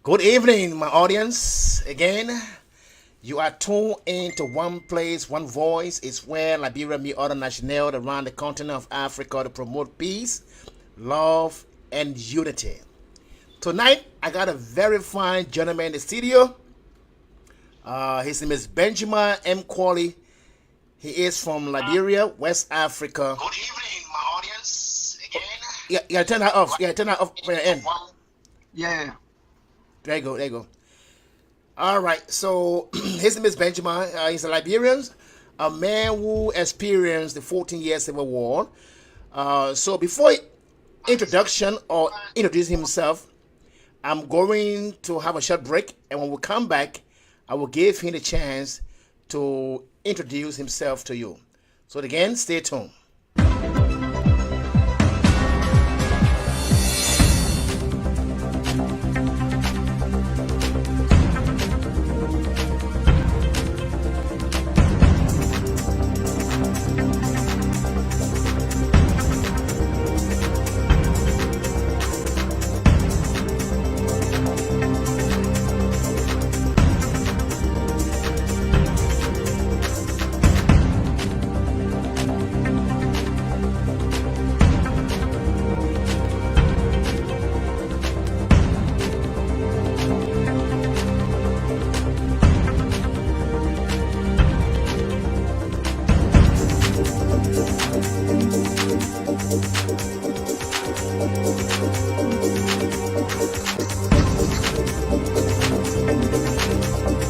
Good evening, my audience. Again, you are tuned into one place, one voice. It's where Liberia meet other nationals around the continent of Africa to promote peace, love, and unity. Tonight, I got a very fine gentleman in the studio. His name is Benjamin M. Qualley. He is from Liberia, West Africa. Good evening, my audience. Again, yeah, turn that off. Yeah, turn that off for your end. Yeah. There you go. There you go. All right. So his name is Benjamin. He's a Liberian, a man who experienced the 14-year civil war. So before introduction or introduce himself, I'm going to have a short break, and when we come back, I will give him the chance to introduce himself to you. So again, stay tuned.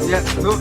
Yeah. No,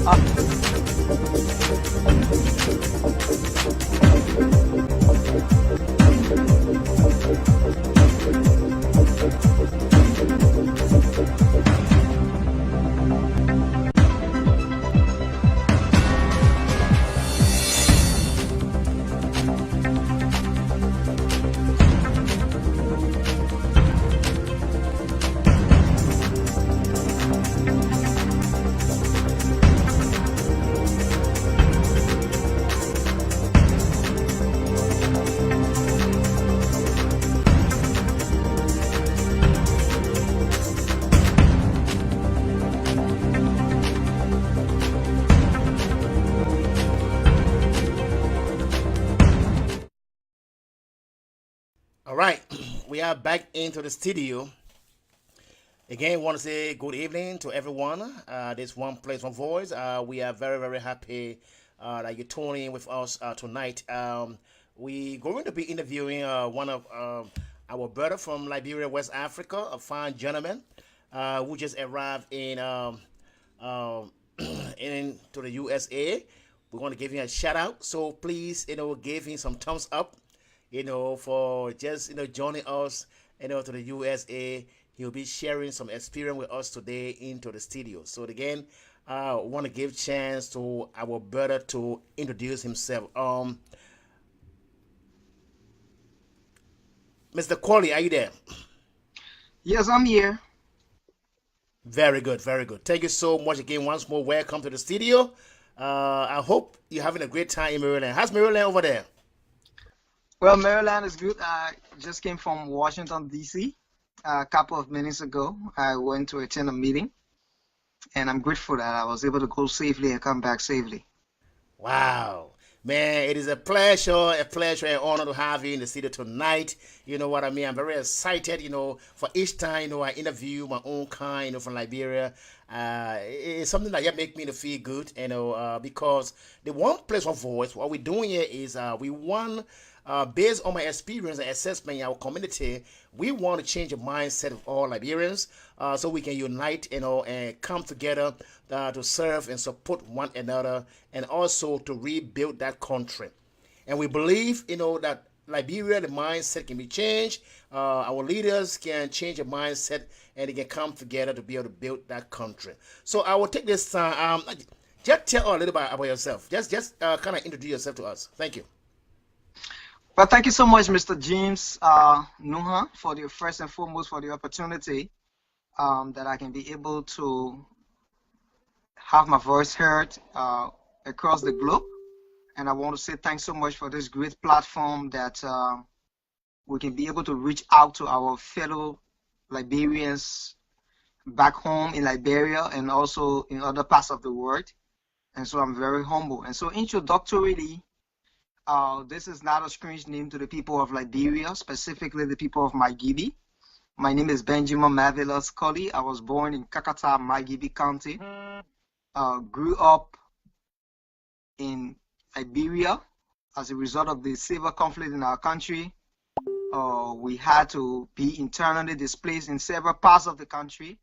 All right, we are back into the studio. Again, want to say good evening to everyone. This one place, one voice. We are very, very happy that you're tuning in with us tonight. We going to be interviewing one of our brother from Liberia, West Africa, a fine gentleman who just arrived um, into the USA. We're going to give him a shout out. So please, give him some thumbs up, for just joining us, to the USA. He'll be sharing some experience with us today into the studio. So again, I want to give chance to our brother to introduce himself. Mr. Qualley, are you there? yes, I'm here. Very good, very good. Thank you so much again. Once more, welcome to the studio. I hope you're having a great time in Maryland. How's Maryland over there? Well, Maryland is good. I just came from Washington, D.C. A couple of minutes ago. I went to attend a meeting, and I'm grateful that I was able to go safely and come back safely. Wow. Man, it is a pleasure and honor to have you in the studio tonight. You know what I mean? I'm very excited, for each time, I interview my own kind, from Liberia. It's something that just make me to feel good, because the one place, one voice, what we're doing here is we want, based on my experience and assessment in our community, we want to change the mindset of all Liberians so we can unite, and come together to serve and support one another and also to rebuild that country. And we believe, that Liberia, the mindset can be changed. Our leaders can change the mindset and they can come together to be able to build that country. So I will take this time. Just tell a little bit about yourself. Just kind of introduce yourself to us. Thank you. Well, thank you so much, Mr. James Nuha, for the first and foremost for the opportunity that I can be able to have my voice heard across the globe. And I want to say thanks so much for this great platform that we can be able to reach out to our fellow Liberians back home in Liberia and also in other parts of the world. And so I'm very humble. And so introductorily, this is not a strange name to the people of Liberia, specifically the people of Margibi. My name is Benjamin Marvelous Colley. I was born in Kakata, Margibi County. Grew up in Liberia as a result of the civil conflict in our country. We had to be internally displaced in several parts of the country.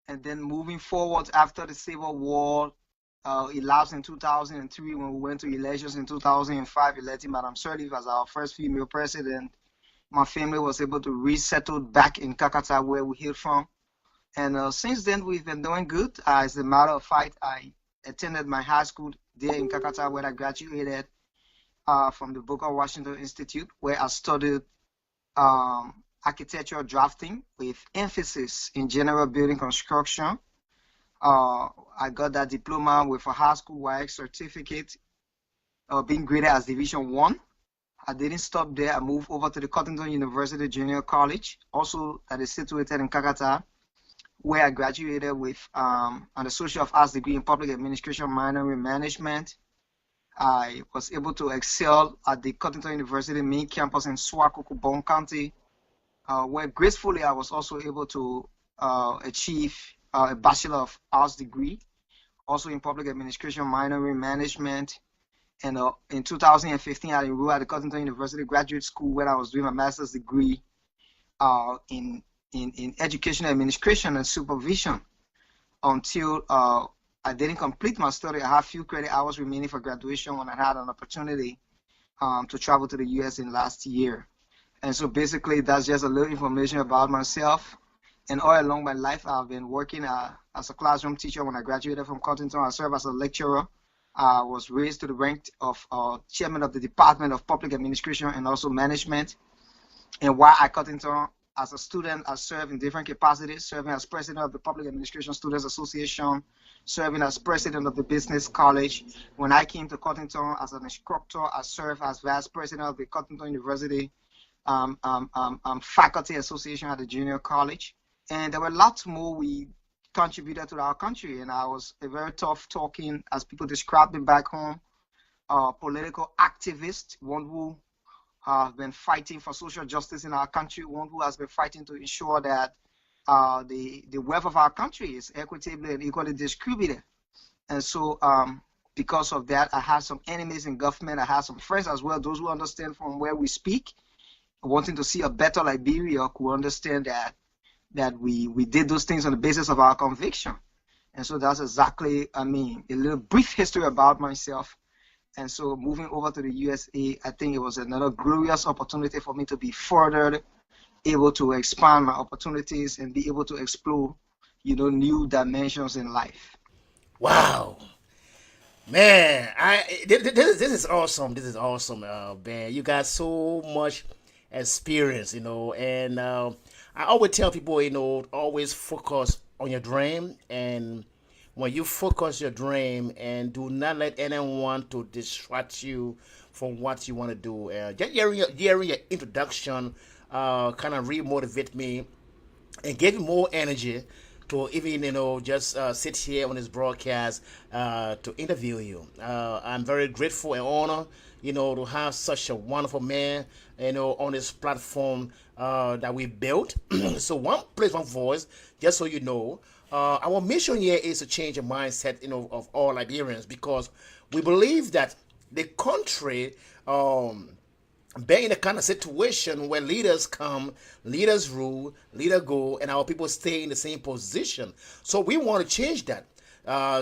And then moving forward after the Civil War, elapsed in 2003 when we went to elections in 2005, electing Madam Sirleaf as our first female president. My family was able to resettle back in Kakata where we hail from. And since then, we've been doing good. As a matter of fact, I attended my high school there in Kakata where I graduated from the Booker Washington Institute, where I studied architectural drafting with emphasis in general building construction. I got that diploma with a high school WIAC certificate, being graded as Division 1. I didn't stop there. I moved over to the Cottington University Junior College, also that is situated in Kakata, where I graduated with an Associate of Arts degree in Public Administration, minor in Management. I was able to excel at the Cottington University main campus in Swakoko, Bon County, where gracefully I was also able to achieve a Bachelor of Arts degree, also in Public Administration, minor in Management. And in 2015, I enrolled at the Cottington University Graduate School where I was doing my master's degree in Education Administration and Supervision until I didn't complete my study. I had a few credit hours remaining for graduation when I had an opportunity to travel to the US in last year. And so basically, that's just a little information about myself. And all along my life, I've been working as a classroom teacher. When I graduated from Cottington, I served as a lecturer. I was raised to the rank of chairman of the Department of Public Administration and also Management. And while at Cottington, as a student, I served in different capacities, serving as president of the Public Administration Students Association, serving as president of the Business College. When I came to Cottington as an instructor, I served as vice president of the Cottington University Faculty Association at the Junior College. And there were lots more we contributed to our country. And I was a very tough talking, as people described me back home, political activist, one who have been fighting for social justice in our country, one who has been fighting to ensure that the wealth of our country is equitably and equally distributed. And so because of that, I have some enemies in government. I have some friends as well, those who understand from where we speak, wanting to see a better Liberia, who understand that we did those things on the basis of our conviction. And so that's exactly, a little brief history about myself. And so moving over to the USA, I think it was another glorious opportunity for me to be further able to expand my opportunities and be able to explore, new dimensions in life. Wow. Man, this is awesome. This is awesome, man. You got so much experience, and I always tell people, always focus on your dream, and when you focus your dream and do not let anyone to distract you from what you want to do. Just hearing your introduction kind of re-motivate me and gave me more energy to even just sit here on this broadcast to interview you. I'm very grateful and honored to have such a wonderful man on this platform that we built. So one place, one voice, just so you know. Our mission here is to change the mindset of all Liberians, because we believe that the country being in a kind of situation where leaders come, leaders rule, leaders go, and our people stay in the same position. So we want to change that.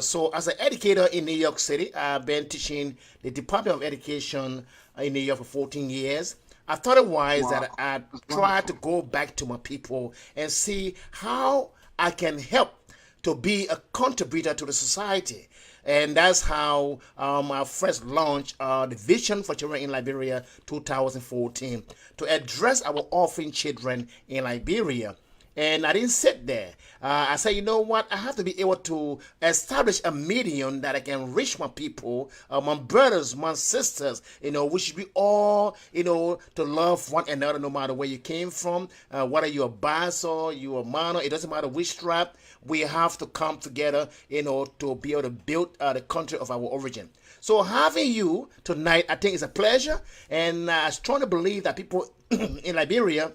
So as an educator in New York City, I've been teaching the Department of Education in New York for 14 years. I thought it wise that I'd try to go back to my people and see how I can help to be a contributor to the society. And that's how I first launched the Vision for Children in Liberia 2014 to address our orphan children in Liberia. and I didn't sit there. I said, you know what? I have to be able to establish a medium that I can reach my people, my brothers, my sisters. We should be all, to love one another no matter where you came from, whether you're a Bassa, you're a Mano, it doesn't matter which tribe. We have to come together, to be able to build the country of our origin. So having you tonight, I think, is a pleasure, and I strongly believe that people in Liberia,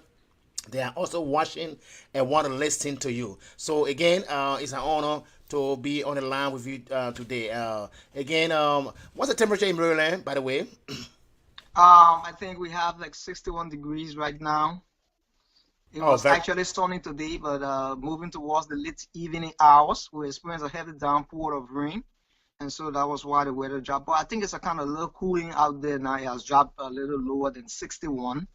they are also watching and want to listen to you. So again, it's an honor to be on the line with you today. Again, what's the temperature in Maryland, by the way? I think we have like 61 degrees right now. It Oh, was very actually sunny today, but moving towards the late evening hours, we experienced a heavy downpour of rain, and so that was why the weather dropped. But I think it's a kind of little cooling out there now. It has dropped a little lower than 61,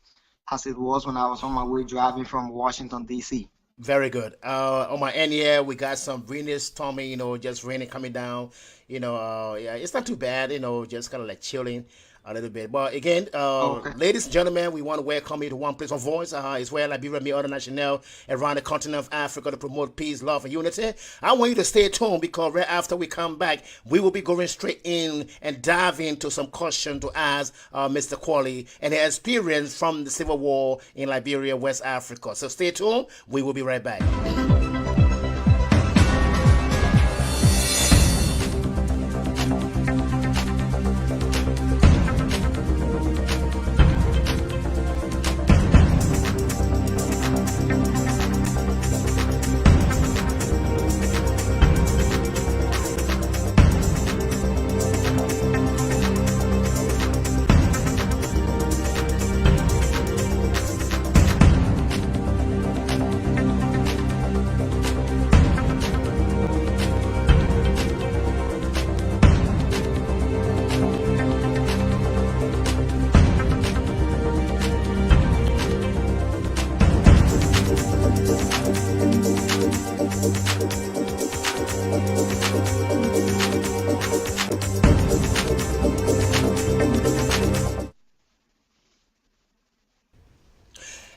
as it was when I was on my way driving from Washington, D.C. very good. On my end here, we got some rainy, stormy, just raining coming down. Yeah, it's not too bad. Just kind of like chilling a little bit. But again, Okay. ladies and gentlemen, we want to welcome you to One Place on Voice. It's where Liberia meet other national around the continent of Africa to promote peace, love, and unity. I want you to stay tuned because right after we come back, we will be going straight in and dive into some questions to ask Mr. Quali and his experience from the Civil War in Liberia, West Africa. So stay tuned. We will be right back.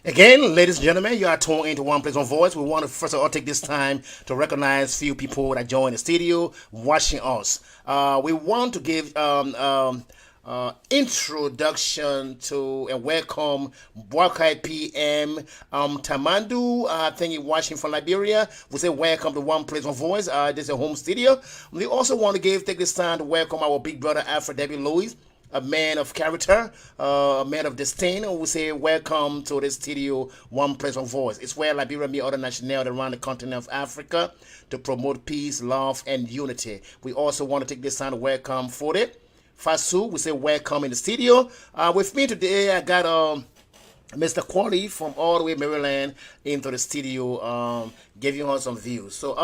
Again, ladies and gentlemen, you are tuned into One Place on Voice. We want to first of all take this time to recognize few people that join the studio watching us. We want to give introduction to and welcome Bwakai PM Tamandu. I think you're watching from Liberia. We say welcome to One Place on Voice. This is a home studio. We also want to take this time to welcome our big brother Alfred W. Louis, a man of character, a man of disdain. We say welcome to the studio, One Place on Voice. It's where Liberia meet other nationalities around the continent of Africa to promote peace, love, and unity. We also want to take this time to welcome Fode Fasu. We say welcome in the studio. With me today, I got Mr. Quali from all the way Maryland into the studio, giving us some views. So,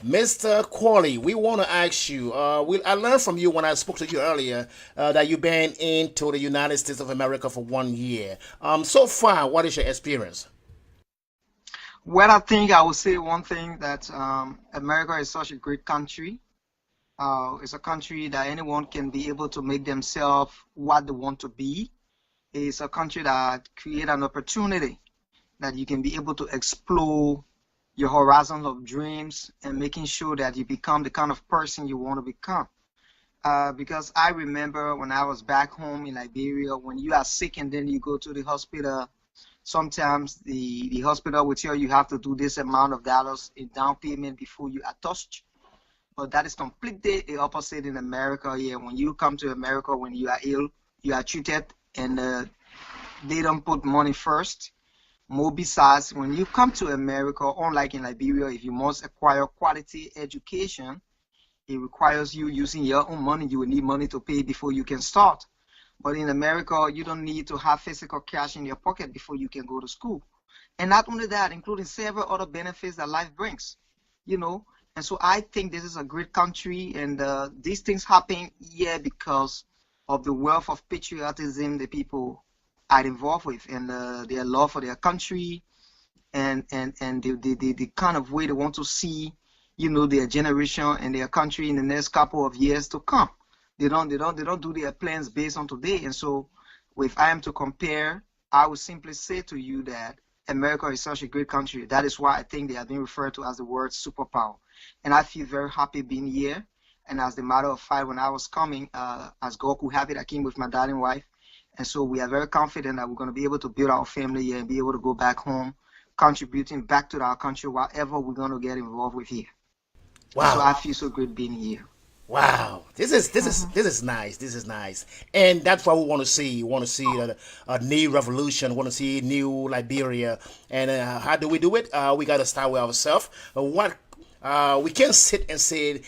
Mr. Quali, we want to ask you. I learned from you when I spoke to you earlier that you've been into the United States of America for 1 year. So far, what is your experience? Well, I think I would say one thing that America is such a great country. It's a country that anyone can be able to make themselves what they want to be. It's a country that creates an opportunity that you can be able to explore your horizons of dreams and making sure that you become the kind of person you want to become. Because I remember when I was back home in Liberia, when you are sick and then you go to the hospital, sometimes the hospital will tell you have to do this amount of dollars in down payment before you are touched. But that is completely the opposite in America here. When you come to America, when you are ill, you are treated and they don't put money first. More besides, when you come to America, unlike in Liberia, if you must acquire quality education, it requires you using your own money. You will need money to pay before you can start. But in America, you don't need to have physical cash in your pocket before you can go to school. And not only that, including several other benefits that life brings, you know. And so I think this is a great country, and these things happen here because of the wealth of patriotism the people are involved with, and their love for their country, and the kind of way they want to see, you know, their generation and their country in the next couple of years to come. They don't do their plans based on today. And so if I am to compare, I would simply say to you that America is such a great country. That is why I think they have been referred to as the world superpower. And I feel very happy being here. And as a matter of fact, when I was coming, as God could have it, I came with my darling wife. And so we are very confident that we're going to be able to build our family here and be able to go back home, contributing back to our country, whatever we're going to get involved with here. And so Wow. I feel so great being here. Wow, this is nice. This is nice, and that's what we want to see. We want to see a new revolution. We want to see new Liberia, and how do we do it? We got to start with ourselves. What we can't sit and say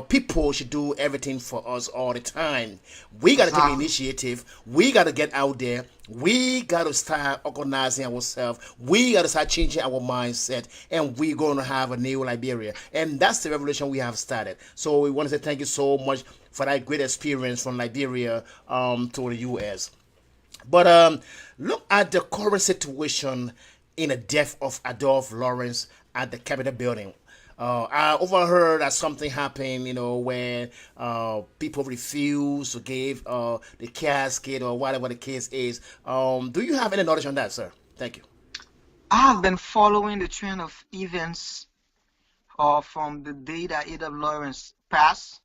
people should do everything for us all the time. We got to take initiative. We got to get out there. We got to start organizing ourselves. We got to start changing our mindset, and we're going to have a new Liberia. And that's the revolution we have started. So we want to say thank you so much for that great experience from Liberia to the U.S. But look at the current situation in the death of Adolph Lawrence at the Capitol building. I overheard that something happened, when people refuse to give the casket or whatever the case is. Do you have any knowledge on that, sir? Thank you. I have been following the trend of events from the day that Ada Lawrence passed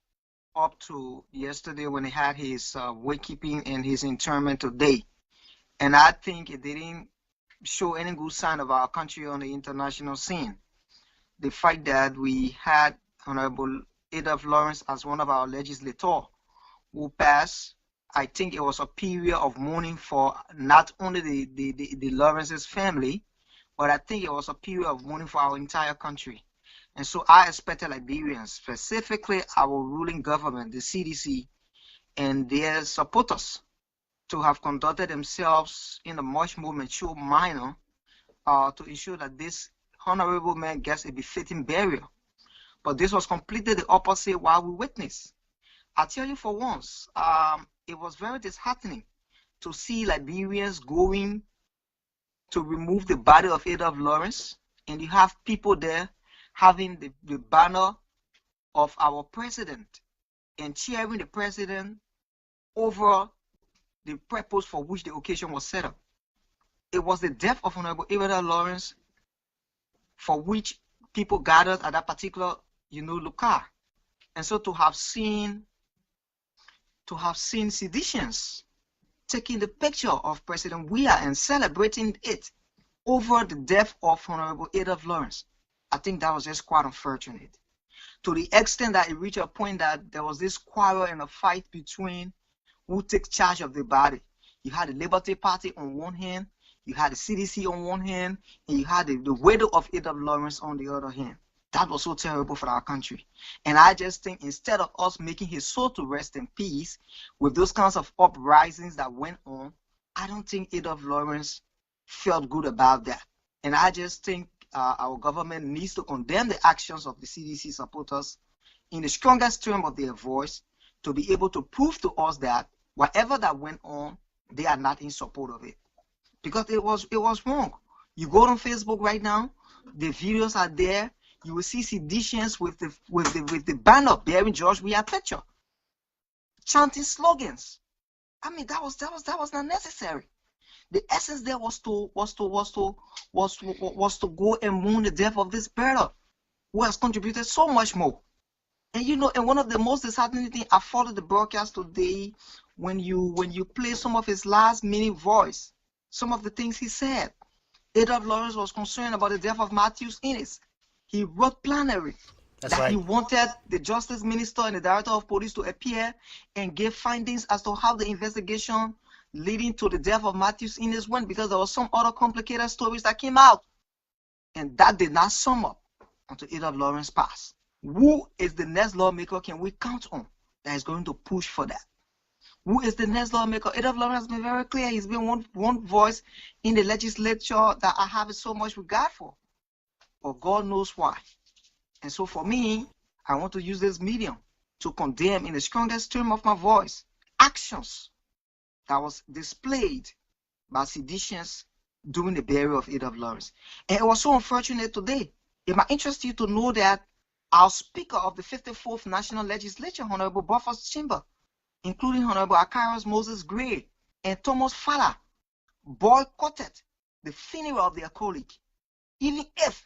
up to yesterday when he had his wakekeeping and his interment today. And I think it didn't show any good sign of our country on the international scene. The fact that we had Honorable Adolph Lawrence as one of our legislators who passed, I think it was a period of mourning for not only the Lawrence's family, but I think it was a period of mourning for our entire country. And so I expected Liberians, specifically our ruling government, the CDC, and their supporters, to have conducted themselves in a much more mature manner to ensure that this honorable man gets a befitting burial. But this was completely the opposite while we witnessed. I tell you for once, it was very disheartening to see Liberians going to remove the body of Adolph Lawrence, and you have people there having the banner of our president and cheering the president over the purpose for which the occasion was set up. It was the death of Honorable Adolph Lawrence for which people gathered at that particular, locale. And so to have seen seditions taking the picture of President Weah and celebrating it over the death of Honorable Adolph Lawrence, I think that was just quite unfortunate. To the extent that it reached a point that there was this quarrel and a fight between who takes charge of the body. You had the Liberty Party on one hand, you had the CDC on one hand, and you had the widow of Adolph Lawrence on the other hand. That was so terrible for our country. And I just think instead of us making his soul to rest in peace with those kinds of uprisings that went on, I don't think Adolph Lawrence felt good about that. And I just think our government needs to condemn the actions of the CDC supporters in the strongest term of their voice to be able to prove to us that whatever that went on, they are not in support of it. Because it was wrong. You go on Facebook right now, the videos are there. You will see seditions with the banner bearing George Weah picture, chanting slogans. I mean, that was not necessary. The essence there was to go and mourn the death of this brother who has contributed so much more. And and one of the most disheartening things, I followed the broadcast today when you play some of his last minute voice. Some of the things he said. Adolph Lawrence was concerned about the death of Matthews Innes. He wrote plenary that he wanted the justice minister and the director of police to appear and give findings as to how the investigation leading to the death of Matthews Innes went, because there was some other complicated stories that came out. And that did not sum up until Adolph Lawrence passed. Who is the next lawmaker can we count on that is going to push for that? Who is the next lawmaker? Adolph Lawrence has been very clear. He's been one voice in the legislature that I have so much regard for. But God knows why. And so for me, I want to use this medium to condemn in the strongest term of my voice actions that was displayed by seditions during the burial of Adolph Lawrence. And it was so unfortunate today. It might interest you to know that our Speaker of the 54th National Legislature, Honorable Buffer's Chamber, including Honorable Akaros Moses Gray and Thomas Falla, boycotted the funeral of their colleague. Even if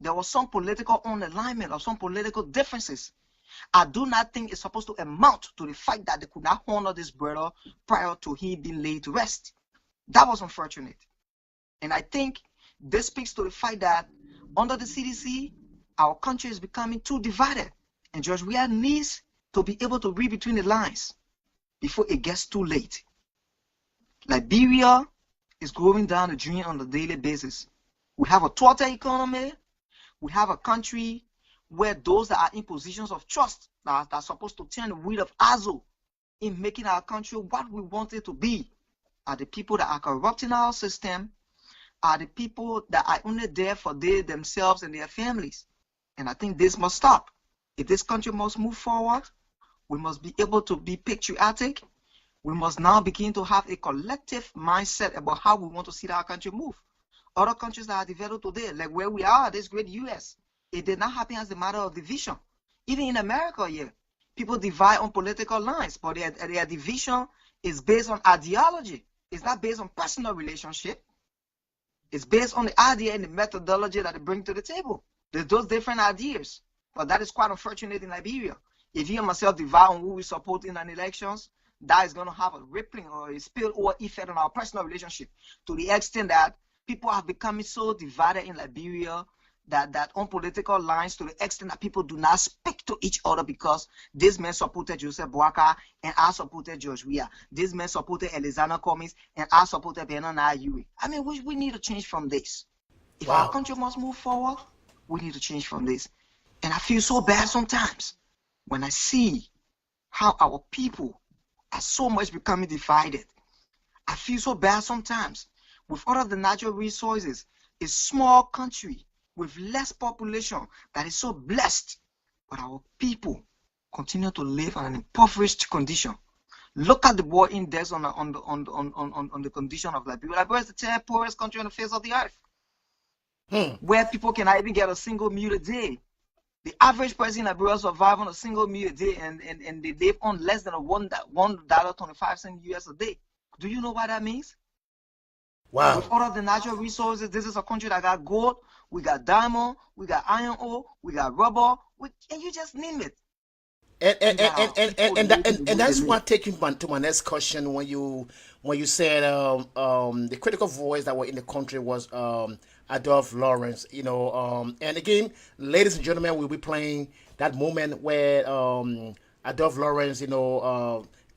there was some political unalignment or some political differences, I do not think it's supposed to amount to the fact that they could not honor this brother prior to him being laid to rest. That was unfortunate. And I think this speaks to the fact that under the CDC, our country is becoming too divided. And George, we needs to be able to read between the lines before it gets too late. Liberia is going down the drain on a daily basis. We have a total economy. We have a country where those that are in positions of trust that are supposed to turn the wheel of Azo in making our country what we want it to be are the people that are corrupting our system, are the people that are only there for themselves and their families. And I think this must stop. If this country must move forward, we must be able to be patriotic. We must now begin to have a collective mindset about how we want to see our country move. Other countries that are developed today, like where we are, this great US, it did not happen as a matter of division. Even in America here, people divide on political lines, but their division is based on ideology. It's not based on personal relationship. It's based on the idea and the methodology that they bring to the table. There's those different ideas. But that is quite unfortunate in Liberia. If you and myself divide on who we support in an elections, that is going to have a rippling or a spillover effect on our personal relationship to the extent that people have become so divided in Liberia that on political lines, to the extent that people do not speak to each other because this man supported Joseph Boaka and I supported George Weah. This man supported Elizana Cummings and I supported Bernard Ayue. I mean, we need to change from this. If our country must move forward, we need to change from this. And I feel so bad sometimes when I see how our people are so much becoming divided. I feel so bad sometimes. With all of the natural resources, a small country with less population that is so blessed, but our people continue to live in an impoverished condition. Look at the world index on the condition of Liberia. Liberia is the 10th poorest country on the face of the earth, where people cannot even get a single meal a day. The average person in Liberia survives on a single meal a day, and they live on less than $1.25 US a day. Do you know what that means? Wow. With all of the natural resources, this is a country that got gold, we got diamond, we got iron ore, we got rubber, and you just name it. And that's what taking to my next question when you said the critical voice that were in the country was Adolph Lawrence, and again, ladies and gentlemen, we'll be playing that moment where Adolph Lawrence,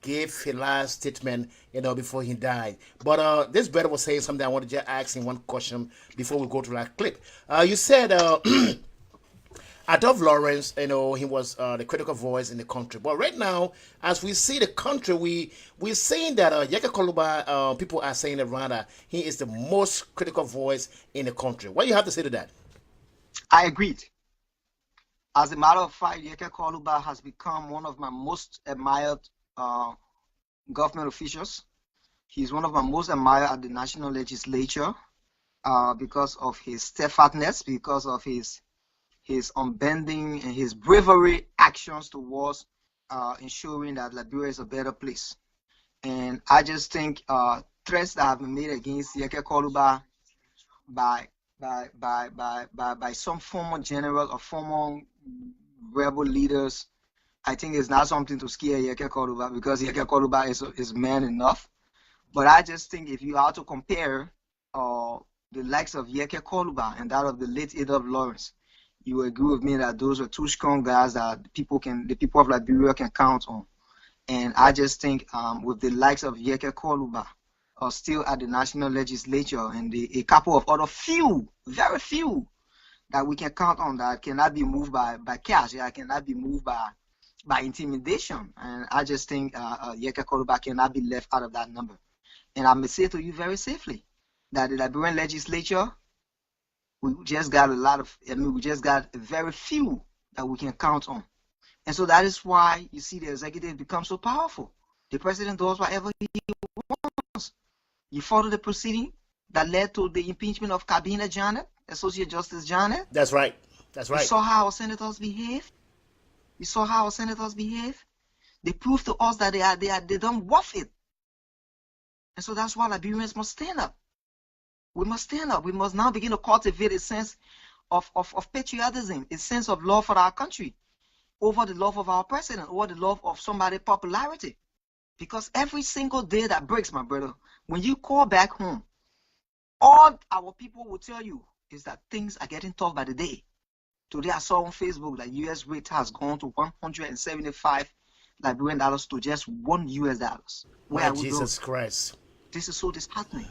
gave his last statement, before he died. But this brother was saying something. I wanted to just ask him one question before we go to that clip. You said Adolph Lawrence, he was the critical voice in the country. But right now, as we see the country, we're saying that Yeke Koluba, people are saying that rather he is the most critical voice in the country. What do you have to say to that? I agreed. As a matter of fact, Yeke Koluba has become one of my most admired government officials. He's one of my most admired at the national legislature because of his steadfastness, because of his unbending and his bravery actions towards ensuring that Liberia is a better place. And I just think threats that have been made against Yeke Koluba by some former general or former rebel leaders, I think it's not something to scare Yeke Koluba, because Yeke Koluba is man enough. But I just think if you are to compare the likes of Yeke Koluba and that of the late Adolph Lawrence, you will agree with me that those are two strong guys that the people of Liberia can count on. And I just think with the likes of Yeke Koluba still at the national legislature and a couple of other very few that we can count on that cannot be moved by cash, cannot be moved by intimidation. And I just think Yeke Koluba cannot be left out of that number. And I may say to you very safely that the Liberian legislature, we just got very few that we can count on. And so that is why you see the executive become so powerful. The president does whatever he wants. You follow the proceeding that led to the impeachment of Kabina Janet, Associate Justice Janet. That's right. You saw how our senators behave. They proved to us that they don't worth it. And so that's why Liberians must stand up. We must stand up. We must now begin to cultivate a sense of patriotism, a sense of love for our country, over the love of our president, over the love of somebody's popularity. Because every single day that breaks, my brother, when you call back home, all our people will tell you is that things are getting tough by the day. Today I saw on Facebook that US rate has gone to 175 Liberian dollars to just $1 US. Where My are we Jesus going? Christ. This is so disheartening.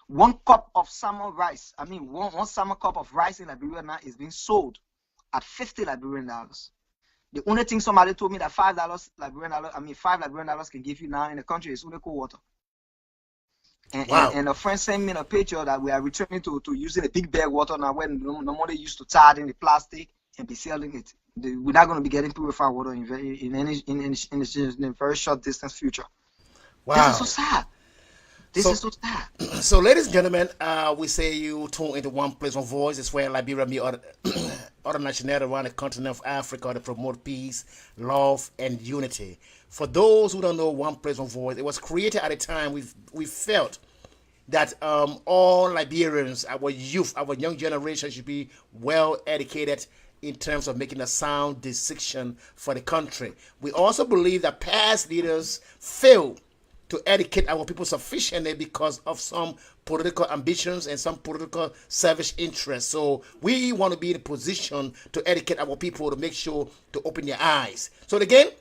One cup of salmon rice, one salmon cup of rice in Liberia now is being sold at 50 Liberian dollars. The only thing somebody told me that $5 Liberian dollars can give you now in the country is only cold water. And a friend sent me a picture that we are returning to using a big bag water now, when normally used to tie it in the plastic and be selling it. We're not going to be getting purified water in a very short distance future. Wow. This is so sad. This is so sad. So, ladies and gentlemen, we say you tune into One Place, One Voice. It's where Liberia meet other nationalities around the continent of Africa to promote peace, love, and unity. For those who don't know One Place, One Voice, it was created at a time we felt that all Liberians, our youth, our young generation should be well educated in terms of making a sound decision for the country. We also believe that past leaders failed to educate our people sufficiently because of some political ambitions and some political selfish interests. So we want to be in a position to educate our people, to make sure to open their eyes. So again,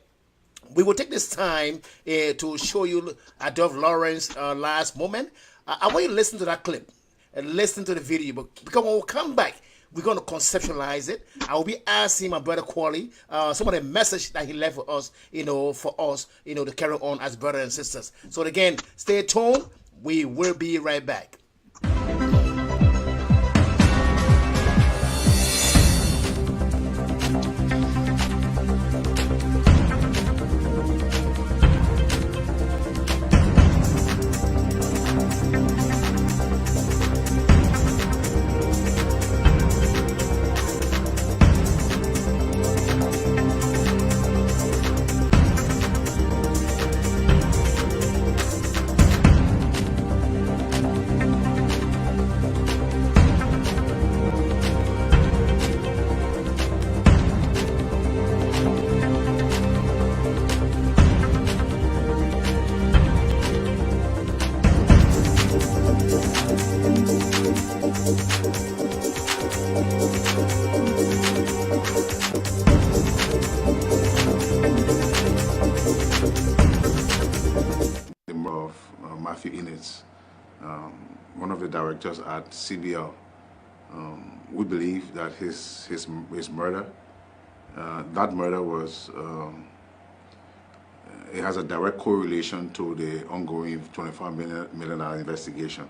we will take this time to show you Adolph Lawrence's last moment. I want you to listen to that clip and listen to the video, because when we come back, we're going to conceptualize it. I will be asking my brother Quali some of the message that he left for us, for us, to carry on as brothers and sisters. So again, stay tuned. We will be right back. One of the directors at CBL. We believe that his murder, that murder was, it has a direct correlation to the ongoing $25 million investigation.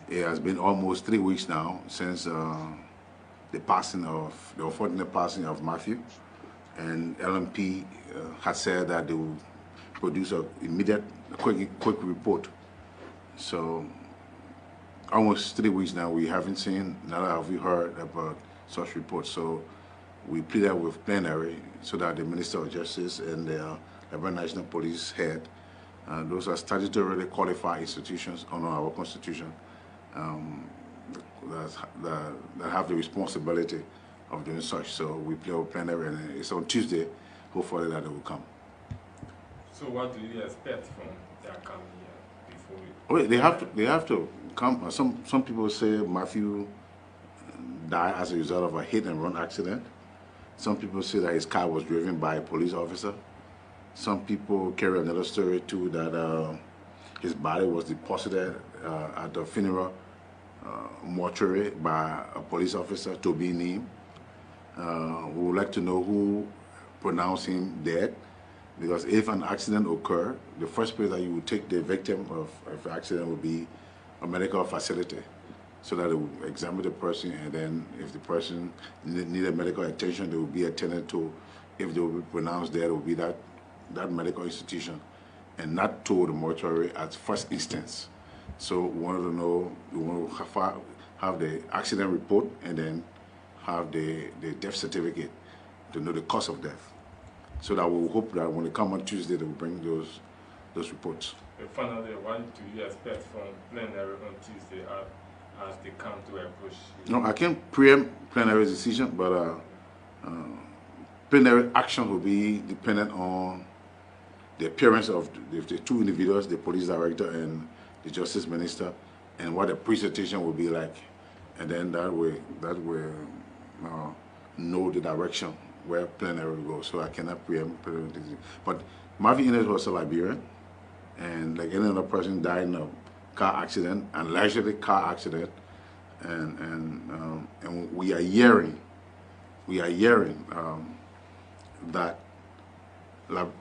It has been almost 3 weeks now since the unfortunate passing of Matthew, and LMP had said that they will produce an immediate, quick report. So almost 3 weeks now, we haven't seen, neither have we heard about such reports. So we pleaded with plenary so that the Minister of Justice and the Liberian National Police head, those are statutorily qualified institutions under our Constitution, that have the responsibility of doing such. So we plead with plenary, and it's on Tuesday, hopefully that it will come. So what do you expect from their coming here before we... Well, they have to come. Some people say Matthew died as a result of a hit-and-run accident. Some people say that his car was driven by a police officer. Some people carry another story too, that his body was deposited at the funeral mortuary by a police officer, to be named. We would like to know who pronounced him dead, because if an accident occurs, the first place that you would take the victim of an accident would be a medical facility, so that they will examine the person, and then if the person needed medical attention, they will be attended to. If they will be pronounced dead, it will be that medical institution, and not to the mortuary at first instance. So we wanted to know, we want to have the accident report and then have the death certificate to know the cause of death. So that we hope that when they come on Tuesday, they will bring those reports. Finally, what do you expect from plenary on Tuesday? as they come to approach you? No, I can't preempt plenary decision, but plenary action will be dependent on the appearance of the two individuals, the police director and the justice minister, and what the presentation will be like. And then that way know the direction where plenary will go. So I cannot preempt plenary decision. But Marvin Innes was a Liberian, and like any other person died in a car accident, an allegedly car accident, and we are hearing that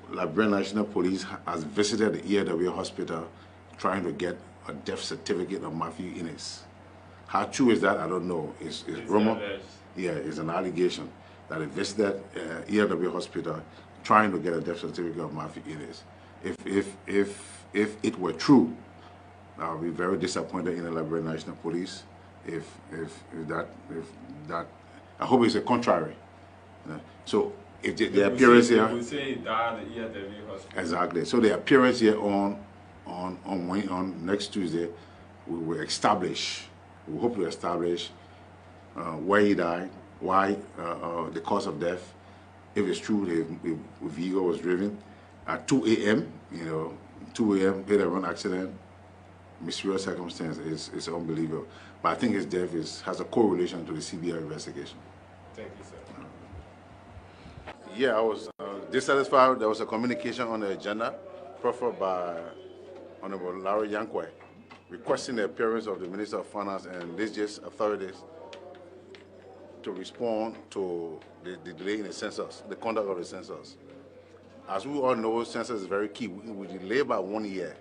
Liberian National Police has visited the ELW hospital trying to get a death certificate of Matthew Innes. How true is that? I don't know. It's rumor. Yeah, it's an allegation that they visited ELW hospital trying to get a death certificate of Matthew Innes. If it were true, I would be very disappointed in the Liberian National Police. If that, I hope it's a contrary. So if the appearance here, we say he died at the ELW hospital. Exactly. So the appearance here on next Tuesday, we will establish. We hope to establish where he died, why the cause of death. If it's true, the vehicle was driven at 2 a.m. 2 a.m. hit and run accident. Mysterious circumstance is unbelievable. But I think his death has a correlation to the CBI investigation. Thank you, sir. Yeah, I was dissatisfied. There was a communication on the agenda proffered by Honorable Larry Yankwe requesting the appearance of the Minister of Finance and DGS authorities to respond to the delay in the census, the conduct of the census. As we all know, census is very key. We delay by 1 year.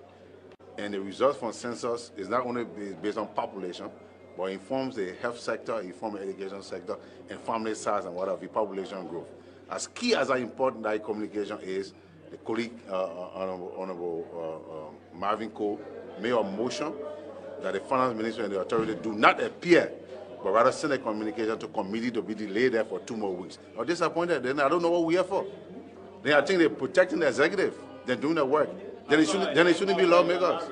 And the results from census is not only based on population, but informs the health sector, informs the education sector, and family size and whatever, the population growth. As key as that important that communication is, the colleague, Honorable Marvin Cole, made a motion that the finance minister and the authority do not appear, but rather send a communication to committee to be delayed there for 2 more weeks. I'm disappointed. Then I don't know what we're here for. Then I think they're protecting the executive. They're doing their work. Then it shouldn't be lawmakers.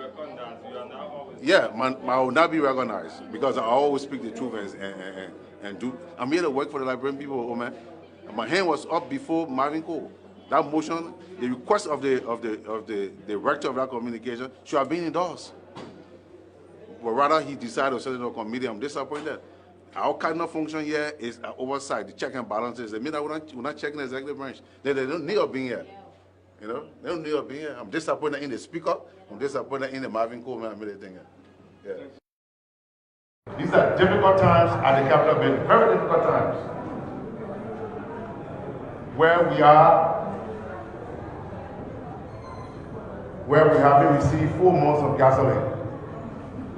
Yeah, I will not be recognized because I always speak the truth and do. I'm here to work for the Liberian people, oh man. My hand was up before Marvin Cole. That motion, the request of the director of that communication should have been endorsed. But rather he decided to send it to a committee. I'm disappointed. Our cardinal function here is oversight, the check and balances. They mean that we're not checking the executive branch. They don't need us being here. They don't need us being here. I'm disappointed in the speaker. I'm disappointed in the Marvin Cole man. Yeah. These are difficult times at the Capitol building. Very difficult times. Where we haven't received 4 months of gasoline.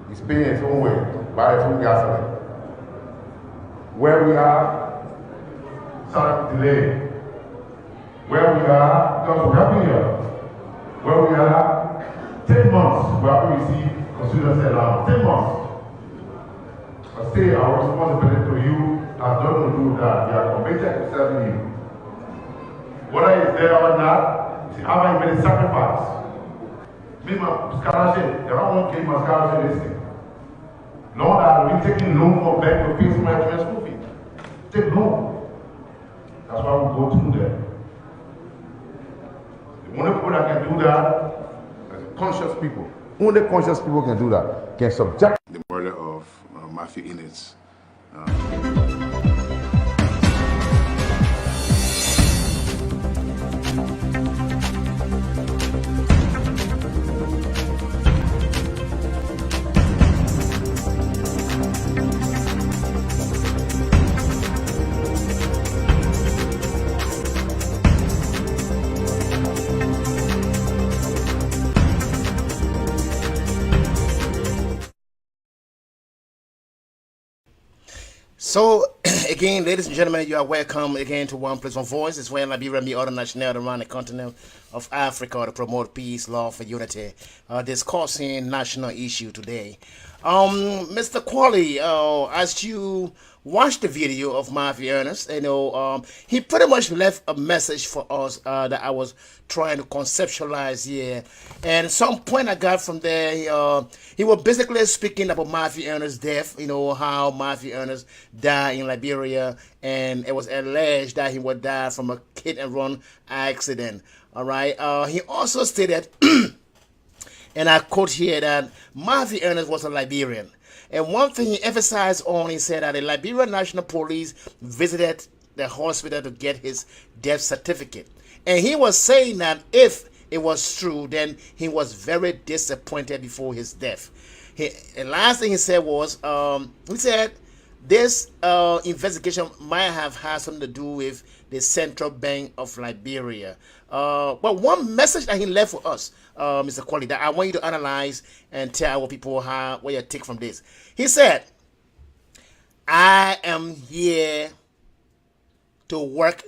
He's paying his own way to buy his own gasoline. Where we are, some delay. Where we are, because we have been here. Where we are, 10 months we haven't received constituency allowance. 10 months. I say our responsibility to you has nothing to do with that. We are committed to serving you. Whether it's there or not, see, have I made a sacrifice? Me, my scholarship, they don't want to keep my scholarship this thing. Lord, I've been taking loan from bank to pay for my children's school fees. Take loan. That's why we go through that. The only people that can do that are conscious people. Only conscious people can do that. Can subject the murder of Matthew Innes. So, again, ladies and gentlemen, you are welcome again to One Place, One Voice. It's where Liberia meet other nationals around the continent of Africa to promote peace, love, and unity. Discussing national issue today. Mr. Quali, as you watched the video of Mafia Ernest. He pretty much left a message for us that I was trying to conceptualize here. And some point I got from there, he was basically speaking about Mafia Ernest's death. How Mafia Ernest died in Liberia, and it was alleged that he would die from a hit and run accident. All right. He also stated, and I quote here, that Mafia Ernest was a Liberian. And one thing he emphasized on, he said that the Liberian National Police visited the hospital to get his death certificate. And he was saying that if it was true, then he was very disappointed before his death. The last thing he said was, he said this investigation might have had something to do with the Central Bank of Liberia. But one message that he left for us, Mr. Quali, that I want you to analyze and tell our people what you take from this. He said, I am here to work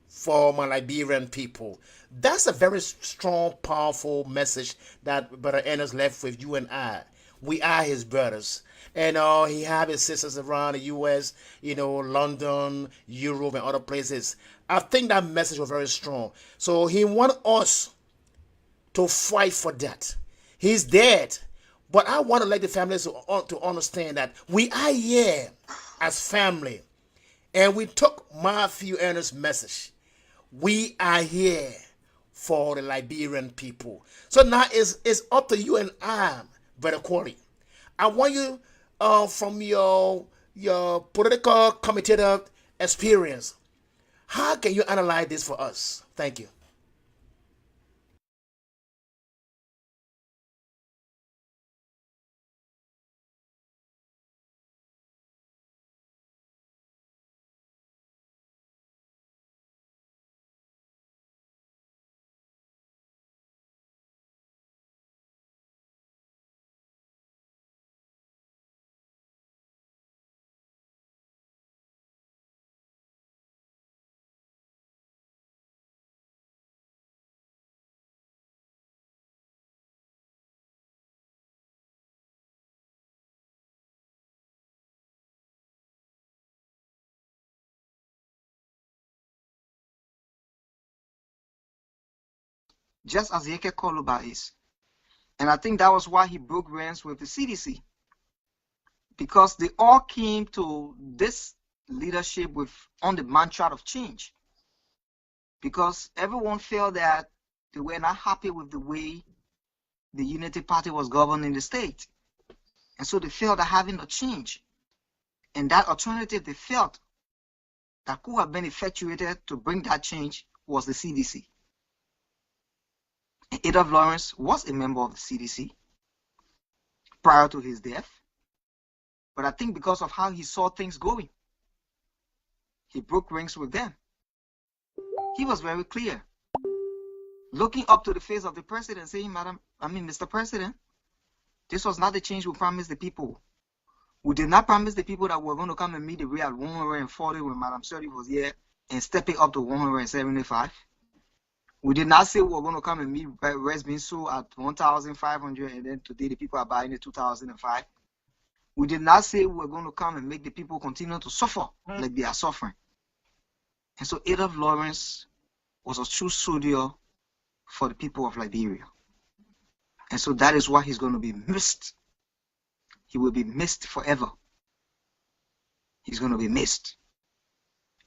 for my Liberian people. That's a very strong, powerful message that Brother Ernest left with you and I. We are his brothers. And he have his sisters around the U.S., London, Europe, and other places. I think that message was very strong. So he want us to fight for that. He's dead. But I want to let the families to understand that we are here as family. And we took Matthew Ernest's message. We are here for the Liberian people. So now it's up to you and I, Brother Corey. I want you, from your political commentator experience, how can you analyze this for us? Thank you. Just as Yeke Koluba is. And I think that was why he broke ranks with the CDC. Because they all came to this leadership on the mantra of change. Because everyone felt that they were not happy with the way the Unity Party was governing the state. And so they felt that having a change, and that alternative they felt that could have been effectuated to bring that change was the CDC. And Adolph Lawrence was a member of the CDC prior to his death. But I think because of how he saw things going, he broke ranks with them. He was very clear, looking up to the face of the president, saying, Mr. President, this was not the change we promised the people. We did not promise the people that we were going to come and meet the rate at 140 when Madam Sodi was here and step it up to 175. We did not say we were going to come and meet West Binsu at 1,500 and then today the people are buying it 2,005. We did not say we were going to come and make the people continue to suffer like they are suffering. And so Adolph Lawrence was a true soldier for the people of Liberia. And so that is why he's going to be missed. He will be missed forever. He's going to be missed.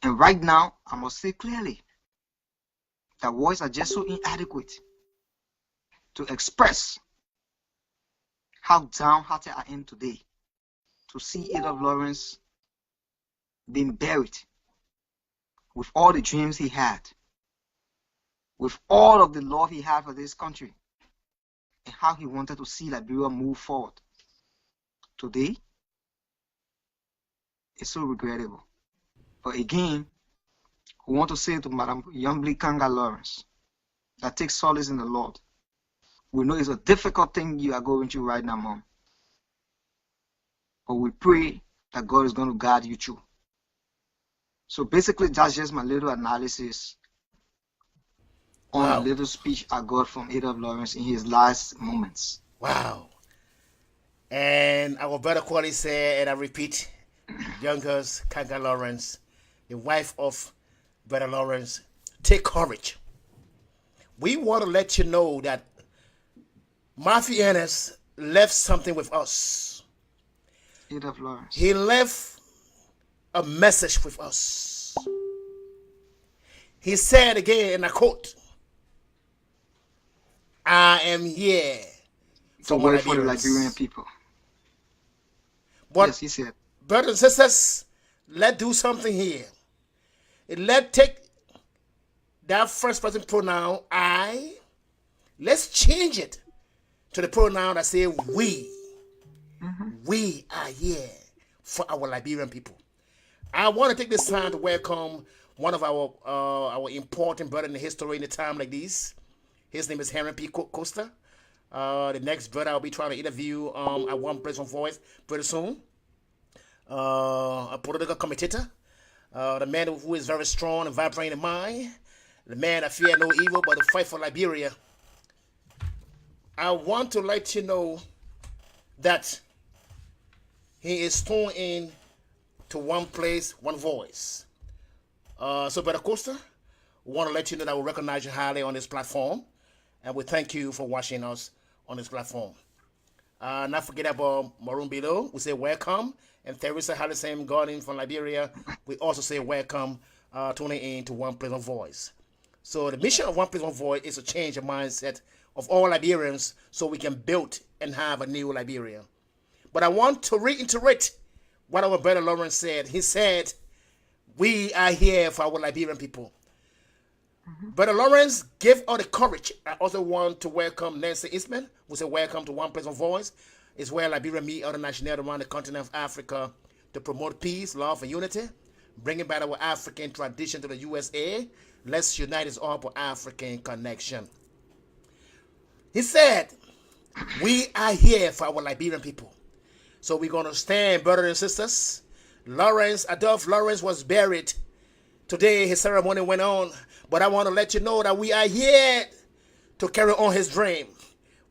And right now, I must say clearly that words are just so inadequate to express how downhearted I am today to see Adolph Lawrence being buried with all the dreams he had, with all of the love he had for this country, and how he wanted to see Liberia move forward. Today, it's so regrettable. But again, we want to say to Madam Yambli Kanga Lawrence that take solace in the Lord. We know it's a difficult thing you are going through right now, Mom. But we pray that God is going to guide you through. So basically, that's just my little analysis on a little speech I got from Adolph Lawrence in his last moments. Wow. And our brother Kwali said, and I repeat, youngest Kanga Lawrence, the wife of Brother Lawrence, take courage. We want to let you know that Murphy Ennis left something with us. Ada Lawrence. He left a message with us. He said again, and I quote, I am here To for work for the Liberian Liberians. people. But Yes, he said. brothers and sisters, let's do something here. Let's take that first person pronoun, I. Let's change it to the pronoun that say we. We are here for our Liberian people. I want to take this time to welcome one of our important brother in the history in a time like this. His name is Henry P. Costa. The next brother I'll be trying to interview at One Place on Voice pretty soon. A political commentator. The man who is very strong and vibrant in mind. The man that fear no evil but to fight for Liberia. I want to let you know that he is tuned in to One Place, One Voice. So, Brother Costa, we want to let you know that we recognize you highly on this platform, and we thank you for watching us on this platform. Not forget about Maroon below. We say welcome, and Teresa Hallison Gordon from Liberia. We also say welcome, tuning in to One Place, One Voice. So, the mission of One Place, One Voice is to change the mindset of all Liberians so we can build and have a new Liberia. But I want to reiterate what our brother Lawrence said. He said, we are here for our Liberian people. Brother Lawrence gave us the courage. I also want to welcome Nancy Eastman, who said welcome to One Place on Voice. It's where Liberia meet other nationals around the continent of Africa to promote peace, love, and unity, bringing back our African tradition to the USA. Let's unite us all for African connection. He said, we are here for our Liberian people. So we're going to stand, brothers and sisters. Adolph Lawrence was buried. Today his ceremony went on. But I want to let you know that we are here to carry on his dream.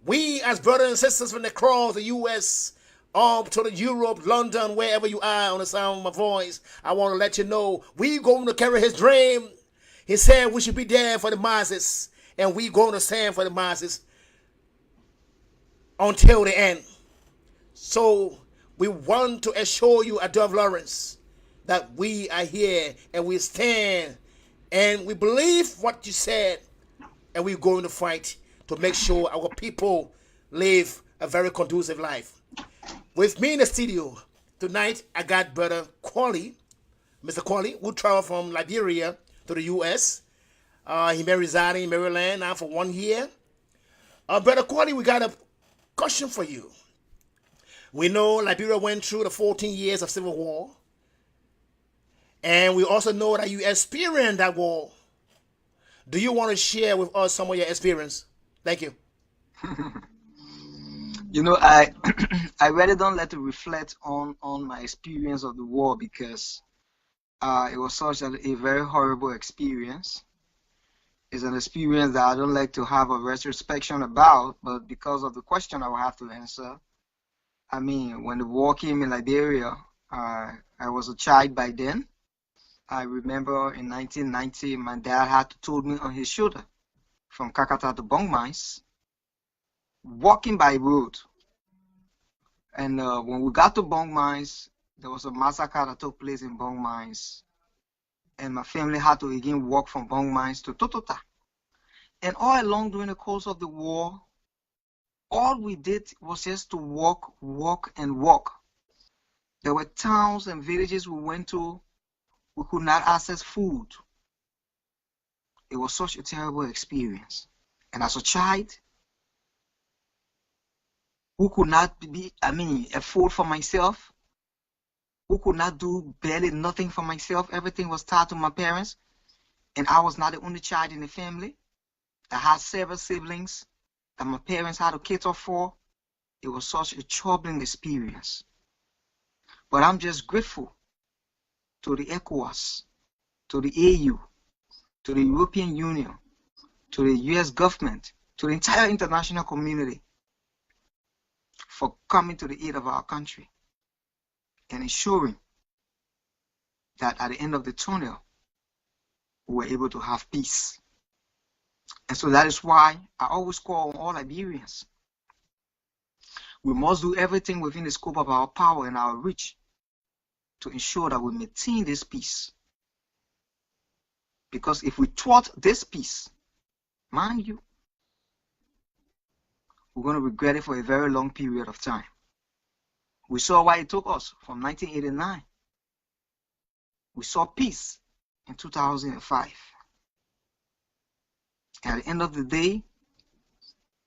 We as brothers and sisters from across the U.S., up to the Europe, London, wherever you are on the sound of my voice, I want to let you know we're going to carry his dream. He said we should be there for the masses. And we're going to stand for the masses until the end. So we want to assure you, Adolph Lawrence, that we are here and we stand and we believe what you said, and we're going to fight to make sure our people live a very conducive life. With me in the studio tonight, I got Brother Quali, Mr. Quali, who traveled from Liberia to the U.S. He been residing in Maryland now for 1 year. Brother Quali, we got a question for you. We know Liberia went through the 14 years of civil war. And we also know that you experienced that war. Do you want to share with us some of your experience? Thank you. You know, I I really don't like to reflect on my experience of the war because it was such a very horrible experience. It's an experience that I don't like to have a retrospection about, but because of the question I will have to answer. I mean, when the war came in Liberia, I was a child by then. I remember in 1990, my dad had to told me on his shoulder from Kakata to Bong Mines, walking by road. And when we got to Bong Mines, there was a massacre that took place in Bong Mines. And my family had to again walk from Bong Mines to Totota. And all along during the course of the war, all we did was just to walk, walk, and walk. There were towns and villages we went to, we could not access food. It was such a terrible experience. And as a child, who could not afford for myself, who could not do barely nothing for myself, everything was tied to my parents, and I was not the only child in the family. I had several siblings that my parents had to cater for. It was such a troubling experience. But I'm just grateful to the ECOWAS, to the AU, to the European Union, to the US government, to the entire international community for coming to the aid of our country and ensuring that at the end of the tunnel, we were able to have peace. And so that is why I always call on all Liberians. We must do everything within the scope of our power and our reach to ensure that we maintain this peace. Because if we thwart this peace, mind you, we're going to regret it for a very long period of time. We saw why it took us from 1989. We saw peace in 2005. And at the end of the day,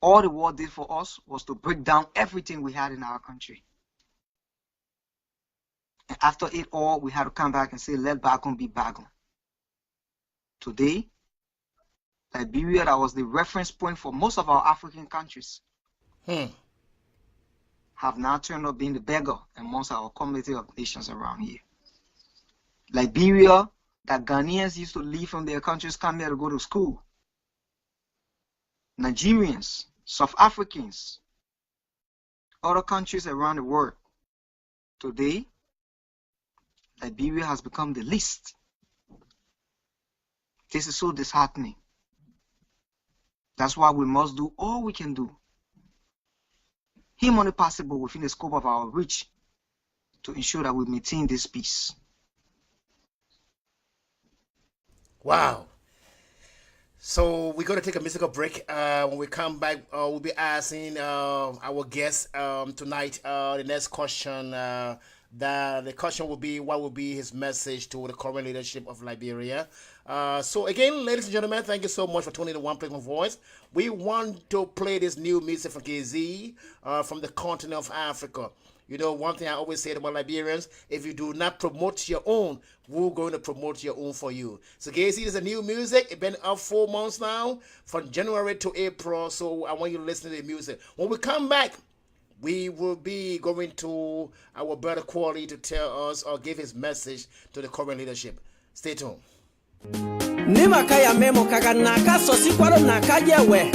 all the war did for us was to break down everything we had in our country. And after it all, we had to come back and say, let bygone be bygone. Today, Liberia, that was the reference point for most of our African countries, have now turned up being the beggar amongst our community of nations around here. Liberia, that Ghanaians used to leave from their countries, come here to go to school. Nigerians, South Africans, other countries around the world. Today, Liberia has become the least. This is so disheartening. That's why we must do all we can do, humanly possible within the scope of our reach, to ensure that we maintain this peace. Wow. So we're going to take a musical break. When we come back, we'll be asking our guest tonight the next question. The question will be, what will be his message to the current leadership of Liberia? So again, ladies and gentlemen, thank you so much for tuning in to One Place One Voice. We want to play this new music from KZ from the continent of Africa. You know, one thing I always say to my Liberians, if you do not promote your own, we're going to promote your own for you. So KZ is a new music. It's been up 4 months now, from January to April. So I want you to listen to the music. When we come back, we will be going to our brother Quali to tell us or give his message to the current leadership. Stay tuned. Nima kaya memo kaga naka sosi kwaro naka yewe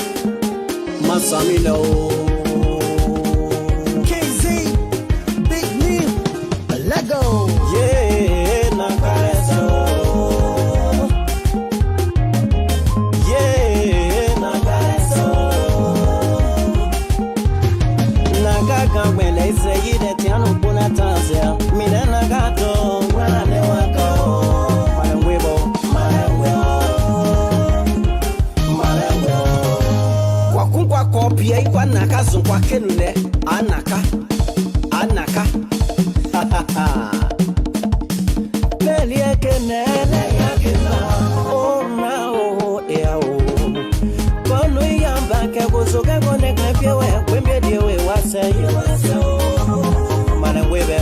Masamilo KZ Big Neil Lego Yeah nakareso Yeah nakareso Nagaga wele ise yide tiano buna tanzia Mine nagato wana newako Malenwebo Kwa kopia ikwa naka zunkwa kenule anaka Lelie kenele oh na oh ea oh Konu yamba ke gozoke kone klepyewe Wembye diyewe wase Malenwebe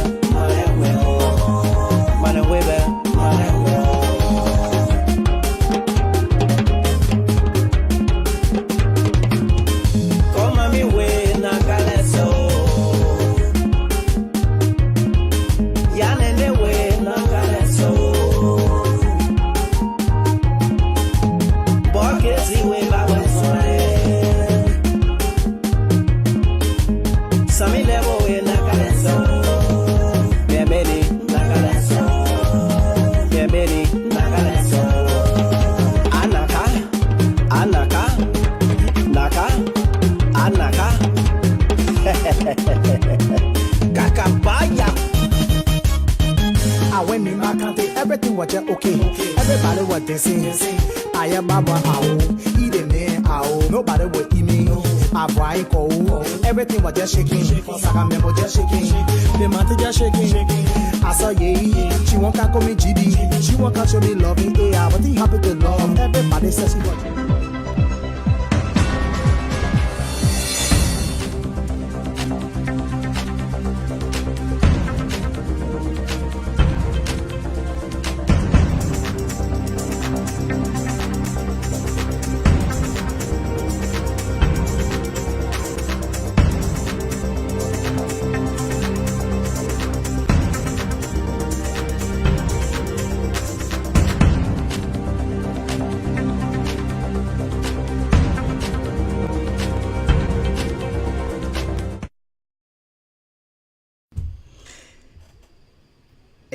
Everything was just okay. Everybody was dancing. I am Baba Ao. Eating there Ao. Nobody would eat me. Everything was just shaking. Sakame was just shaking. The month just shaking. I saw ye. She won't call me GD. She won't show me loving. Yeah, but he happy to love. Everybody says she was.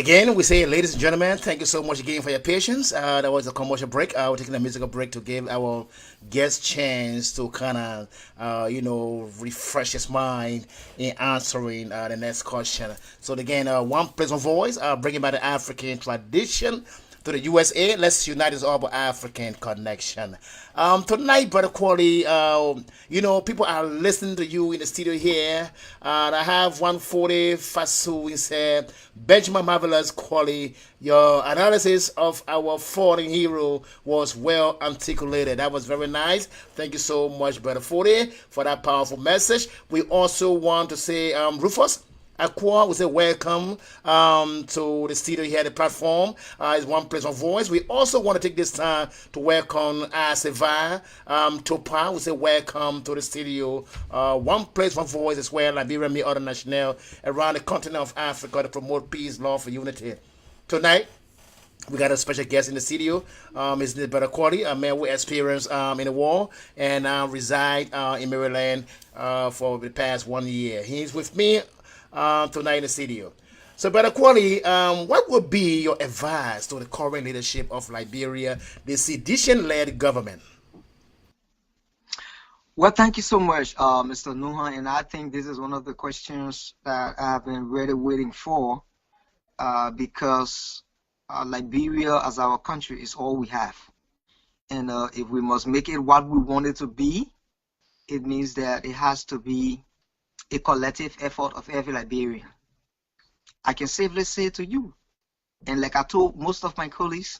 Again, we say, ladies and gentlemen, thank you so much again for your patience. That was a commercial break. We're taking a musical break to give our guest chance to kind of, refresh his mind in answering the next question. So again, one place, one voice, bringing back the African tradition to the USA. Let's unite as all about African connection. Tonight, Brother Quali, people are listening to you in the studio here. I have 140 Fasu said, Benjamin Marvelous Quali, your analysis of our fallen hero was well articulated. That was very nice. Thank you so much, Brother 40, for that powerful message. We also want to say, Rufus Aqua, we say welcome to the studio here, the platform. Is One Place, One Voice. We also want to take this time to welcome Aseva Topa. We say welcome to the studio. One Place, One Voice as well. Liberia, me, other national around the continent of Africa to promote peace, love, and unity. Tonight, we got a special guest in the studio. His name is Brother Quali, a man with experience in the war and reside in Maryland for the past 1 year. He's with me tonight in the studio. So, Brother Quali, what would be your advice to the current leadership of Liberia, the sedition-led government? Well, thank you so much, Mr. Nuha, and I think this is one of the questions that I've been really waiting for, because Liberia as our country is all we have. And if we must make it what we want it to be, it means that it has to be a collective effort of every Liberian. I can safely say to you, and like I told most of my colleagues,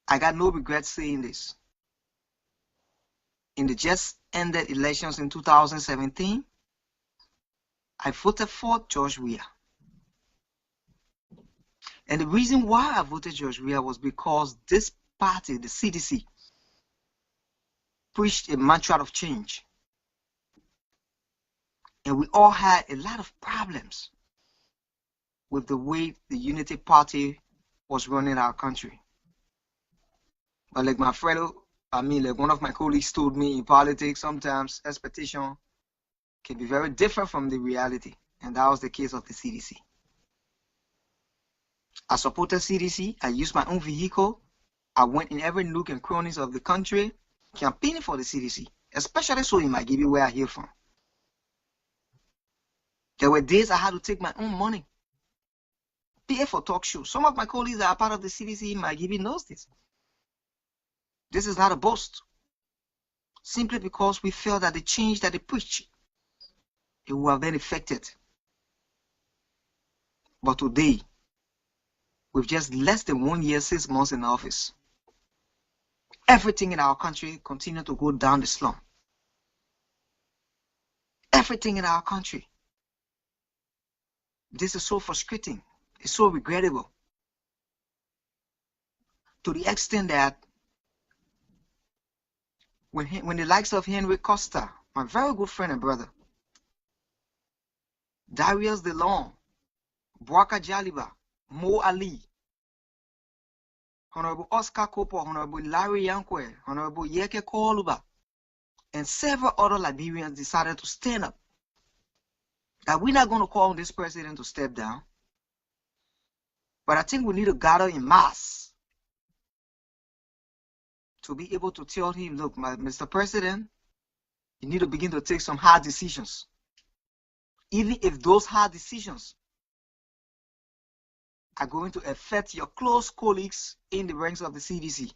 I got no regrets saying this. In the just ended elections in 2017, I voted for George Weah. And the reason why I voted George Weah was because this party, the CDC, preached a mantra of change. And we all had a lot of problems with the way the Unity Party was running our country. But like my friend, like one of my colleagues told me, in politics, sometimes expectation can be very different from the reality. And that was the case of the CDC. I supported CDC. I used my own vehicle. I went in every nook and crannies of the country campaigning for the CDC, especially so in Magibi, where I hail from. There were days I had to take my own money, pay for talk shows. Some of my colleagues that are part of the CDC in Magibi knows this. This is not a boast. Simply because we felt that the change that they preached, it would have been effected. But today, with just less than 1 year, 6 months in office, everything in our country continues to go down the slum. Everything in our country. This is so frustrating. It's so regrettable. To the extent that when the likes of Henry Costa, my very good friend and brother, Darius DeLong, Bwaka Jaliba, Mo Ali, Honorable Oscar Kopo, Honorable Larry Yankwe, Honorable Yeke Koluba, and several other Liberians decided to stand up. That we're not going to call on this president to step down, but I think we need to gather in mass to be able to tell him, look, Mr. President, you need to begin to take some hard decisions. Even if those hard decisions are going to affect your close colleagues in the ranks of the CDC,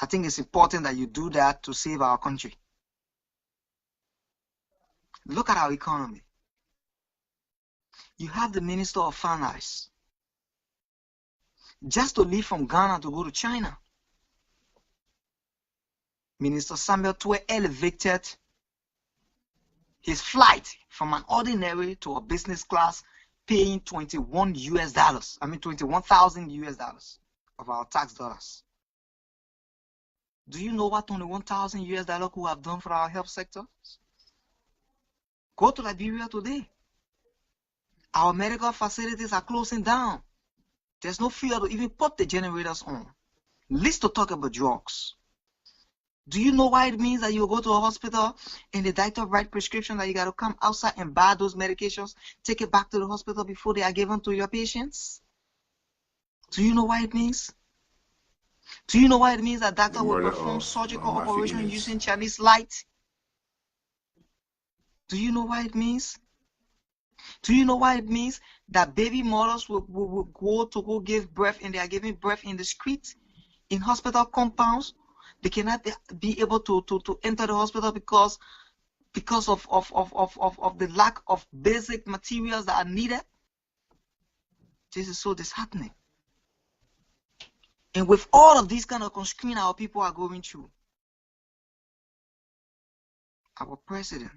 I think it's important that you do that to save our country. Look at our economy. You have the Minister of Finance just to leave from Ghana to go to China. Minister Samuel Twe elevated his flight from an ordinary to a business class, paying $21 US. I mean, 21,000 US of our tax dollars. Do you know what 21,000 US could have done for our health sector? Go to Liberia today. Our medical facilities are closing down. There's no fuel to even put the generators on. Least to talk about drugs. Do you know why it means that you go to a hospital and the doctor write prescription that you got to come outside and buy those medications, take it back to the hospital before they are given to your patients? Do you know why it means? Do you know why it means that doctor will perform surgical operation using Chinese light? Do you know why it means? Do you know why it means that baby mothers will go to go give birth and they are giving birth in the street, in hospital compounds? They cannot be able to enter the hospital because of the lack of basic materials that are needed. This is so disheartening. And with all of these kind of constraints our people are going through, our president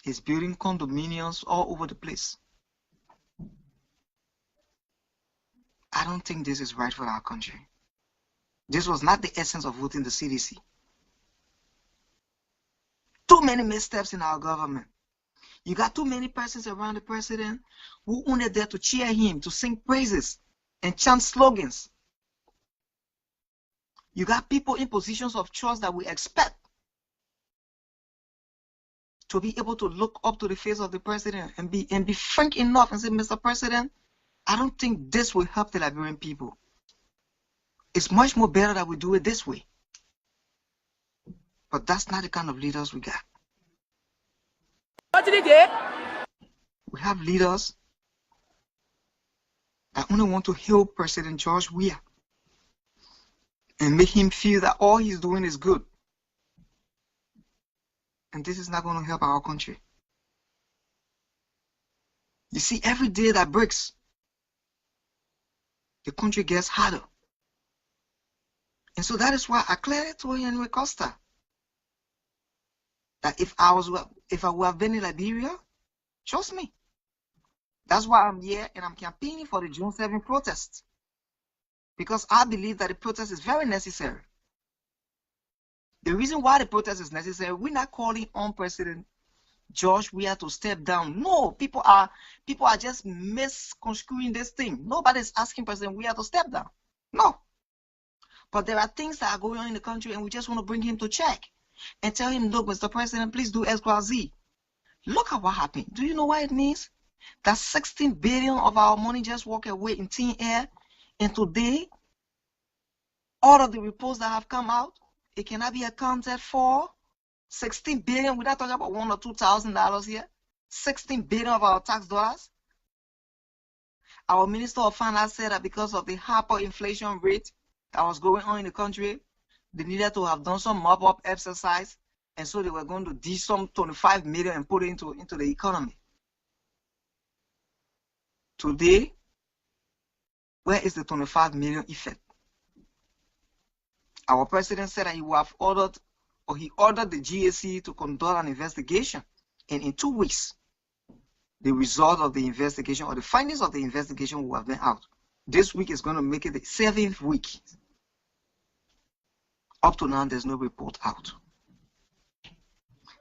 is building condominiums all over the place. I don't think this is right for our country. This was not the essence of voting the CDC. Too many missteps in our government. You got too many persons around the president who only there to cheer him, to sing praises and chant slogans. You got people in positions of trust that we expect to be able to look up to the face of the president and be frank enough and say, Mr. President, I don't think this will help the Liberian people. It's much more better that we do it this way. But that's not the kind of leaders we got. What did he do? We have leaders that only want to heal President George Weah and make him feel that all he's doing is good. And this is not going to help our country. You see, every day that breaks, the country gets harder. And so that is why I clearly told Henry Costa that if I would have been in Liberia, trust me. That's why I'm here and I'm campaigning for the June 7 protest. Because I believe that the protest is very necessary. The reason why the protest is necessary, we're not calling on President George Weah to step down. No, people are just misconstruing this thing. Nobody's asking President Weah to step down. No. But there are things that are going on in the country and we just want to bring him to check and tell him, look, Mr. President, please do X, Y, Z. Look at what happened. Do you know what it means? That 16 billion of our money just walked away in thin air. And today, all of the reports that have come out, it cannot be accounted for. 16 billion, we're not talking about $1,000 or $2,000 here. 16 billion of our tax dollars. Our Minister of Finance said that because of the hyperinflation rate that was going on in the country, they needed to have done some mop-up exercise, and so they were going to do some 25 million and put it into the economy. Today, where is the 25 million effect? Our president said that he would have ordered the GAC to conduct an investigation, and in 2 weeks, the result of the investigation or the findings of the investigation will have been out. This week is going to make it the 7th week. Up to now, there's no report out.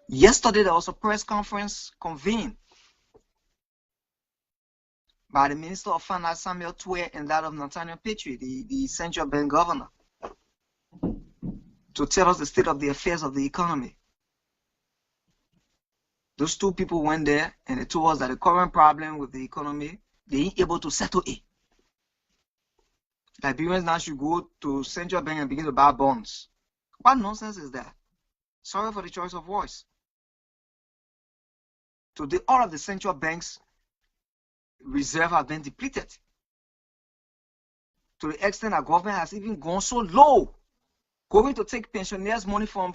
Yesterday, there was a press conference convened by the Minister of Finance, Samuel Twe, and that of Nathaniel Petrie, the central bank governor, to tell us the state of the affairs of the economy. Those two people went there and they told us that the current problem with the economy, they ain't able to settle it. Liberians now should go to central bank and begin to buy bonds. What nonsense is that? Sorry for the choice of words. Today, all of the central banks' reserve have been depleted. To the extent that government has even gone so low, going to take pensioners' money from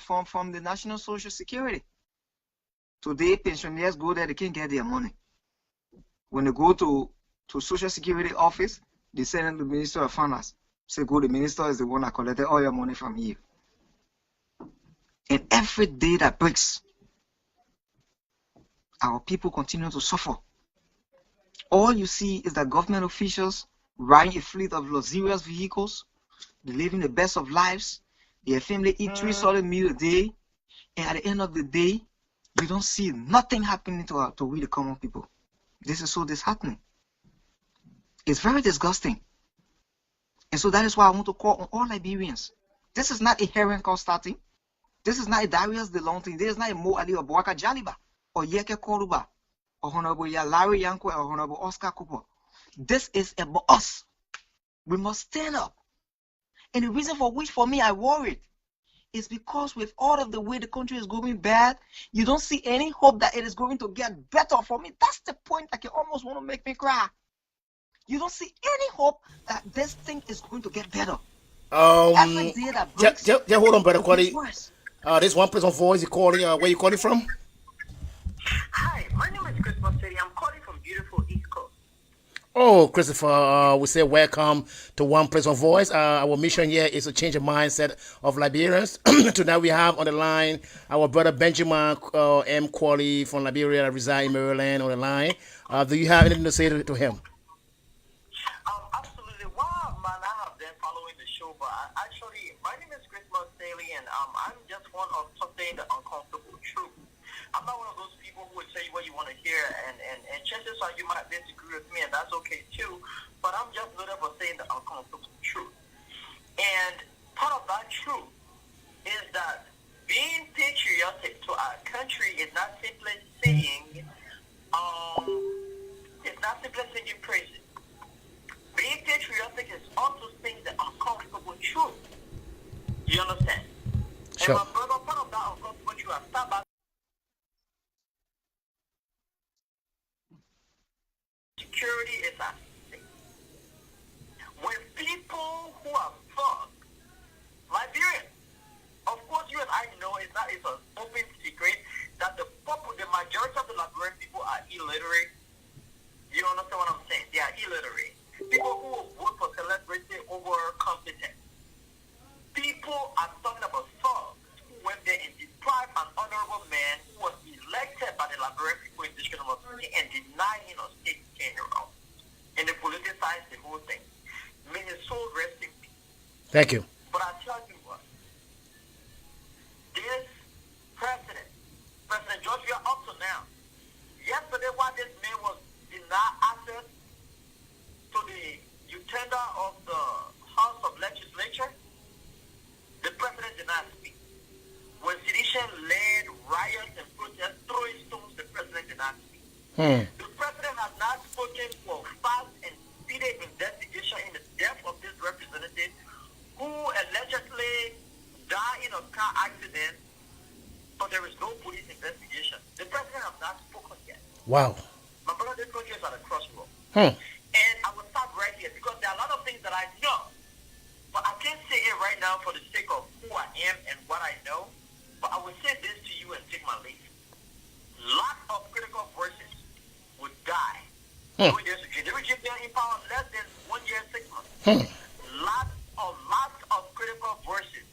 the National Social Security. Today, pensioners go there, they can't get their money. When they go to Social Security office, they send them to the Minister of Finance. Say, go, the minister is the one that collected all your money from you. And every day that breaks, our people continue to suffer. All you see is that government officials riding a fleet of luxurious vehicles, they living the best of lives, their family eat 3 solid meals a day, and at the end of the day, you don't see nothing happening to we the common people. This is so disheartening. It's very disgusting. And so that is why I want to call on all Liberians This is not a Heron Constantine. This is not a Darius DeLong thing. This is not a Mo Ali or Boaka Jaliba or Yeke Koruba or Honorable Larry Yanko or Honorable Oscar Cooper. This is about us. We must stand up. And the reason for which, for me, I worried is because with all of the way the country is going bad, you don't see any hope that it is going to get better for me. That's the point that can almost want to make me cry. You don't see any hope that this thing is going to get better. Every day that breaks, just hold on, brother Quali. worse. This one person voice you calling. Where you calling from? Hi, my name is Christmas City. I'm calling from beautiful East Coast. Oh, Christopher, we say welcome to One Place on Voice. Our mission here is to change the mindset of Liberians. Tonight we have on the line our brother Benjamin M. Quali from Liberia that reside in Maryland on the line. Do you have anything to say to him? Absolutely. Wow, man, I have been following the show, but my name is Christmas Daly, and I'm just one of something the uncomfortable truth. I'm not one of those people who would tell you what you want to hear, and chances are you might disagree with me, and that's okay too, but I'm just noted for saying the uncomfortable truth. And part of that truth is that being patriotic to our country is not simply saying, praises. Being patriotic is also saying the uncomfortable truth. You understand? Sure. And my brother, part of that uncomfortable truth, I start by security is at stake. When people who are thugs, Liberians, of course you and I know it's an open secret that the majority of the Liberian people are illiterate. You understand what I'm saying? They are illiterate. People who will vote for celebrity over competent. People are talking about thugs who went there and deprived an honorable man who was elected by the Liberian people in District Number 3 and denied him a state general. And they politicized the whole thing. May his soul rest in peace. Thank you. But I tell you what, this President George, we are up to now. Yesterday, while this man was denied access to the utender of the House of Legislature, the President did not speak. When sedition-led riots and protests throwing stones, the President did not speak. The President has not spoken for fast and speedy investigation in the death of this representative who allegedly died in a car accident, but there is no police investigation. The President has not spoken yet. Wow. My brother, this country is at a crossroad. Hmm. And I will stop right here because there are a lot of things that I know, but I can't say it right now for the sake of who I am and what I know. But I will say this to you and take my leave. Lots of critical voices would die. They were just in power less than 1 year, 6 months. Lots of critical voices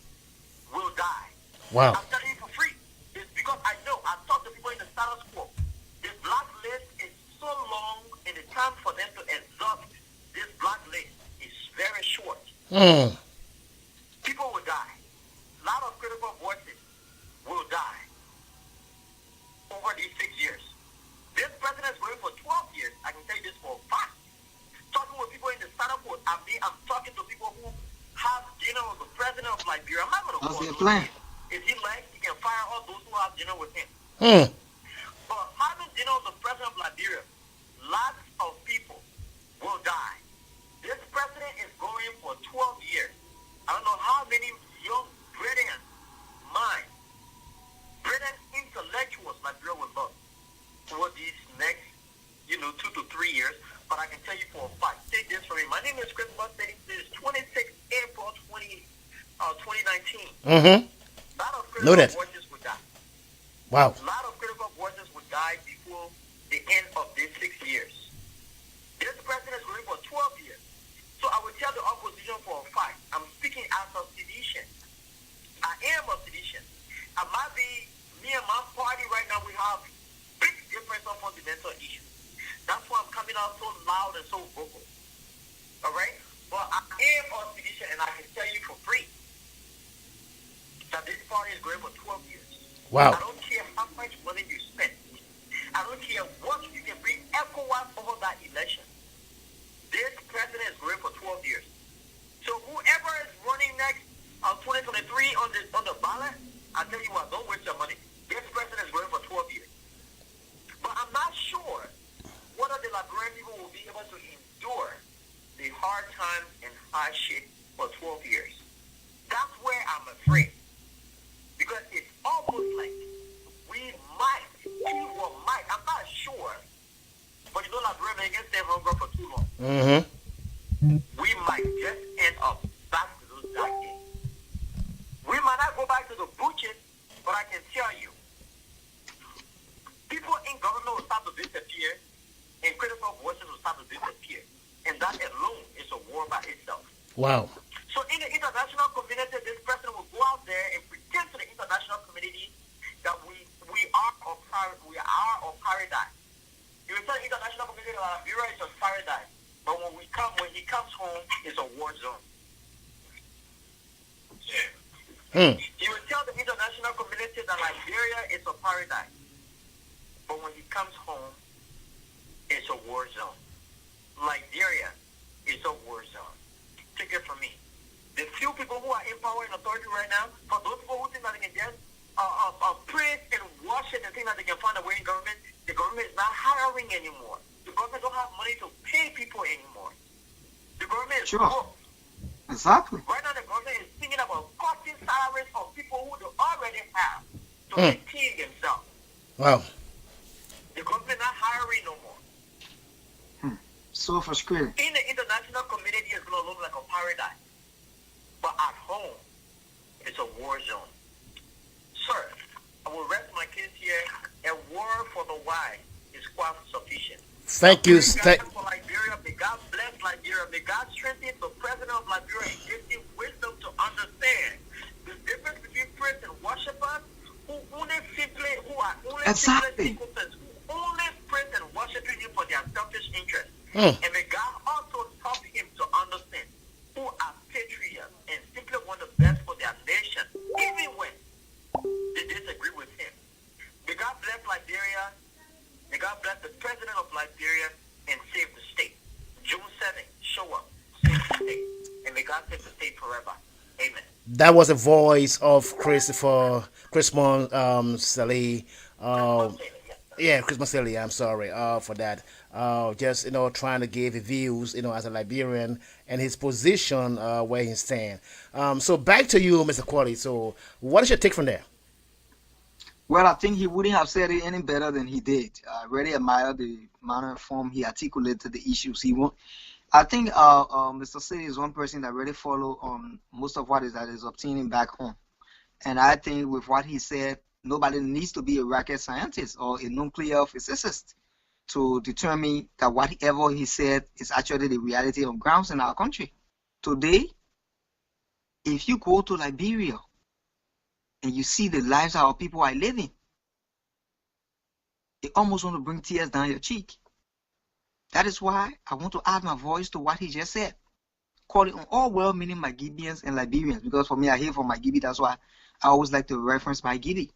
will die. Wow. I'm telling you for free. It's because I know. I've talked to people in the status quo. The blacklist is so long, and the time for them to exhaust this blacklist is very short. People will die. A lot of critical voices will die over these 6 years. This president is going for 12 years. I can tell you this for a fact. Talking with people in the status quo, I'm talking to people who have dinner with the president of Liberia. I'm not going to How's your call plan? If he likes, he can fire all those who have dinner with him. But having dinner with the president of Liberia, lots of people will die. This president is going for 12 years. I don't know how many young, brilliant minds, brilliant intellectuals Liberia will love for these next, 2 to 3 years. But I can tell you for a fact, take this from me. My name is Chris Mustang. This is 26 April 2019. A lot of critical voices would die. Wow. A lot of critical voices would die before the end of these 6 years. This president is going for 12 years. So I will tell the opposition for a fact, I'm speaking as a seditious. I am a seditious. I might be, me and my party right now, we have big difference on fundamental issues. That's why I'm coming out so loud and so vocal. All right? But I am a seditious, and I can tell you for free that this party is going for 12 years. Wow. I don't care how much money you spend. I don't care what you can bring ECOWAS over that election. This president is going for 12 years. So whoever is running next 2023 2023 on the ballot, I tell you what, don't waste your money. This president is going for 12 years. But I'm not sure whether the Liberian people will be able to endure the hard times and hardship for 12 years. That's where I'm afraid. Because it's almost like we might, I'm not sure, but you know Liberian can stay hungry for too long. We might just end up back to those dark days. We might not go back to the butchers, but I can tell you, people in government will start to disappear, and critical voices will start to disappear. And that alone is a war by itself. Wow. So in the international community, this president will go out there and pretend to the international community that we are of paradise. He will tell the international community that Liberia is a paradise. But when he comes home, it's a war zone. He will tell the international community that Liberia is a paradise. But when he comes home, it's a war zone. Liberia is a war zone. Take it from me. The few people who are in power and authority right now, for those people who think that they can just praise and worship and think that they can find a way in government, the government is not hiring anymore. The government don't have money to pay people anymore. The government is broke. Exactly. Right now, the government is thinking about cutting salaries from people who they already have to maintain themselves. Wow. The government not hiring no more. So frustrating. In the international community, it's going to look like a paradise. But at home, it's a war zone. Sir, I will rest my case here. A word for the wise is quite sufficient. Thank you. For Liberia, may God bless Liberia. May God strengthen the president of Liberia and give him wisdom to understand the difference between priests and worshipers who are only praise and worshiping him for their selfish interests. And may God also help him to understand who are patriots and simply want the best for their nation, even when they disagree with him. May God bless Liberia. May God bless the president of Liberia and save the state. June 7th, show up, save the state, and may God save the state forever. Amen. That was the voice of Christopher Saleh. Chris Maselli, I'm sorry for that. Just trying to give the views, as a Liberian and his position where he stands. So back to you, Mr. Qualley. So what is your take from there? Well, I think he wouldn't have said it any better than he did. I really admire the manner and form he articulated the issues he wants. I think Mr. City is one person that really follow on most of what is obtaining back home. And I think with what he said, nobody needs to be a rocket scientist or a nuclear physicist to determine that whatever he said is actually the reality of grounds in our country. Today, if you go to Liberia and you see the lives our people are living, it almost want to bring tears down your cheek. That is why I want to add my voice to what he just said. Calling on all well-meaning Magibians and Liberians, because for me, I hear from Magibi, that's why I always like to reference Magibi,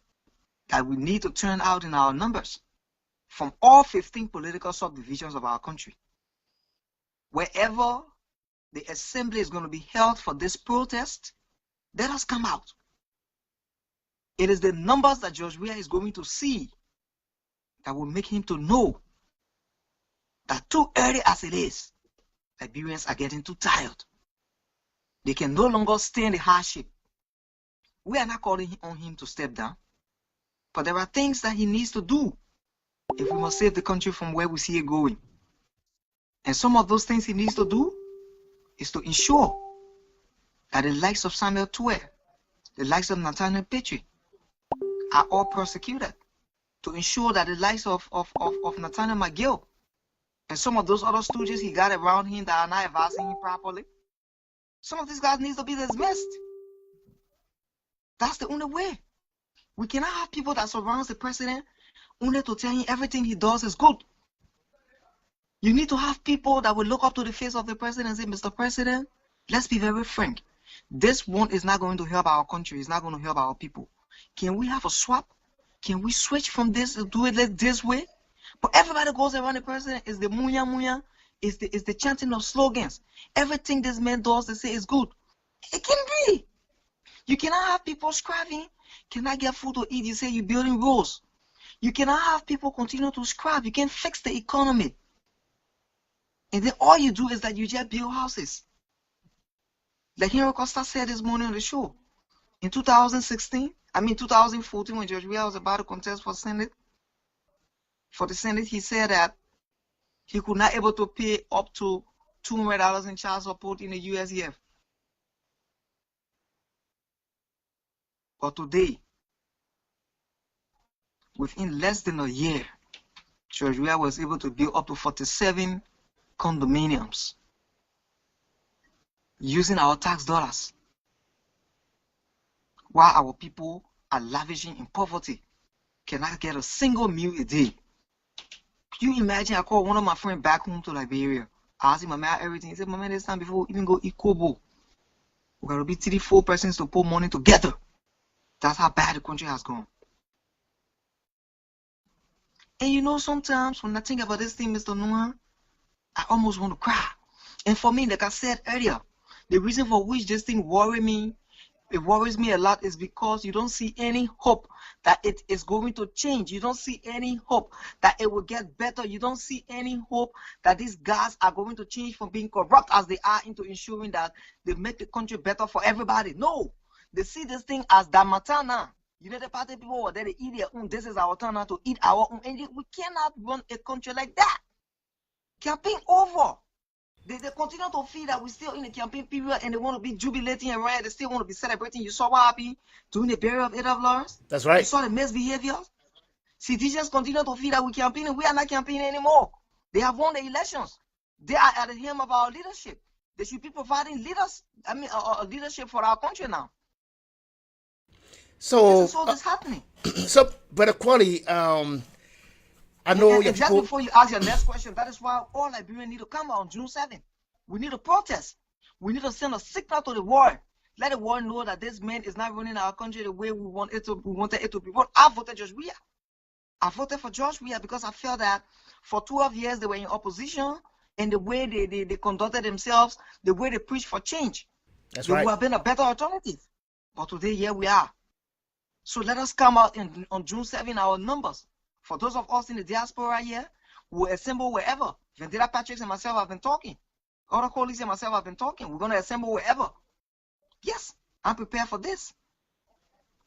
that we need to turn out in our numbers from all 15 political subdivisions of our country. Wherever the assembly is going to be held for this protest, let us come out. It is the numbers that George Weah is going to see that will make him to know that too early as it is, Liberians are getting too tired. They can no longer stand the hardship. We are not calling on him to step down, but there are things that he needs to do if we must save the country from where we see it going. And some of those things he needs to do is to ensure that the likes of Samuel Tuer, the likes of Nathaniel Petrie are all prosecuted, to ensure that the likes of Nathaniel McGill and some of those other stooges he got around him that are not advising him properly, some of these guys need to be dismissed. That's the only way. We cannot have people that surround the president only to tell him everything he does is good. You need to have people that will look up to the face of the president and say, Mr. President, let's be very frank. This one is not going to help our country. It's not going to help our people. Can we have a swap? Can we switch from this and do it this way? But everybody goes around the president is the munya munya, is the chanting of slogans. Everything this man does, they say is good. It can be. You cannot have people scrapping, cannot get food to eat. You say you're building roads. You cannot have people continue to scrap. You can't fix the economy. And then all you do is that you just build houses. Like Henry Costa said this morning on the show. In 2014, when George Weah was about to contest for the Senate, he said that he could not able to pay up to $200 in child support in the USEF. But today, within less than a year, George Weah was able to build up to 47 condominiums using our tax dollars, while our people are lavishing in poverty, cannot get a single meal a day. Can you imagine? I called one of my friends back home to Liberia. I asked him, "Mama, everything." He said, "Mama, this time before we even go eat kobo, we gotta be 3-4 persons to put money together." That's how bad the country has gone. And you know, sometimes when I think about this thing, Mr. Noah, I almost want to cry. And for me, like I said earlier, the reason for which this thing worries me a lot is because you don't see any hope that it is going to change. You don't see any hope that it will get better. You don't see any hope that these guys are going to change from being corrupt as they are into ensuring that they make the country better for everybody. No, they see this thing as Damatana. You know, the party people were there to eat their own. This is our turn now to eat our own. And we cannot run a country like that. Campaign over. They continue to feel that we're still in the campaign period and they want to be jubilating and right. They still want to be celebrating. You saw what happened during the burial of Ada Lawrence? That's right. You saw the misbehavior. Citizens continue to feel that we're campaigning. We are not campaigning anymore. They have won the elections. They are at the helm of our leadership. They should be providing leadership for our country now. So, this is all that's happening. So, Brother Quali, I know and just before you ask your next question, that is why all Liberians need to come out on June 7th. We need to protest. We need to send a signal to the world. Let the world know that this man is not running our country the way we wanted it to be run. I voted George Weah. I voted for George Weah because I felt that for 12 years they were in opposition, and the way they conducted themselves, the way they preached for change, that's they right, would have been a better alternative. But today, here we are. So let us come out on June 7th, our numbers. For those of us in the diaspora here, we'll assemble wherever. Vendetta Patrick and myself have been talking. Other colleagues and myself have been talking. We're going to assemble wherever. Yes, I'm prepared for this.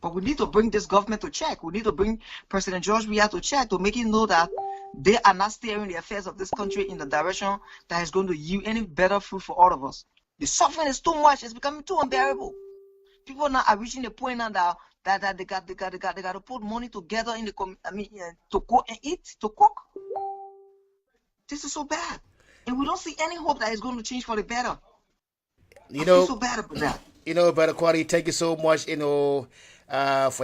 But we need to bring this government to check. We need to bring President George Weah to check to make him know that they are not steering the affairs of this country in the direction that is going to yield any better fruit for all of us. The suffering is too much. It's becoming too unbearable. People now are reaching the point now that they got to put money together in the to go and eat, to cook. This is so bad, and we don't see any hope that it's going to change for the better. I feel so bad about that. Brother Quali, thank you so much, for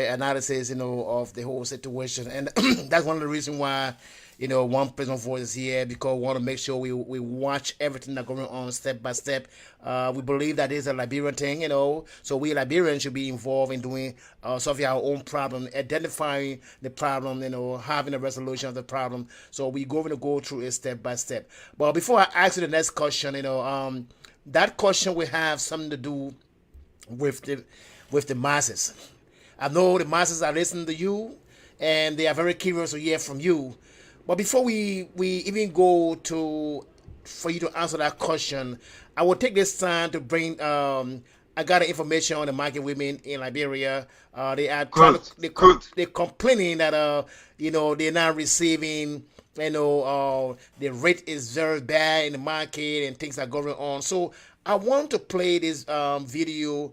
your analysis, of the whole situation, and that's one of the reasons why, Onplaceone Voice is here, because we want to make sure we watch everything that's going on step by step. We believe that is a Liberian thing, so we Liberians should be involved in doing solving our own problem, identifying the problem, having a resolution of the problem. So we're going to go through it step by step. But before I ask you the next question, that question will have something to do with the masses. I know the masses are listening to you, and they are very curious to hear from you. But before we even go for you to answer that question, I will take this time to bring. I got the information on the migrant women in Liberia. They are they're complaining that they're not receiving. The rate is very bad in the market and things are going on. So I want to play this video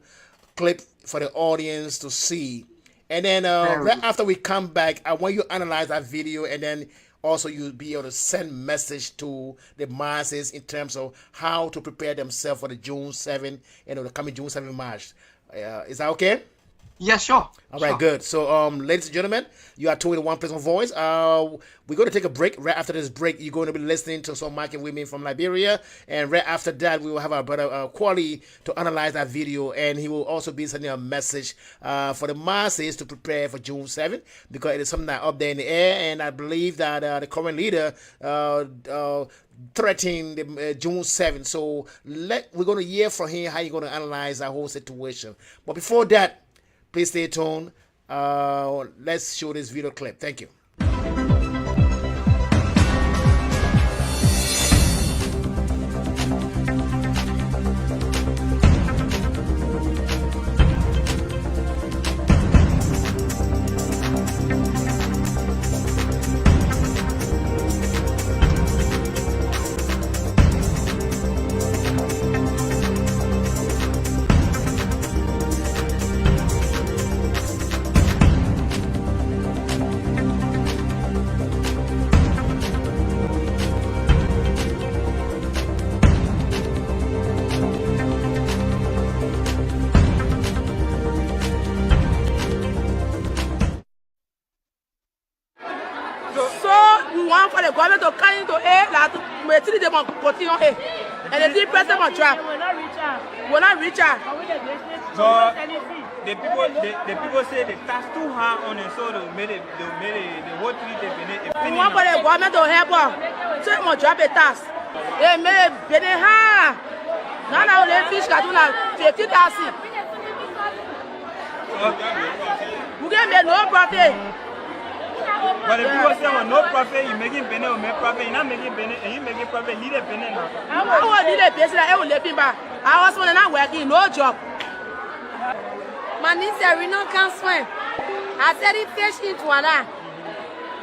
clip for the audience to see, and then right after we come back, I want you to analyze that video, and then also you'll be able to send message to the masses in terms of how to prepare themselves for the June 7th, the coming June 7th march. Is that okay? Yeah, sure. All right, good. So, ladies and gentlemen, you are tuned to One Place on Voice. We're going to take a break. Right after this break, you're going to be listening to some market women from Liberia. And right after that, we will have our brother Quali to analyze that video. And he will also be sending a message for the masses to prepare for June 7th, because it is something that up there in the air. And I believe that the current leader threatening the June 7th. So we're going to hear from him how he's going to analyze that whole situation. But before that, please stay tuned. Let's show this video clip. Thank you. For the government to come into aid, that they will continue aid. And the 3% will drop. Will not reach out. So the people say the tax too high on it, so they made the whole 3 day benefit. We want for the government to help us. So it will drop the tax. They made it benefit high. Now the fish got to 50,000. We can make no profit. But the people say, well, no profit, you're making penny or make profit, you're not making penny, and you're making profit, lead a penny now. I want to lead a business, I will let him back. I was not working, no job. My niece, we don't can swim. I said it fish into one.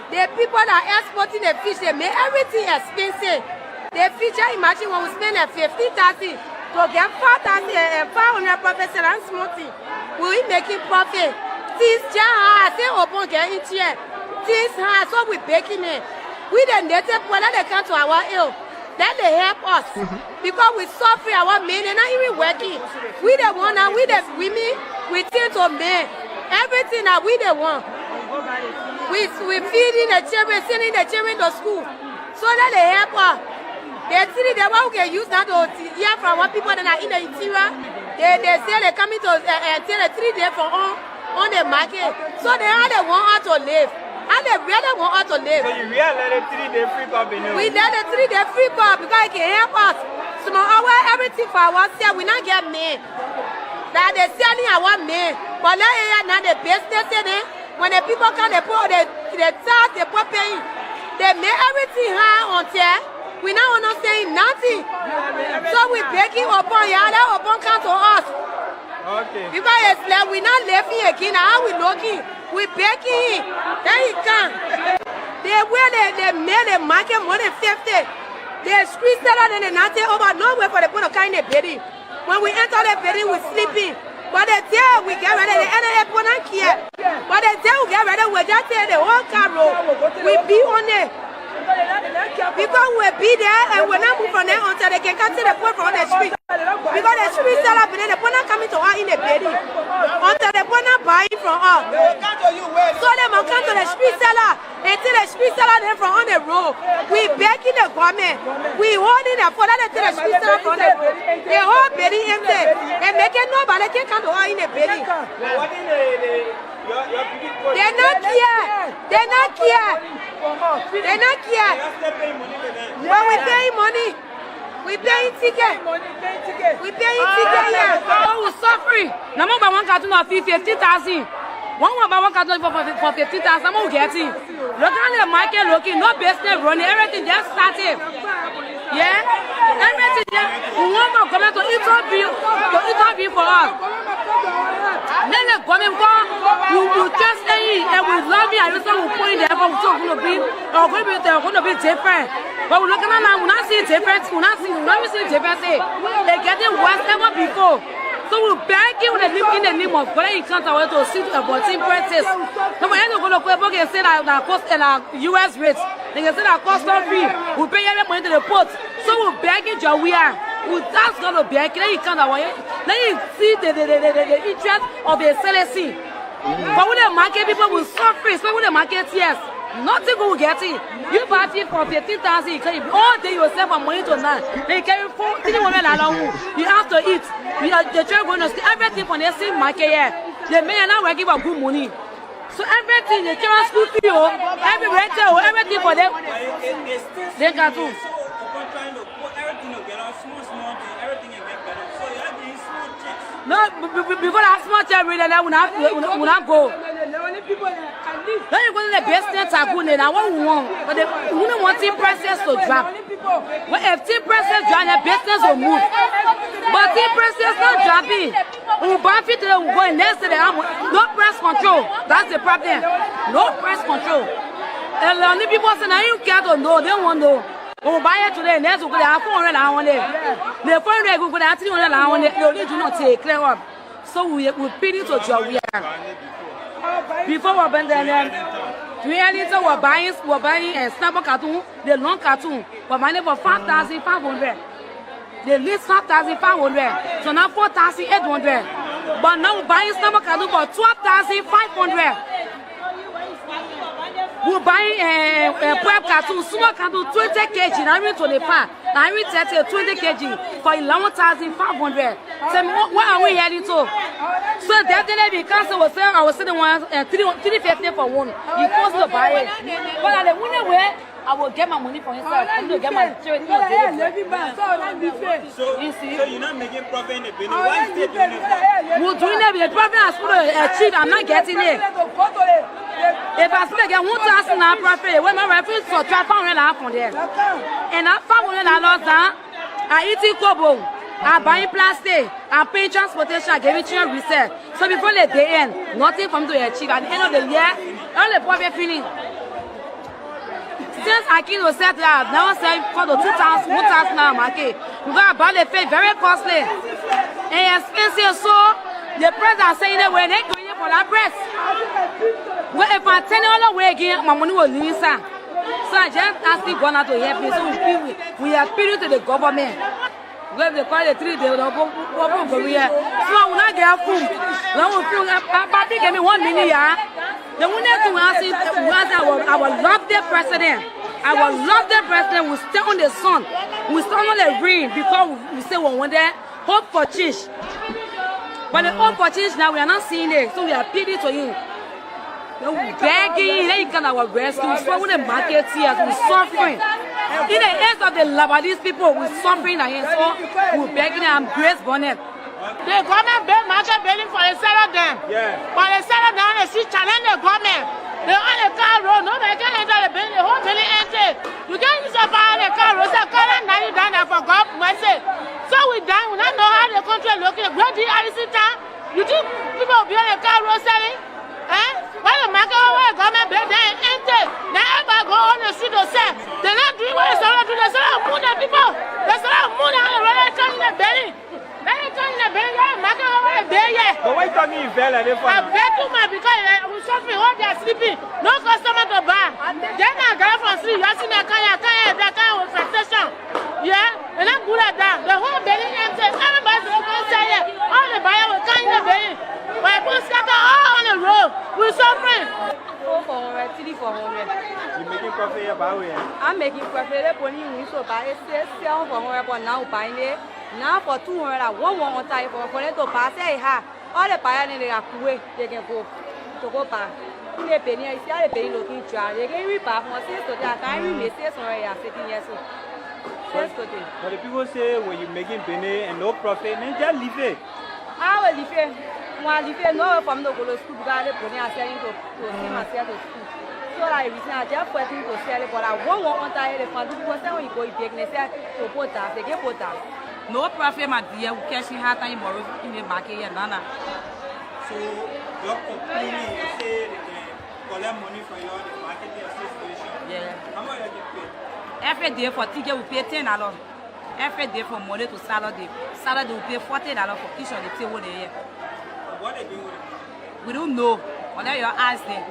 The people that are exporting the fish, they make everything expensive. The fish, imagine when we spend 50,000 to get 4,000 and 500 profit and smoothie. We making profit. Since I say open get into here. Things hard, so we baking it. We the native people, let they come to our ill. Let they help us. Because we suffer our men, they're not even working. We the one, and we the women, we think to men. Everything that we the one. We feeding the children, sending the children to school. So let they help us. They see the one we can use now to hear from what people that are in the interior. They say they're coming to tell the 3 days for on the market. So they are the one how to live. And they really want us to live. So you really let the 3 day free pop in you? We let the 3 day free pop because it can help us. Small hour, everything for ourselves. We not get men. That they selling our men. But now the business in it. When the people come, they put the tax, they put paying. They make everything high on there. We not saying nothing. So we begging upon y'all, that upon come to us. Okay. Because it's like we not living again. How we looking? We begging. There he come. They wear they made the market more than 50. They squeeze that out and they not take over nowhere for the people to kind of building. When we enter the building, we sleeping. But the day we get ready, the end of the people not care. But the day we get ready, we just take the whole car road. We be on it. Because we be there and we not move from there until they can come to the point from the street. Because the street seller up there, the point not coming to us in the building. Until the point not buying from us. So they must come to the street seller until the street seller them from on the road. We begging the government. We holding the phone until the street seller from the road. The whole building empty. They making nobody can come to us in the building. They not care. They not care. They not care. But we paying money. We paying ticket. We paying ticket here. Oh, we suffering. Now, one carton of 50,000. One carton for 50,000. I'm getting. Look at the market looking. No business running. Everything just started. Yeah? Everything just. We want to come to interview for us. Then the government will just say, and we love you. I just want to put in there for they're going to be different. But we're looking at now, we're not seeing difference. We're not seeing difference. They're getting worse ever before. So we're begging in the name of God. You can't away to see about prices. No, we're not going to go and say that cost and US rates. They can say that custom fee. We pay every money to the port. So we're begging you, we are. That's going to beg. Then you can't away. Then you see the interest of the CLC. But when the market people will suffer, especially when the market tears, nothing will get it. You buy it for 15,000, you carry all day yourself from morning to night. Then you carry 3 women along. You have to eat. The children going to see everything from the same market here. The men are not working for good money. So everything, the children school fee, every rental, everything for them. They can do. No, before that small child really will not go. Then you go to the business tycoon and I want, but they wouldn't want team prices to drop. Well, if team prices drop, the business will move. But team prices not dropping. We buy fit to go and next to the no price control. That's the problem. No price control. And the only people say now you can't know, they won't know. We buy it today, next week we have 400 on it. The 400 we have 300 on it. They do not take clear up. So we pay it to job. Before we bend them, we are buying a snapper cartoon, the long cartoon, we're buying for 5,500. The least 5,500. So now 4,800. But now we're buying snapper cartoon for 12,500. We buy a prep cartoon, small cartoon, 20 kg, I mean 25, I mean 30, 20 kg for 11,500. So what are we heading to? So definitely because I was saying 350 for one. You forced to buy it. But at the winner way, I will get my money for inside. I'm going to get my charity. So you're not making profit in the business. Why is it doing it? We're doing it. The profit has put achieved. I'm not getting it. If I still get 1,000 profit, when my reference for 500 from there, and I $500 down, I eat kobo, I buy plastic, I pay transportation, I give it to your resale. So before the day end, nothing for me to achieve. At the end of the year, all the profit feeling. Since I came to set that, now say for the 2,000, 1,000 market, we got buy the face very costly and expensive. So the price are saying that when they go in for that price. Well, if I tell you all the way again, my money will lose. So I just ask people not to help me. So we are appealing to the government. When they call it 3 days, they'll go here. So I will not get food. Now we feel about to give me 1 million. The one that to ask our lovely president. Our lovely president will stay on the sun. We stand on the rain because we say we want that hope for change. But the hope for change now we are not seeing it. So we are appealing to him. Begging, they can our rescue. So when the market here, we're suffering. In the hands of the Liberia'S people, we're suffering again. So we're begging them, Grace Bonnet. The government build market building for the sell of them. Yeah. But the sell of them, they see challenge the government. They on the car road, nobody can enter the building, the whole building empty. You can't use up all the car road, so car and 90 down there for God mercy. So we done, we don't know how the country looking. Where do you town? You think people will be on the car road selling? Why the market over government build they empty? They ever go on the street to sell. They're not doing what they're supposed to do. They're supposed to moon the people. They're supposed to moon on the road, they're turning the belly. They're turning the belly, they're market over the belly. But why talking in Vela? I bet too much because we're suffering while they're sleeping. No customer to buy. Then I got from sleep. You see that kind of frustration. Yeah? And I'm good at that. The whole belly empty. Everybody's going to sell it. All the buyers will carry the belly. But people scatter all on the road. We're suffering. 400, 300, 400. You're making profit here, by way. I'm making profit. They're putting you so buy it, sell for 400, but now buying it. Now for 200, one on time for them to pass it. All the buyers in the way they can go to go back. They pay me, I see all the pay looking charge. They can repair from 6 to that. I remember 6 already 15 years old. But the people say when you're making penny and no profit, then just leave it. I will leave it. When I leave it, no from the go to school because they put me selling to see myself to school. So I just waiting to sell it, but I won't want to tell you because when you go to business, to put that, they get put that. No profit, my dear. We cash in hard time borrow in the market here, Nana. So your company say they can collect money for you the marketing association. Yeah. How much you get paid? Every day for ticket we pay $10. Every day from Monday to Saturday. Saturday we pay $40 for each of the table there. What they do with it? We don't know. Unless you ask them.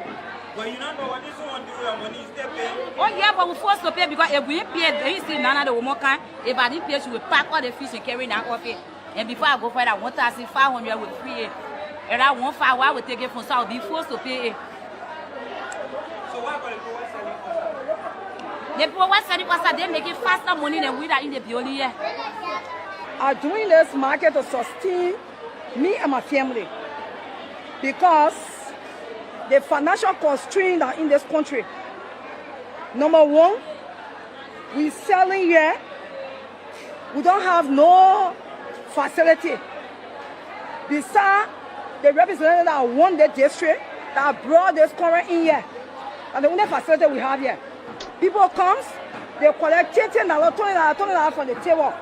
But you don't know what this one do with your money, is they pay? Oh yeah, but we forced to pay because if we pay, they see Nana the woman can. If I didn't pay, she will pack all the fish and carry that off it. And before I go for that 1,500 with free. And I won't find why we take it from so I'll be forced to pay it. So why are the people selling for? The people were selling for they make it faster money than we are in the building here. I'm doing this market to sustain me and my family because the financial constraints are in this country. Number one, we selling here. We don't have no facility. Besides the representative that won the district that brought this current in here, and the only facility we have here. People comes, they collect $10, $20 from the table.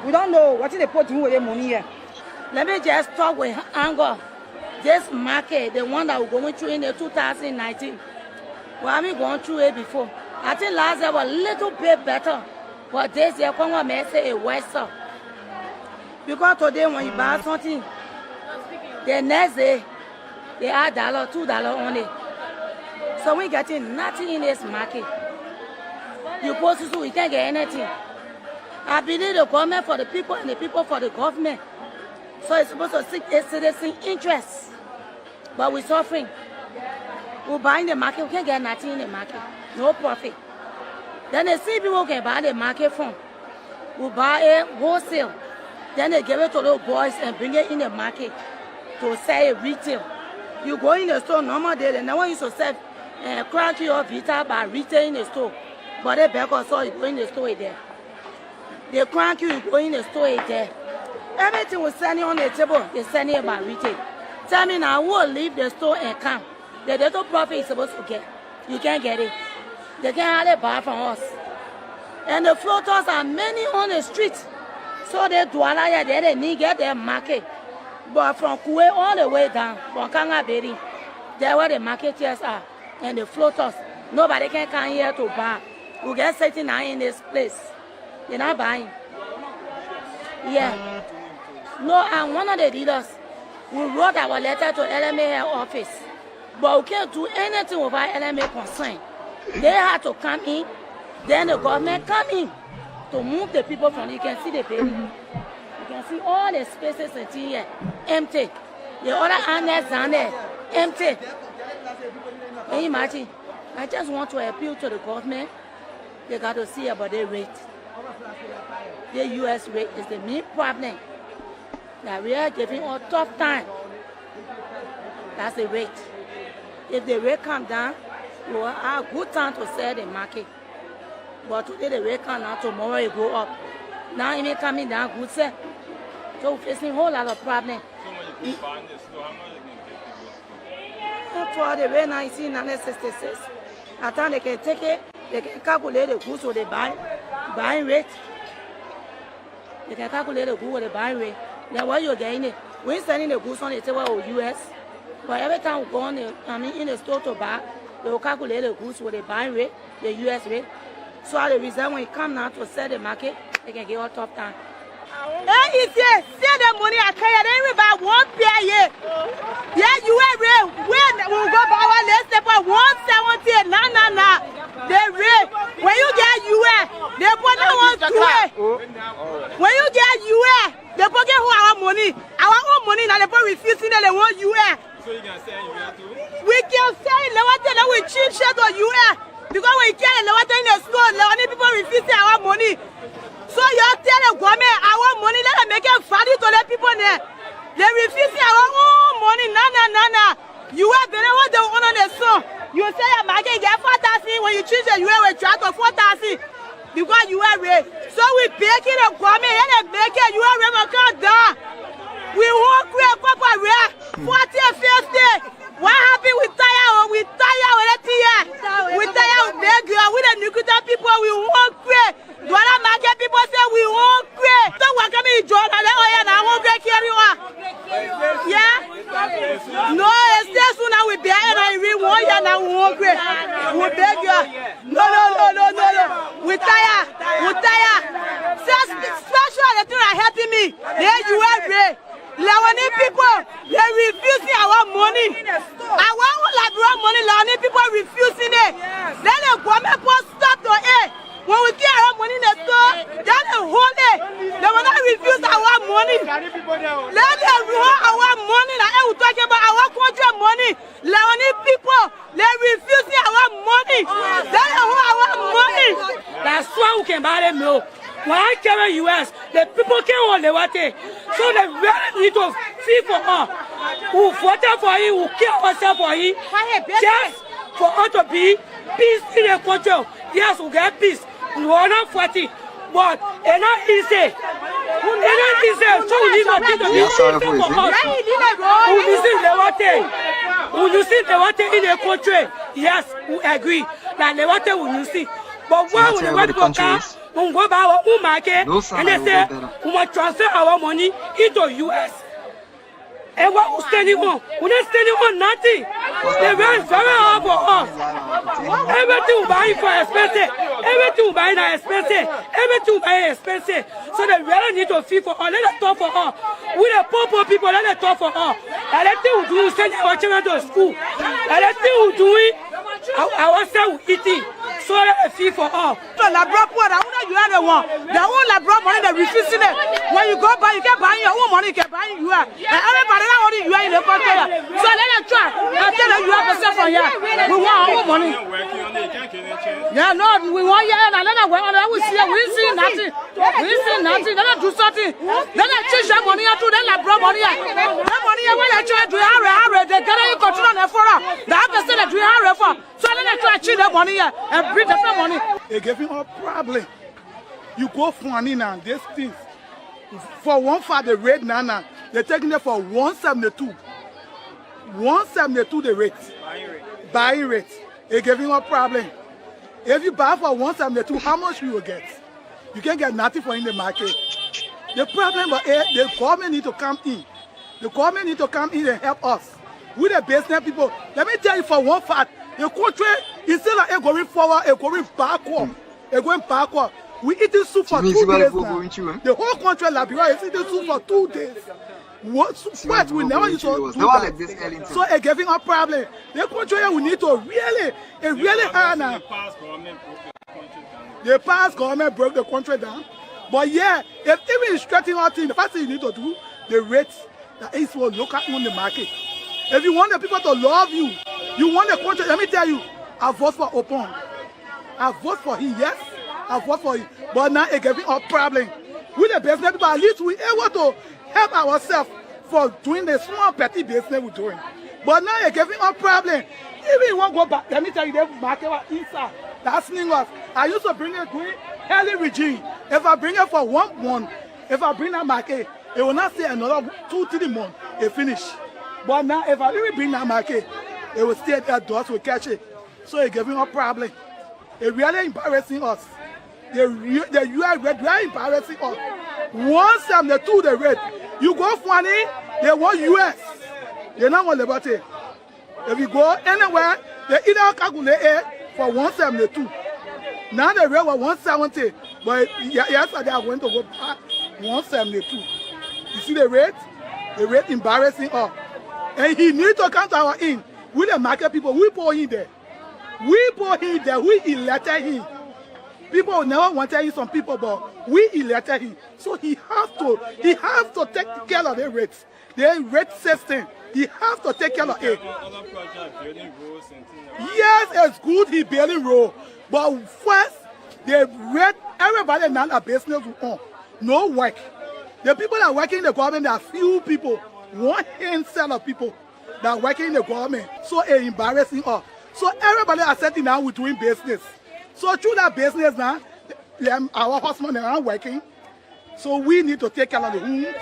We don't know what they put in with their money here. Let me just talk with anger. This market, the one that we're going through in the 2019, we haven't gone through it before. I think last year was a little bit better, but this year, come on, man, say it worse. Because today, when you buy something, the next day, they add $1, $2 on it. So we're getting nothing in this market. You post it so we can't get anything. I believe the government for the people and the people for the government. So it's supposed to seek a citizen interest. But we're suffering. We're buying the market, we can't get nothing in the market. No profit. Then they see people can buy the market from. We buy it wholesale. Then they give it to those boys and bring it in the market to sell it retail. You go in the store normal day, and no one used to sell cranky or Vita by retail in the store. But they back us, so you go in the store there. They crank you go in the store there. Everything was sending on the table, they send it by retail. Tell me now, who will leave the store and come? The little profit is supposed to get. You can't get it. They can't hardly buy from us. And the floaters are many on the street. So they do they need get their market. But from Kuwait all the way down, from Kangaberi, there where the marketeers are. And the floaters, nobody can come here to buy. We get sitting now in this place. They're not buying. Yeah. No, and one of the leaders, we wrote our letter to LMA office. But we can't do anything without LMA concern. They had to come in, then the government come in to move the people from. You can see the building. You can see all the spaces in here empty. The other annex down there empty. Can you imagine? I just want to appeal to the government. They got to see about the rate. The U.S. rate is the main problem. That we are giving a tough time. That's the rate. If the rate comes down, we will have a good time to sell the market. But today the rate comes down, tomorrow it go up. Now it may coming down, good sell. So we're facing a whole lot of problems. So when you buy in the store, how much you can get people? For the way 1966, I think they can take it, they can calculate the goods with the buying rate. They can calculate the goods with the buying rate. Then what you're getting it. We're selling the goods on the table of US. But every time we go in the store to buy, they will calculate the goods with the buying rate, the US rate. So as a result, when you come now to sell the market, they can get all tough time. Hey, see the money I carry, then we buy one pair here. Yeah, you are real. When we go buy our list for 170, nah. They real. When you get UA, they put no one to it. When you get UA, they put who our money. Our own money, now they put refusing that they want UA. So you can sell UA too? We can sell it, then we cheap shit on UA. Because when you carry the in the store, the people refusing our money. So you tell the government our money, let them make it value to the people there. They refusing our own money, nah. You are better what they want on the store. You say your market get 4,000 when you choose the UA we try to 4,000 because you are rate. So we baking the government and they make it you are ready to down. We won't create proper rate 40 and 50. What happened? We tired with the tea. We tired with big girl. We the nuclear people. We won't create. The other market people say we won't create. So what can we do? I won't break carry on. Yeah. No, it's still soon now we bear and we won't hear now we won't create. We beg you. No. We tired. Special the thing are helping me. There you are, Ray. Leonie people, they refusing our money. Our own Liberian money, Leonie people refusing it. Then the government will stop to it. When we get our money in the store, then they hold it. They will not refuse our money. Let them hold our money. Like we talk US. The people came on the water. So they really need to feel for her. Who voted for him, who kill ourselves for him. Just for us to be peace in the country. Yes, we get peace. We are not fighting. But it's not easy. It's not easy. So we need to do the for us. We see the water in the country. Yes, we agree that the water we see. But why would the water go back our market and they say we must transfer our money into US? And what we're standing on? We're not standing on nothing. The rent is very hard for us. Everything we buy for expensive. Everything we buy is expensive. Everything we buy is expensive. So they really need to feel for us. Let us talk for us. We the poor people, let us talk for us. Everything we do, send our children to school. Everything we do, ourselves we eating. So let us feel for us. You are the one. The whole labor money they refusing it. When you go buy, you can buy your own money, you can buy you are. And everybody now only you are in the country. So let them try. I tell them you have to sell from here. We want our own money. Yeah, no, we want here and let them work on that. We see nothing. We see nothing. Let them do something. Let them change that money to the labor money. That money when they try to do they get it control on the forum. They have to say that we are for. So let them try to change that money here and bring different money. They giving us problem. You go funny now, these things. For one for the rate now, they're taking it for 172. 172 the rate. Buying rate. They're giving us problem. If you buy for 172, how much you will get? You can't get nothing for in the market. The problem is the government need to come in. The government need to come in and help us. We the business people. Let me tell you for one fact, the country instead of going forward, it's going backward. It's going backward. We eating soup for 2 days now. The whole country, Liberia, is eating soup for 2 days. What we never used to do that. So it's giving a problem. The country we need to really hard now. The past government broke the country down. But yeah, if even straighten out things, the first thing you need to do, the rates that is for local on the market. If you want the people to love you, you want the country, let me tell you, I vote for Opov. I vote for him, yes. I vote for him. But now it's giving a problem. We the business people, at least we able to help ourselves for doing the small petty business we're doing. But now it's giving a problem. Even you want to go back, let me tell you, the market was inside. That's us. I used to bring it to early regime. If I bring it for 1 month, if I bring that market, it will not stay another 2-3 months. It finish. But now if I really bring that market, it will stay there, doors will catch it. So it's giving a problem. It's really embarrassing us. The US rate really embarrassing us. 172 the rate. You go funny, they want US. They don't want liberty. If you go anywhere, they either calculate it for 172. Now the rate was 170, but yesterday I went to go back 172. You see the rate? The rate embarrassing us. And he needs to come to our in. We the market people, we put him there. We put him there, we elected him. People never wanted him, some people, but we elected him. So he has to take care of the rates. The rate system. He has to take care of it. Yes, it's good he building road. But first, the rate, everybody now a business on. No work. The people that are working in the government, there are few people. One handful of people that are working in the government. So it's embarrassing us. So everybody are sitting down with doing business. So through that business now, our husband are working. So we need to take care of the homes.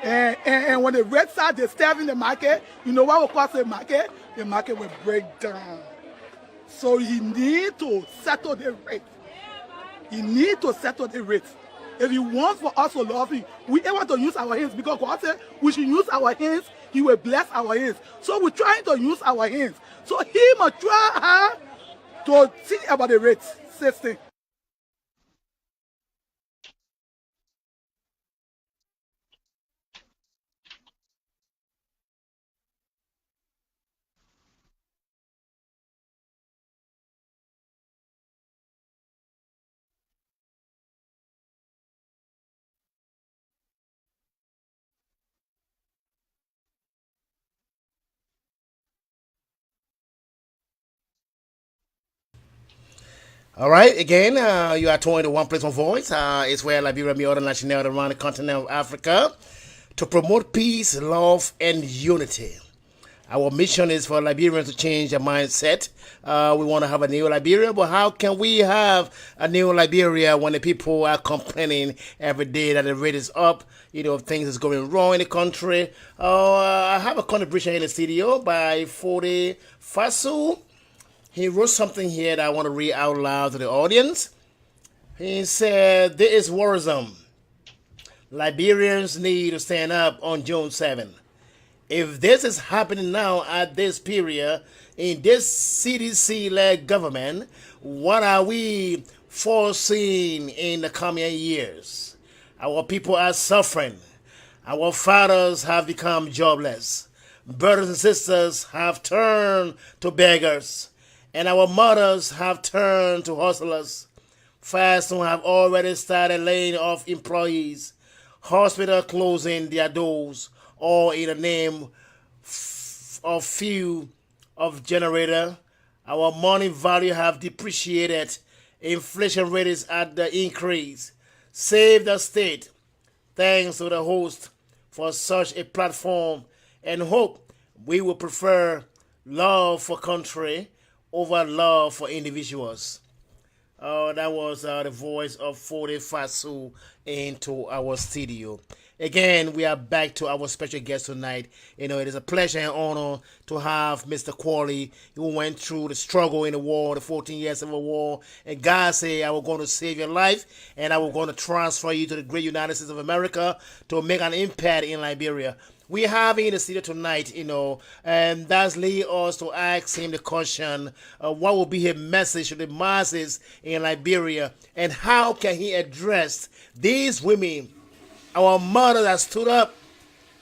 And when the red side they start in the market, you know what will cause the market? The market will break down. So you need to settle the rate. You need to settle the rate. If you want for us to love him, we able to use our hands because God said we should use our hands, he will bless our hands. So we're trying to use our hands. So he must try to see about the rate system. All right, again, you are touring the One Place One Voice. It's where Liberia meets other nationalities around the continent of Africa to promote peace, love, and unity. Our mission is for Liberians to change their mindset. We want to have a new Liberia, but how can we have a new Liberia when the people are complaining every day that the rate is up? Things is going wrong in the country. I have a contribution in the studio by Fode Fasu. He wrote something here that I want to read out loud to the audience. He said, "This is worrisome. Liberians need to stand up on June 7. If this is happening now at this period in this CDC-led government, what are we foreseeing in the coming years? Our people are suffering. Our fathers have become jobless. Brothers and sisters have turned to beggars. And our mothers have turned to hustlers. Fast-food have already started laying off employees. Hospitals closing their doors, all in the name of few of generator. Our money value have depreciated. Inflation rate is at the increase. Save the state. Thanks to the host for such a platform, and hope we will prefer love for country over love for individuals." That was the voice of Fode Fasu into our studio. Again, we are back to our special guest tonight. It is a pleasure and honor to have Mr. Qualley, who went through the struggle in the war, the 14 years of a war. And God said, "I was going to save your life, and I was going to transfer you to the great United States of America to make an impact in Liberia." We have in the studio tonight, and that's lead us to ask him the question, what will be his message to the masses in Liberia, and how can he address these women, our mothers that stood up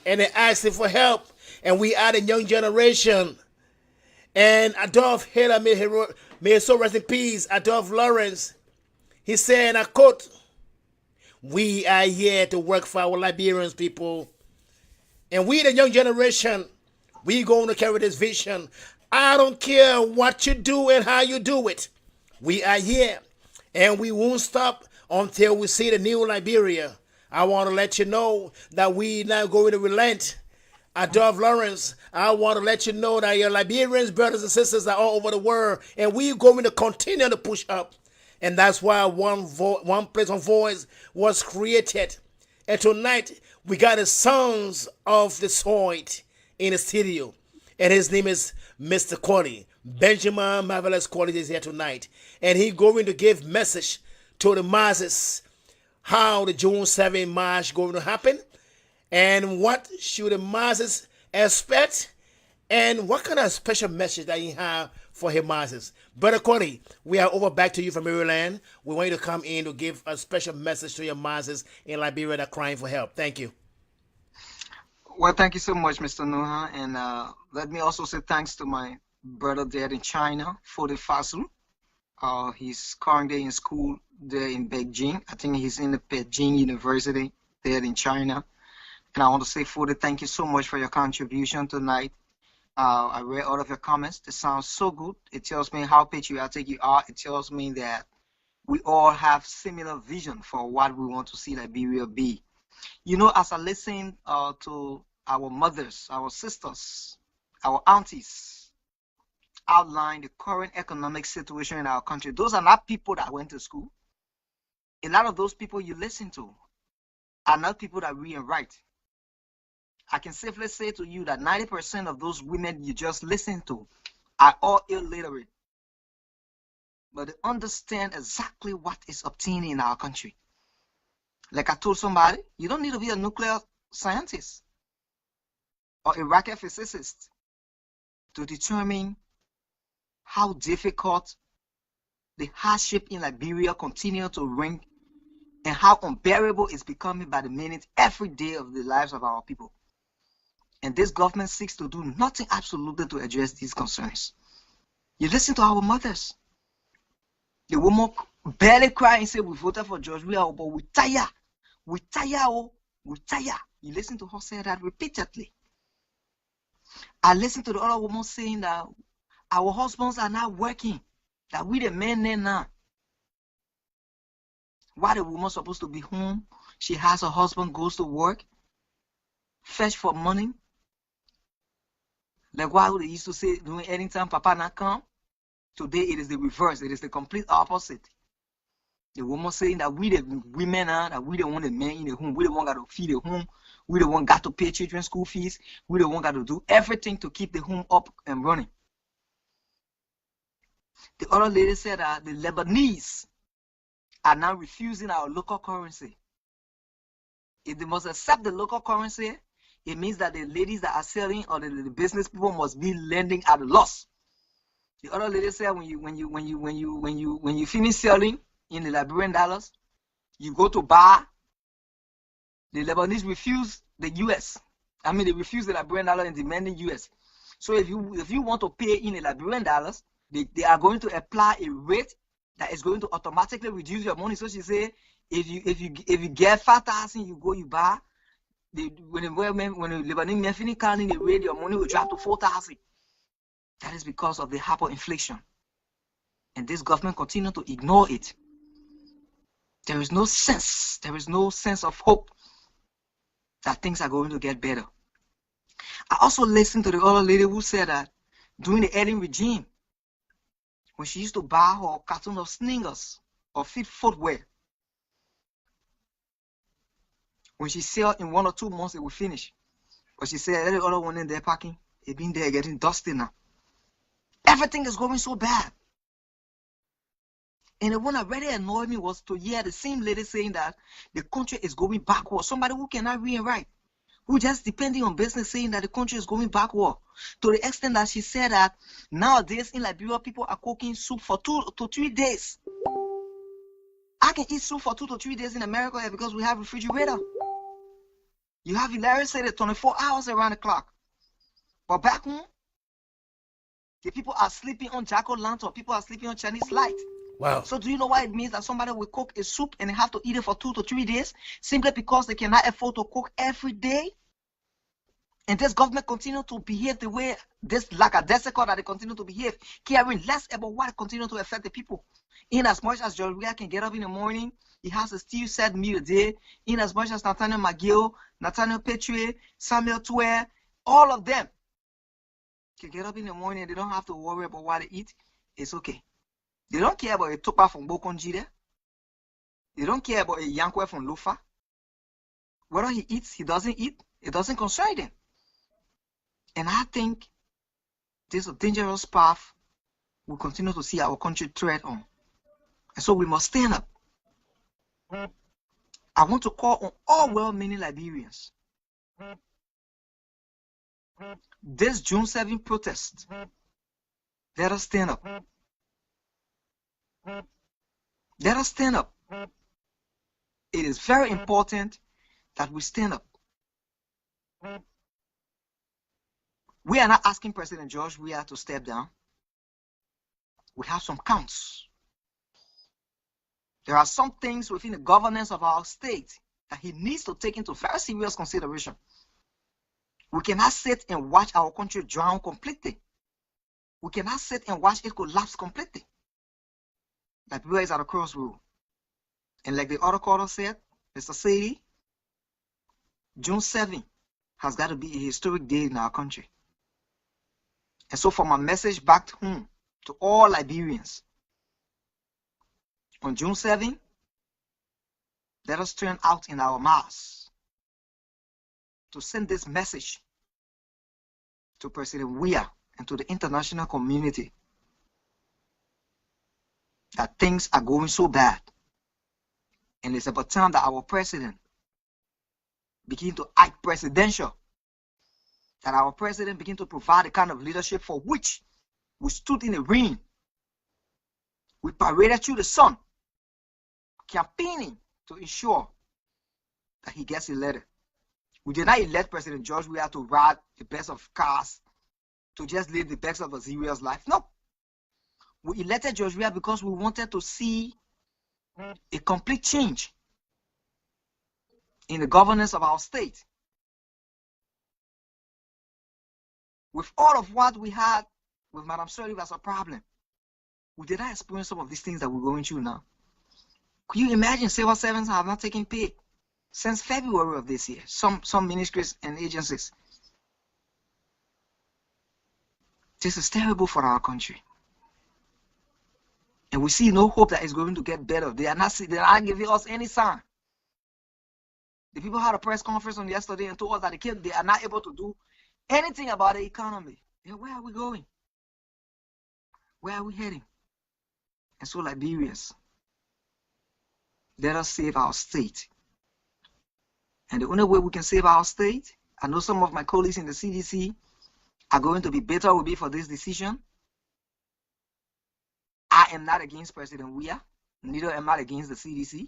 and they asked him for help, and we are the young generation. And Adolf Hitler, may his soul rest in peace, Adolf Lawrence, he said, and I quote, "We are here to work for our Liberians people. And we, the young generation, we going to carry this vision. I don't care what you do and how you do it. We are here, and we won't stop until we see the new Liberia. I want to let you know that we not going to relent. Adolf Lawrence, I want to let you know that your Liberians, brothers and sisters, are all over the world, and we're going to continue to push up. And that's why One Place One Voice was created. And tonight, we got the sons of the soil in the studio. And his name is Mr. Qualley. Benjamin Marvelous Qualley is here tonight. And he's going to give message to the masses how the June 7 march going to happen. And what should the masses expect. And what kind of special message that you have for his masses. Brother Qualley, we are over back to you from Maryland. We want you to come in to give a special message to your masses in Liberia that are crying for help. Thank you. Well, thank you so much, Mr. Nuha. And let me also say thanks to my brother there in China, Fode Fasu. He's currently in school there in Beijing. I think he's in the Beijing University there in China. And I want to say, Fode, thank you so much for your contribution tonight. I read all of your comments. They sound so good. It tells me how patriotic you are. It tells me that we all have similar vision for what we want to see Liberia be. As I listen to our mothers, our sisters, our aunties outline the current economic situation in our country, those are not people that went to school. A lot of those people you listen to are not people that read and write. I can safely say to you that 90% of those women you just listen to are all illiterate. But they understand exactly what is obtaining in our country. Like I told somebody, you don't need to be a nuclear scientist or a rocket physicist to determine how difficult the hardship in Liberia continue to ring and how unbearable it's becoming by the minute every day of the lives of our people. And this government seeks to do nothing absolutely to address these concerns. You listen to our mothers. The woman barely cry and say, "We voted for George Weah, but we tire. We tire, oh, we tire." You listen to her say that repeatedly. I listen to the other woman saying that our husbands are not working, that we the men there now. Why the woman supposed to be home? She has her husband, goes to work, fetch for money. Like why would they used to say, doing anytime Papa not come? Today it is the reverse. It is the complete opposite. The woman saying that we the women are, that we the one the men in the home, we the one got to feed the home, we the one got to pay children's school fees, we the one got to do everything to keep the home up and running. The other lady said that the Lebanese are now refusing our local currency. If they must accept the local currency, it means that the ladies that are selling or the business people must be lending at a loss. The other lady said when you finish selling in the Liberian dollars, you go to buy. The Lebanese refuse the US. I mean, they refuse the Liberian dollar and demanding US. So if you want to pay in the Liberian dollars, they are going to apply a rate that is going to automatically reduce your money. So she said, if you get 5,000, you go, you buy. When the Lebanese men finish counting the rate, your money will drop to 4,000. That is because of the hyperinflation. And this government continue to ignore it. There is no sense. There is no sense of hope that things are going to get better. I also listened to the other lady who said that during the Ellen regime, when she used to buy her carton of Snickers or fit footwear, when she sell in 1 or 2 months, it will finish. But she said every other one in there packing, it been there getting dusty now. Everything is going so bad. And the one that really annoyed me was to hear the same lady saying that the country is going backward. Somebody who cannot read and write, who just depending on business, saying that the country is going backward. To the extent that she said that nowadays in Liberia, people are cooking soup for 2 to 3 days. I can eat soup for 2 to 3 days in America because we have a refrigerator. You have electricity 24 hours around the clock. But back home, the people are sleeping on jack-o'-lantern. People are sleeping on Chinese light. Wow. So do you know why it means that somebody will cook a soup and they have to eat it for 2 to 3 days simply because they cannot afford to cook every day? And this government continue to behave the way this lackadaisical that they continue to behave, caring less about what continue to affect the people. In as much as Georgia can get up in the morning, he has a still set meal a day. In as much as Nathaniel McGill, Nathaniel Petrie, Samuel Twer, all of them can get up in the morning and they don't have to worry about what they eat. It's okay. They don't care about a Topa from Bokonjide. They don't care about a Yankwe from Lufa. Whether he eats, he doesn't eat, it doesn't concern them. And I think this is a dangerous path we continue to see our country tread on. And so we must stand up. I want to call on all well-meaning Liberians. This June 7 protest, let us stand up. Let us stand up. It is very important that we stand up. We are not asking President George Weah to step down. We have some counts. There are some things within the governance of our state that he needs to take into very serious consideration. We cannot sit and watch our country drown completely. We cannot sit and watch it collapse completely. Liberia is at a crossroad. And like the other caller said, Mr. Sadie, June 7 has got to be a historic day in our country. And so for my message back home to all Liberians, on June 7, let us turn out in our mass to send this message to President Weah and to the international community that things are going so bad. And it's about time that our president begin to act presidential, that our president begin to provide the kind of leadership for which we stood in the ring. We paraded through the sun, campaigning to ensure that he gets elected. We did not elect President George Weah to ride the best of cars, to just live the best of a serious life. No. We elected George Weah because we wanted to see a complete change in the governance of our state. With all of what we had with Madam Sirleaf as a problem, we did not experience some of these things that we're going through now. Could you imagine civil servants have not taken pay since February of this year? Some ministries and agencies. This is terrible for our country. And we see no hope that it's going to get better. They are not giving us any sign. The people had a press conference on yesterday and told us that they are not able to do anything about the economy. And where are we going? Where are we heading? And so, Liberians, let us save our state. And the only way we can save our state, I know some of my colleagues in the CDC are going to be bitter with me for this decision. I am not against President Weah, neither am I against the CDC.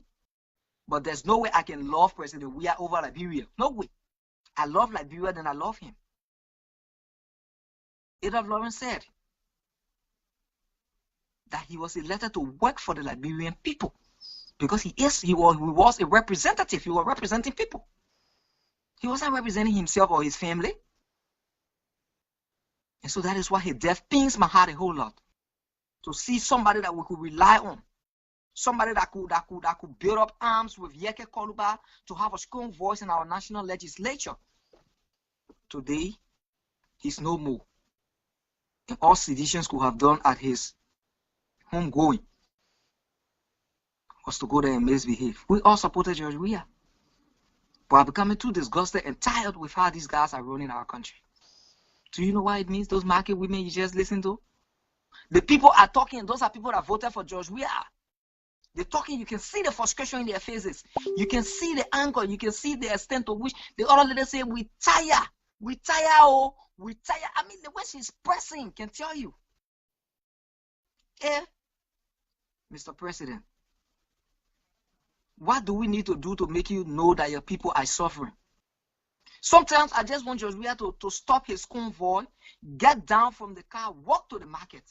But there's no way I can love President Weah over Liberia. No way. I love Liberia, then I love him. Adolph Lawrence said that he was elected to work for the Liberian people because he was a representative. He was representing people. He wasn't representing himself or his family. And so that is why his death pains my heart a whole lot. To see somebody that we could rely on, somebody that could build up arms with Yeke Koluba to have a strong voice in our national legislature. Today, he's no more. And all seditions could have done at his homegoing was to go there and misbehave. We all supported George Weah, but are becoming too disgusted and tired with how these guys are running our country. Do you know what it means? Those market women you just listen to? The people are talking. Those are people that voted for George Weah. They're talking. You can see the frustration in their faces. You can see the anger. You can see the extent to which the other leaders say, we tire. We tire, oh. We tire. I mean, the way she's pressing can tell you. Mr. President, what do we need to do to make you know that your people are suffering? Sometimes I just want George Weah to stop his convoy, get down from the car, walk to the market,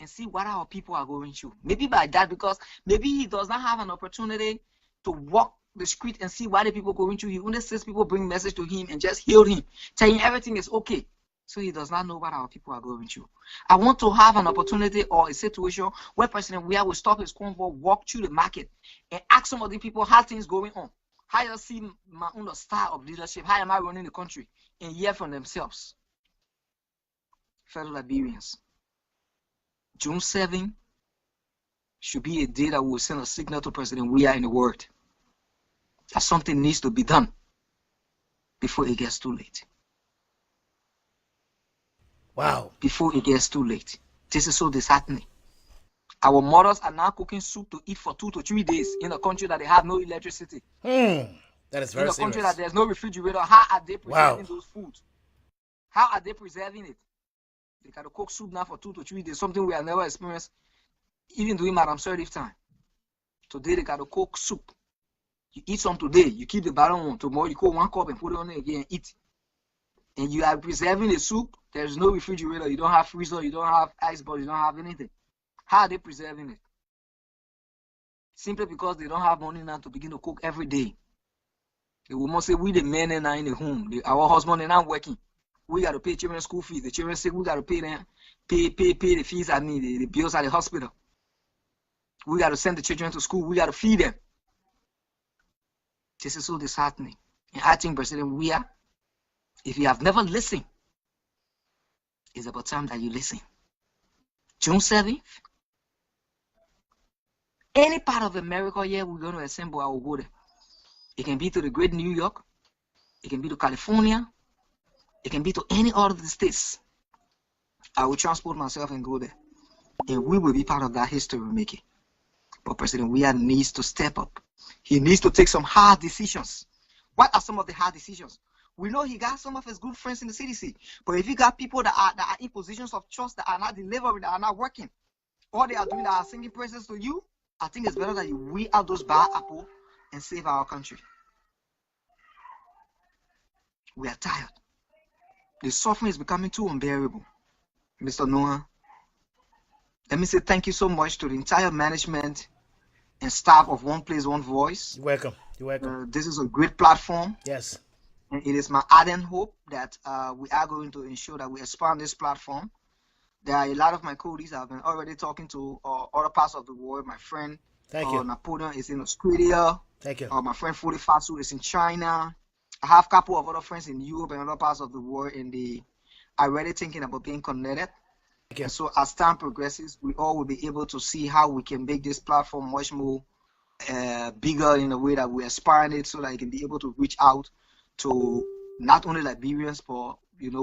and see what our people are going through. Maybe by that, because maybe he does not have an opportunity to walk the street and see what the people are going through. He only sees people bring message to him and just heal him, telling everything is okay. So he does not know what our people are going through. I want to have an opportunity or a situation where President Weah will stop his convoy, walk through the market, and ask some of the people how things going on. How you see my own style of leadership? How am I running the country? And hear from themselves. Fellow Liberians, June 7 should be a day that we will send a signal to President Weah in the world that something needs to be done before it gets too late. Wow. Before it gets too late. This is so disheartening. Our mothers are now cooking soup to eat for 2 to 3 days in a country that they have no electricity. That is very serious. In a country that there's no refrigerator. How are they preserving those foods? How are they preserving it? They got to cook soup now for 2 to 3 days, something we have never experienced, even during Madam Sirleaf time. Today they got to cook soup. You eat some today, you keep the bottom on. Tomorrow you cook 1 cup and put it on it again and eat. And you are preserving the soup. There's no refrigerator. You don't have freezer. You don't have ice box. You don't have anything. How are they preserving it? Simply because they don't have money now to begin to cook every day. The woman say, we the men are in the home. Our husband are not working. We got to pay children school fees. The children sick, we got to pay them, pay the fees at the bills at the hospital. We got to send the children to school. We got to feed them. This is so disheartening. And I think President Weah, if you have never listened, it's about time that you listen. June 7th, any part of America here we're going to assemble, I will go there. It can be to the great New York. It can be to California. It can be to any other of the states. I will transport myself and go there. And we will be part of that history making. But President Weah needs to step up. He needs to take some hard decisions. What are some of the hard decisions? We know he got some of his good friends in the CDC. But if you got people that are in positions of trust, that are not delivering, that are not working, all they are doing that are singing praises to you, I think it's better that you weed out those bad apples and save our country. We are tired. The suffering is becoming too unbearable. Mr. Noah, let me say thank you so much to the entire management and staff of One Place, One Voice. You're welcome. You're welcome. This is a great platform. Yes. And it is my ardent hope that we are going to ensure that we expand this platform. There are a lot of my colleagues I've been already talking to other parts of the world. My friend Thank you. Napoleon is in Australia. Thank you. My friend Fodi Fasu is in China. I have a couple of other friends in Europe and other parts of the world, and they are already thinking about being connected. And so as time progresses, we all will be able to see how we can make this platform much more bigger in a way that we aspire it, so that it can be able to reach out to not only Liberians, but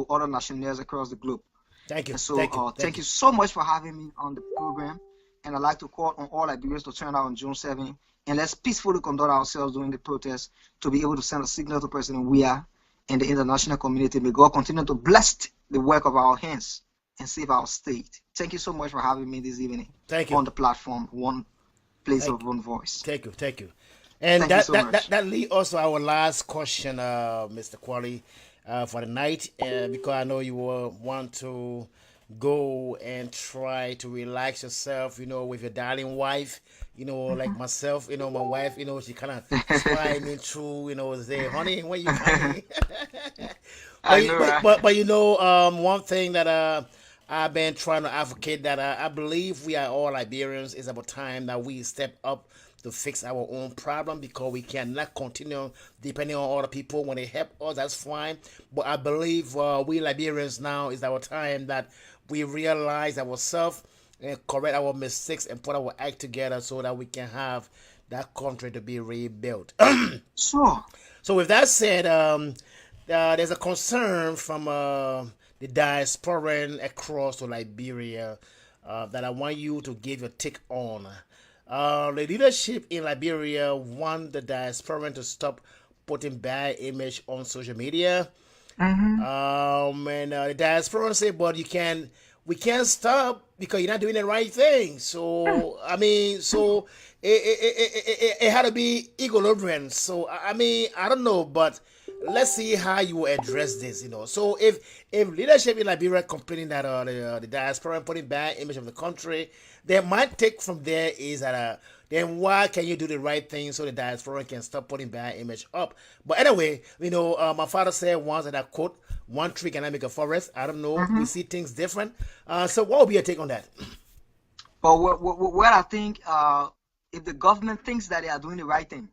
other nationals across the globe. Thank you. And so thank you so much for having me on the program. And I'd like to call on all Liberians to turn out on June 7th, and let's peacefully conduct ourselves during the protest to be able to send a signal to President Weah and the international community. May God continue to bless the work of our hands and save our state. Thank you so much for having me this evening. Thank you. On the platform, One Place of One Voice. Thank you. Thank you. And that leads us to our last question, Mr. Kwali, for the night, because I know you will want to go and try to relax yourself, with your darling wife, like myself, my wife, she kind of slide me through, say, honey, when you coming? but one thing that I've been trying to advocate, that I believe we are all Liberians, it's about time that we step up to fix our own problem, because we cannot continue depending on other people. When they help us, that's fine. But I believe we Liberians now is our time that we realize ourselves and correct our mistakes and put our act together so that we can have that country to be rebuilt. Sure. So with that said, there's a concern from the diaspora across to Liberia that I want you to give your take on. The leadership in Liberia want the diaspora to stop putting bad image on social media. And the diaspora say, but we can't stop because you're not doing the right thing. So I mean, so it had to be equilibrium. So I mean, I don't know, but let's see how you address this. So if leadership in Liberia complaining that the diaspora putting bad image of the country, they might take from there is that then why can you do the right thing so the diaspora can stop putting bad image up? But anyway, my father said once, and I quote, one tree cannot make a forest. I don't know. We see things different. So what will be your take on that? Well, what I think, if the government thinks that they are doing the right thing,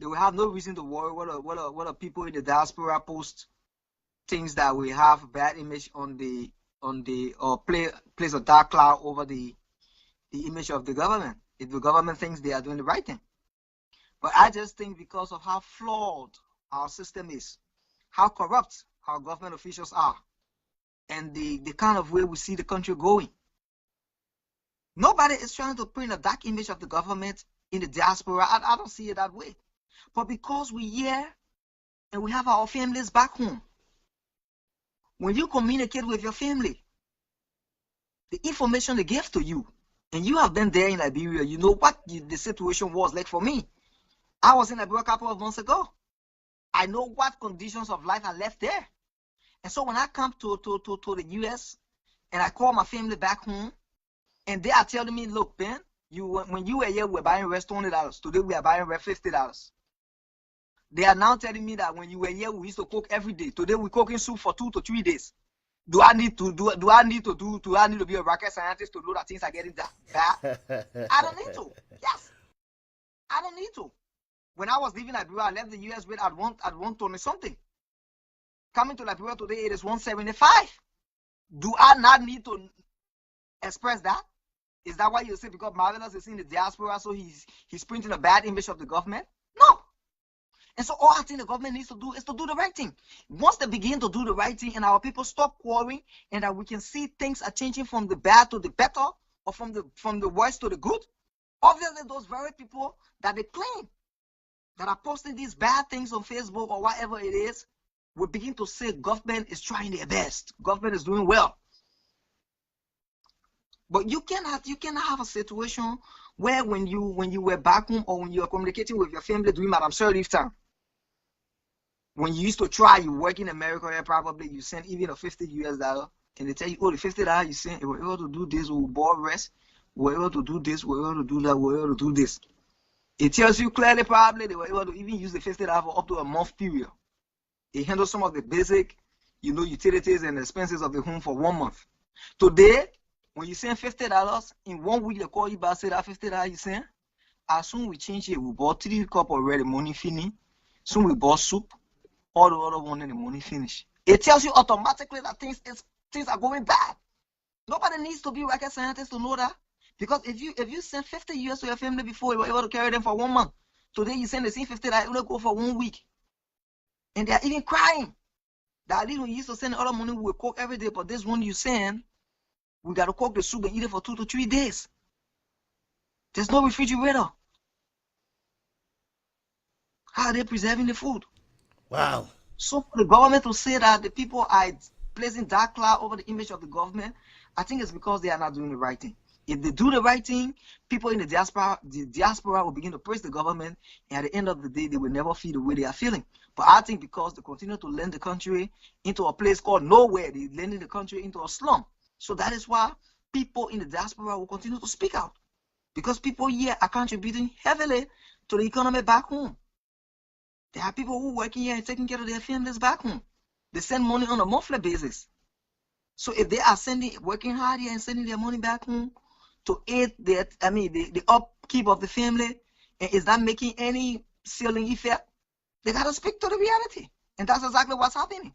they will have no reason to worry what people in the diaspora post things that will have bad image on the or place a dark cloud over the image of the government, if the government thinks they are doing the right thing. But I just think because of how flawed our system is, how corrupt our government officials are, and the kind of way we see the country going, nobody is trying to paint a dark image of the government in the diaspora. I don't see it that way. But because we're here and we have our families back home, when you communicate with your family, the information they give to you, and you have been there in Liberia, you know what the situation was like for me. I was in Liberia a couple of months ago. I know what conditions of life I left there. And so when I come to the US and I call my family back home, and they are telling me, look, Ben, when you were here, we were buying rest $20. Today we are buying rest $50. They are now telling me that when you were here, we used to cook every day. Today we're cooking soup for 2 to 3 days. Do I need to be a rocket scientist to know that things are getting bad? I don't need to. Yes. I don't need to. When I was leaving Liberia, I left the US with at 120 something. Coming to Liberia today, it is 175. Do I not need to express that? Is that why you say because Marvelous is in the diaspora, so he's printing a bad image of the government? No. And so all I think the government needs to do is to do the right thing. Once they begin to do the right thing and our people stop quarreling, and that we can see things are changing from the bad to the better, or from the worst to the good, obviously those very people that they claim that are posting these bad things on Facebook or whatever it is, will begin to say government is trying their best. Government is doing well. But you cannot have a situation where when you were back home or when you are communicating with your family during Madam Sir leave time, when you used to try, you work in America here, probably you send even a $50 US, and they tell you, oh, the $50 you sent, we're able to do this, we'll board rest, we're able to do this, we're able to do that, we're able to do this. It tells you clearly probably they were able to even use the $50 for up to a month period. It handles some of the basic, utilities and expenses of the home for 1 month. Today, when you send $50, in 1 week they call you back, say that $50 you sent, as soon we change it, we bought 3 cup already, money finish. Soon we bought soup, all the other one and the money finish. It tells you automatically that things are going bad. Nobody needs to be rocket scientists to know that. Because if you send 50 US to your family before, you were able to carry them for 1 month. Today you send the same 50 that will go for 1 week. And they are even crying. That when you used to send all the money, we will cook every day, but this one you send, we got to cook the soup and eat it for 2 to 3 days. There's no refrigerator. How are they preserving the food? Wow. So for the government to say that the people are placing dark cloud over the image of the government, I think it's because they are not doing the right thing. If they do the right thing, people in the diaspora will begin to praise the government, and at the end of the day, they will never feel the way they are feeling. But I think because they continue to lend the country into a place called nowhere, they're lending the country into a slum. So that is why people in the diaspora will continue to speak out. Because people here are contributing heavily to the economy back home. There are people who are working here and taking care of their families back home. They send money on a monthly basis. So if they are working hard here and sending their money back home to aid the upkeep of the family, and is not making any ceiling effect, they gotta speak to the reality. And that's exactly what's happening.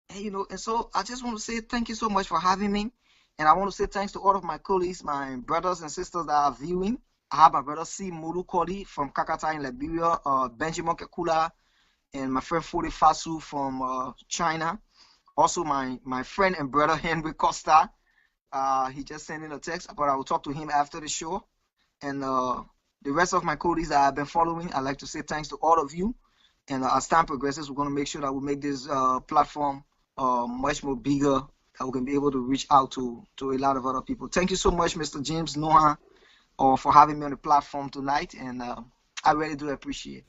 And and so I just want to say thank you so much for having me. And I want to say thanks to all of my colleagues, my brothers and sisters that are viewing. I have my brother C. Muru Koli from Kakata in Liberia, Benjamin Kekula, and my friend Fode Fasu from China. Also my friend and brother Henry Costa. He just sent in a text, but I will talk to him after the show. And the rest of my colleagues that I've been following, I'd like to say thanks to all of you. And as time progresses, we're going to make sure that we make this platform much more bigger, that we can be able to reach out to a lot of other people. Thank you so much, Mr. James Noah, for having me on the platform tonight, and I really do appreciate it.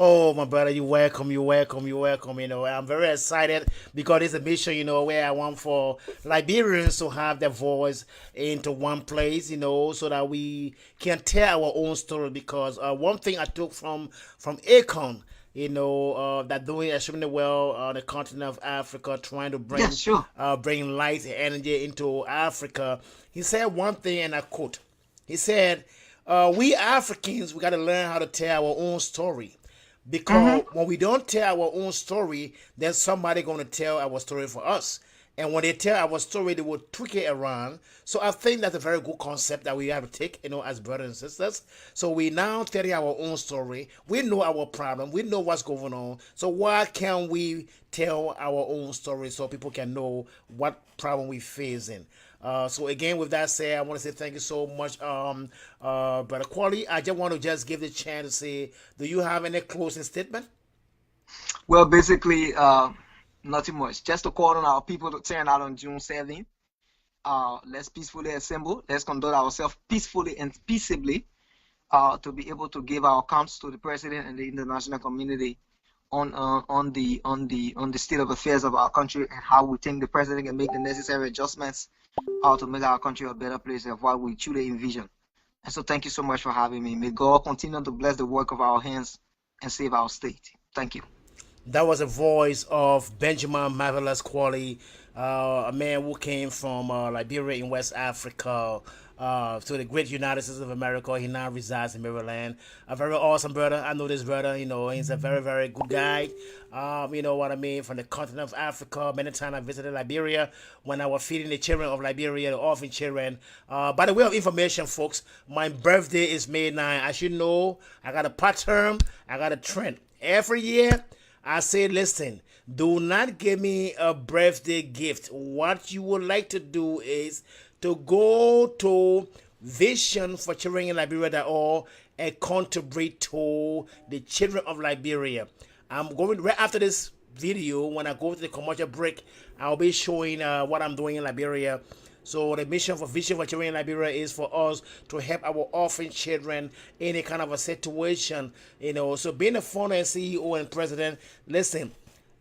Oh, my brother, you're welcome. I'm very excited because it's a mission, where I want for Liberians to have their voice into one place, so that we can tell our own story. Because one thing I took from Akon, that doing extremely well on the continent of Africa, trying to bring bring light and energy into Africa. He said one thing, and I quote. He said, "We Africans, we got to learn how to tell our own story, because when we don't tell our own story, then somebody going to tell our story for us." And when they tell our story, they will tweak it around. So I think that's a very good concept that we have to take, as brothers and sisters. So we now telling our own story. We know our problem. We know what's going on. So why can't we tell our own story so people can know what problem we're facing? So again, with that said, I want to say thank you so much, Brother Quali. I just want to give the chance to say, do you have any closing statement? Well, basically, nothing much. Just to call on our people to turn out on June 7th. Let's peacefully assemble. Let's conduct ourselves peacefully and peaceably to be able to give our accounts to the president and the international community on the state of affairs of our country and how we think the president can make the necessary adjustments to make our country a better place of what we truly envision. And so thank you so much for having me. May God continue to bless the work of our hands and save our state. Thank you. That was a voice of Benjamin Marvelous Quali, a man who came from Liberia in West Africa to the great United States of America. He now resides in Maryland. A very awesome brother. I know this brother, he's a very, very good guy. You know what I mean? From the continent of Africa. Many times I visited Liberia when I was feeding the children of Liberia, the orphan children. By the way of information, folks, my birthday is May 9. As you know, I got a pattern, I got a trend. Every year, I say, listen, do not give me a birthday gift. What you would like to do is to go to Vision for Children in Liberia.org and contribute to the children of Liberia. I'm going right after this video. When I go to the commercial break, I'll be showing what I'm doing in Liberia. So the mission for Vision for Children in Liberia is for us to help our orphan children in a kind of a situation, So being a founder and CEO and president, listen,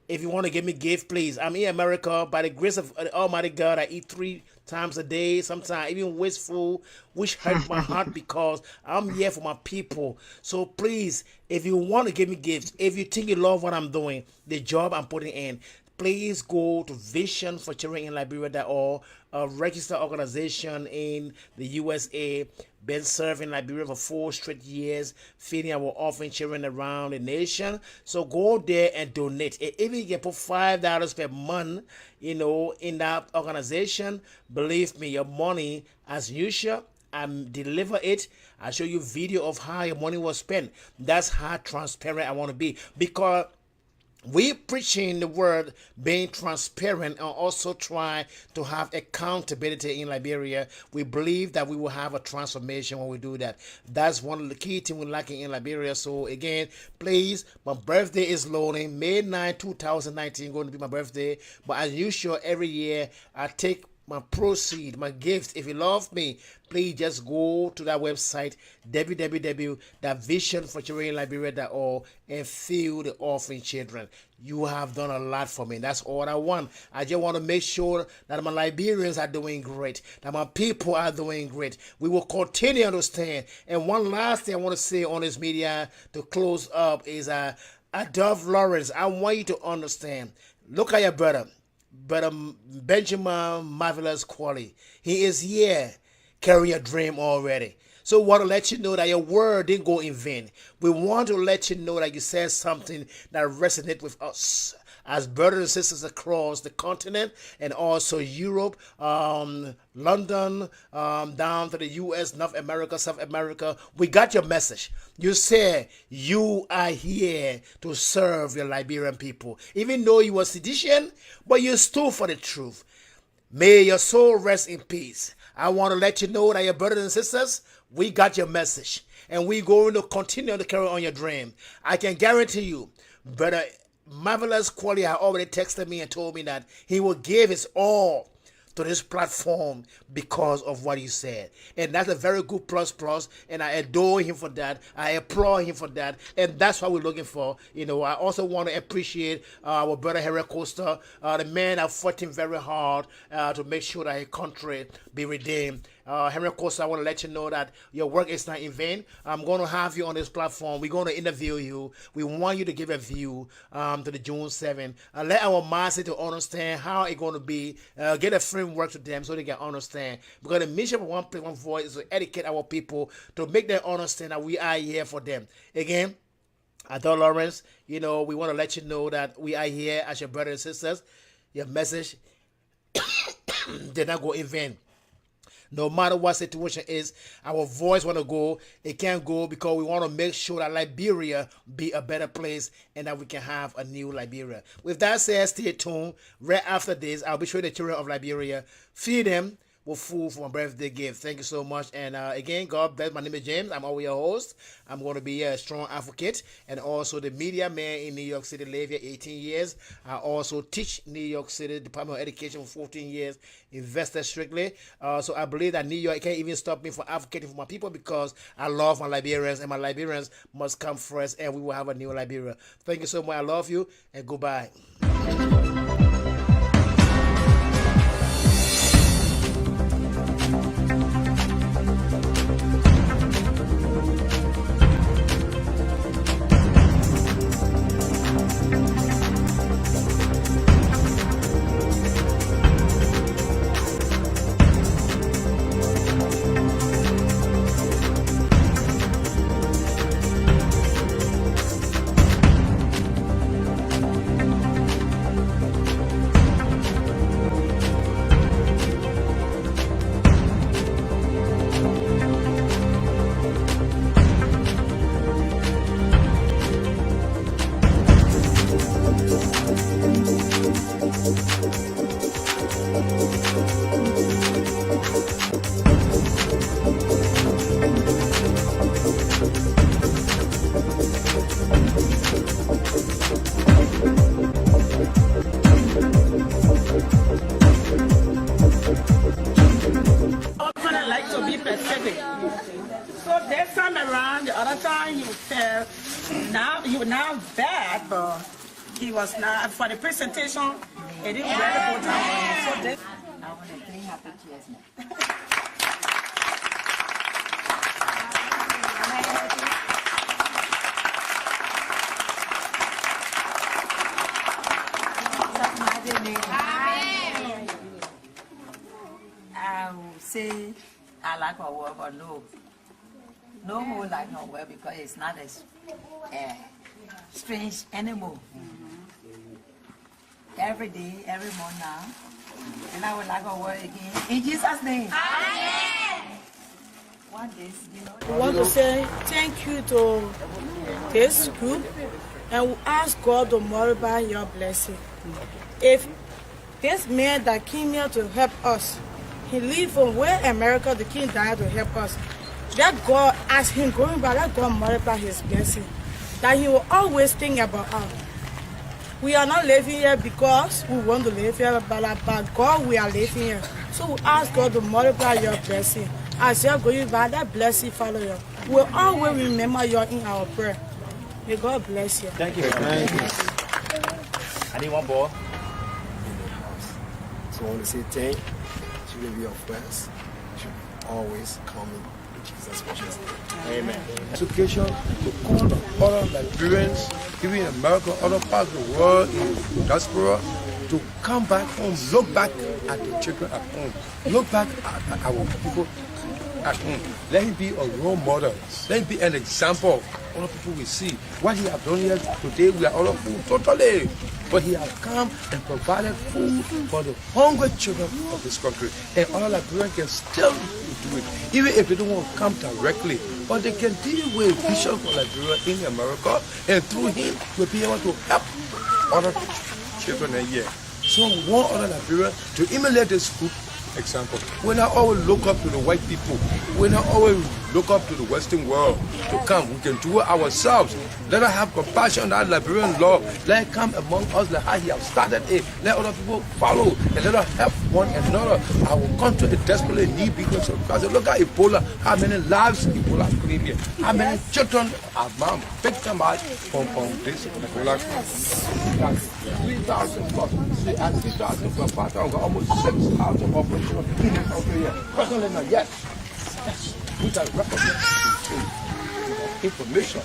if you want to give me gift, please. I'm in America. By the grace of the Almighty God, I eat 3 times a day, sometimes even wasteful, which hurt my heart because I'm here for my people. So please, if you want to give me gifts, if you think you love what I'm doing, the job I'm putting in, please go to Vision for Children in Liberia.org, a registered organization in the USA, been serving Liberia for 4 straight years, feeding our orphan children around the nation. So go there and donate. If you can put $5 per month, in that organization, believe me, your money, as usual, I deliver it. I show you video of how your money was spent. That's how transparent I want to be, because we preaching the word, being transparent, and also try to have accountability in Liberia. We believe that we will have a transformation when we do that. That's one of the key things we're lacking in Liberia. So again, please, my birthday is loading. May 9, 2019 going to be my birthday. But as usual, every year I take my proceed, my gift. If you love me, please just go to that website, www.visionforchildrenliberia.org, and feed the orphan children. You have done a lot for me. That's all I want. I just want to make sure that my Liberians are doing great, that my people are doing great. We will continue to stand. And one last thing I want to say on this media to close up is Adolph Lawrence, I want you to understand. Look at your brother. Brother Benjamin Marvelous Quality. He is here carrying a dream already. So we want to let you know that your word didn't go in vain. We want to let you know that you said something that resonates with us as brothers and sisters across the continent, and also Europe, London, down to the US, North America, South America. We got your message. You said you are here to serve your Liberian people. Even though you were sedition, but you stood for the truth. May your soul rest in peace. I want to let you know that your brothers and sisters, we got your message, and we're going to continue to carry on your dream. I can guarantee you, Brother Marvelous Quality had already texted me and told me that he will give his all to this platform because of what he said. And that's a very good plus, and I adore him for that. I applaud him for that, and that's what we're looking for. I also want to appreciate our brother Harry Costa, the man that fought him very hard to make sure that his country be redeemed. Henry Costa, I want to let you know that your work is not in vain. I'm going to have you on this platform. We're going to interview you. We want you to give a view to the June 7th. Let our masses to understand how it's going to be. Get a framework to them so they can understand. Because the mission of One Place, One Voice is to educate our people, to make them understand that we are here for them. Again, Adolph Lawrence, we want to let you know that we are here as your brothers and sisters. Your message did not go in vain. No matter what situation is, our voice want to go. It can't go because we want to make sure that Liberia be a better place and that we can have a new Liberia. With that said, stay tuned. Right after this, I'll be showing the children of Liberia. Feed them with food for my birthday gift. Thank you so much. And again, God bless. My name is James. I'm always your host. I'm going to be a strong advocate and also the media man in New York City. Live here 18 years. I also teach New York City Department of Education for 14 years. Invested strictly. So I believe that New York can't even stop me from advocating for my people because I love my Liberians, and my Liberians must come first, and we will have a new Liberia. Thank you so much. I love you, and goodbye. He was not for the presentation. It didn't really go down. So this, I want to 3 happy tears now. mighty name. Amen. I will say I like our work, but no more like our work because it's not as strange anymore. Every day, every month now, and I would like our work again. In Jesus' name. Amen. One day, I want to say thank you to this group, and we ask God to multiply your blessing. If this man that came here to help us, he lived from where America, the king died to help us. That God, as him going back, that God multiply his blessing. That he will always think about us. We are not living here because we want to live here, but by God we are living here. So we ask God to multiply your blessing. As you're going back, that blessing follow you. We'll always remember you in our prayer. May God bless you. Thank you. Thank you. I need one more. So I want to say thank you. She will be your friends. Should always come in Jesus' precious name. Amen. Education to call the other Liberians, even in America, other parts of the world, in diaspora, to come back home, look back at the children at home, look back at our people at home. Let him be a role model. Let him be an example of all the people we see. What he has done here today, we are all of food totally. But he has come and provided food for the hungry children of this country. And all Liberians can still do it, even if they don't want to come directly. But they can deal with vision for Liberia in America, and through him, we'll be able to help other children here. So we want other Liberia to emulate this group example. We not always look up to the white people. We not always look up to the Western world to come. We can do it ourselves. Let us have compassion on that Liberian law. Let it come among us like how he has started it. Let other people follow and let us help one another. Our country is desperately in need because of Christ. Look at Ebola, how many lives Ebola claimed here. How many children are victimized from this Ebola. 3,000 plus. See, at 3,000 plus, 5,000, almost 6,000 operational in the country here. Personally, not yet. We can recognize information.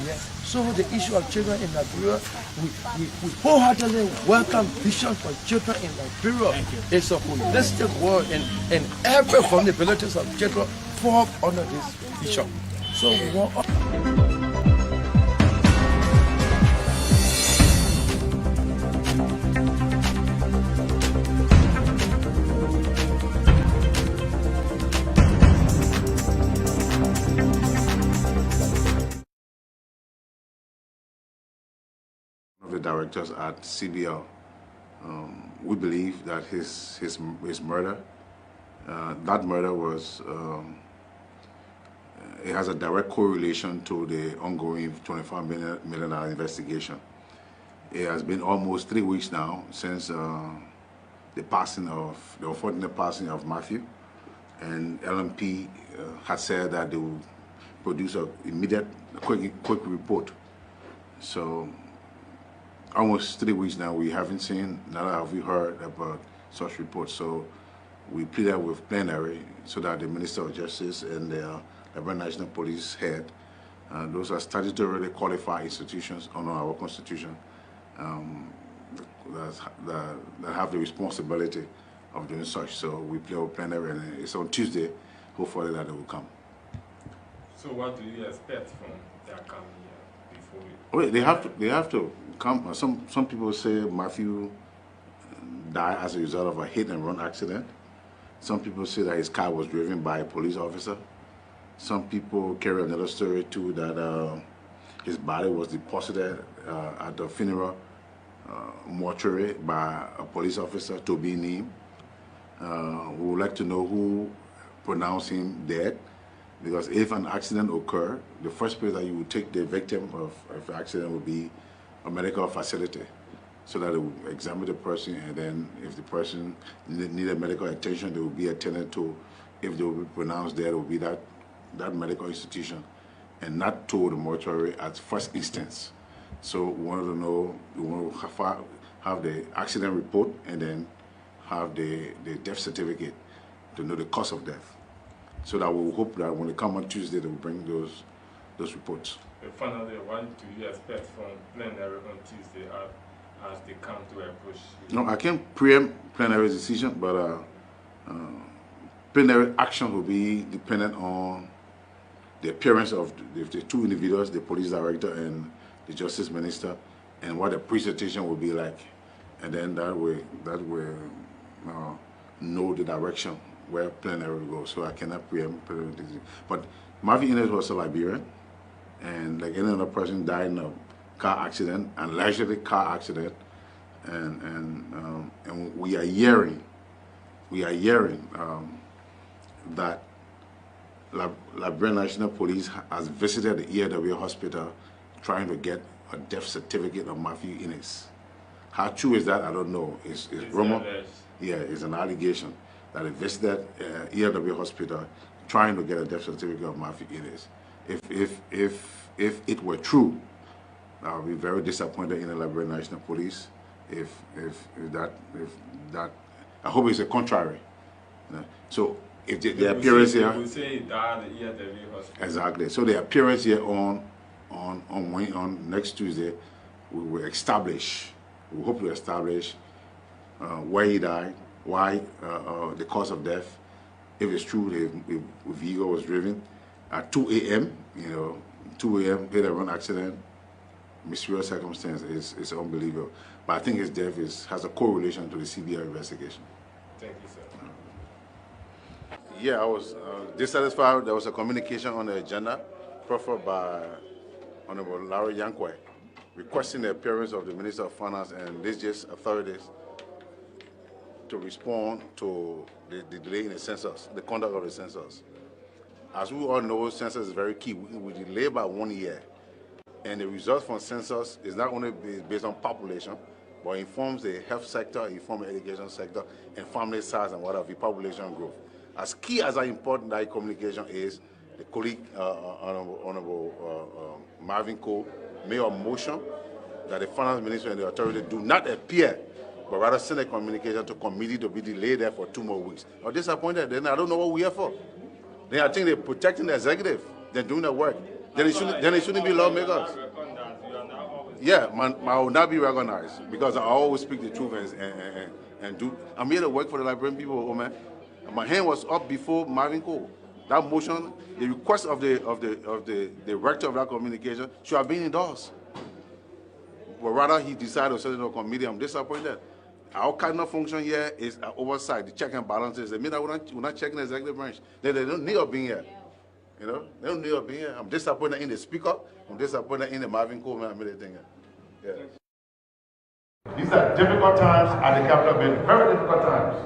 Yeah. So the issue of children in Liberia, we wholeheartedly welcome vision for children in Liberia. It's a holistic world, and every vulnerabilities of children fall under this vision. So we want. The directors at CBL, we believe that his murder, that murder was, it has a direct correlation to the ongoing $25 million investigation. It has been almost 3 weeks now since the unfortunate passing of Matthew, and LMP had said that they will produce an immediate, quick report. So almost 3 weeks now, we haven't seen, neither have we heard about such reports. So we pleaded with plenary so that the Minister of Justice and the Liberian National Police head, those are statutorily qualified institutions under our Constitution, that have the responsibility of doing such. So we plead with plenary, and it's on Tuesday, hopefully that they will come. So what do you expect from their coming here before it? Well, they have to come. Some people say Matthew died as a result of a hit and run accident. Some people say that his car was driven by a police officer. Some people carry another story too, that his body was deposited at the funeral mortuary by a police officer to be named. We would like to know who pronounced him dead, because if an accident occurs, the first place that you would take the victim of an accident would be a medical facility, so that they will examine the person, and then if the person needed medical attention, they will be attended to. If they will be pronounced dead, it will be that medical institution, and not to the mortuary at first instance. So we wanted to know, we want to have the accident report and then have the death certificate to know the cause of death. So that we hope that when they come on Tuesday, they will bring those reports. Finally, what do you expect from plenary on Tuesday as they come to approach? No, I can't preempt plenary decision, but plenary action will be dependent on the appearance of the two individuals, the police director and the justice minister, and what the presentation will be like, and then that way know the direction where plenary will go. So I cannot preempt plenary decision. But Marvin Innes was a Liberian, and like any other person died in a car accident, and allegedly car accident, and we are hearing that Liberian National Police has visited the ELW hospital trying to get a death certificate of Matthew Innes. How true is that? I don't know. It's rumor. Yeah, it's an allegation that they visited ELW hospital trying to get a death certificate of Matthew Innes. If it were true, I would be very disappointed in the Liberian National Police. If that, I hope it's the contrary. So if the appearance here, we say he died at the ELW hospital. Exactly. So the appearance here on next Tuesday, we will establish. We hope to establish where he died, why the cause of death. If it's true, the vehicle was driven at 2 a.m. 2 a.m. hit and run accident. Mysterious circumstance is unbelievable. But I think his death has a correlation to the CBI investigation. Thank you, sir. Yeah, I was dissatisfied. There was a communication on the agenda proffered by Honorable Larry Yankwe requesting the appearance of the Minister of Finance and religious authorities to respond to the delay in the census, the conduct of the census. As we all know, census is very key. We delay by 1 year. And the results from census is not only based on population, but informs the health sector, informs the education sector, and family size and whatever, population growth. As key as that important that communication is, the colleague, Honorable Marvin Cole, made a motion that the finance minister and the authority do not appear, but rather send a communication to committee to be delayed there for 2 more weeks. I'm disappointed. Then I don't know what we're here for. Then I think they're protecting the executive. They're doing their work. Then it shouldn't be lawmakers. Yeah, I will not be recognized because I always speak the truth and do. I'm here to work for the Liberian people, oh man. My hand was up before Marvin Cole. That motion, the request of the director of that communication should have been endorsed. But rather he decided to send it to a committee. I'm disappointed. Our cardinal function here is oversight, the check and balances. They mean that we're not checking the executive branch. They don't need us being here. They don't need us being here. I'm disappointed in the speaker. I'm disappointed in the Marvin Cole man. I made a thing here. Yeah. These are difficult times at the Capitol building. Very difficult times.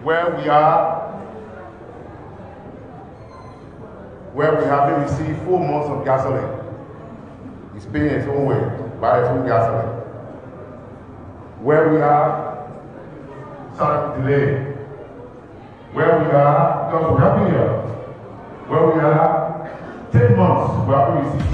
Where we haven't received 4 months of gasoline. He's paying his own way, buy his own gasoline. Where we are, some delay. Where we are, because we have been here. Where we are, 10 months, we haven't received.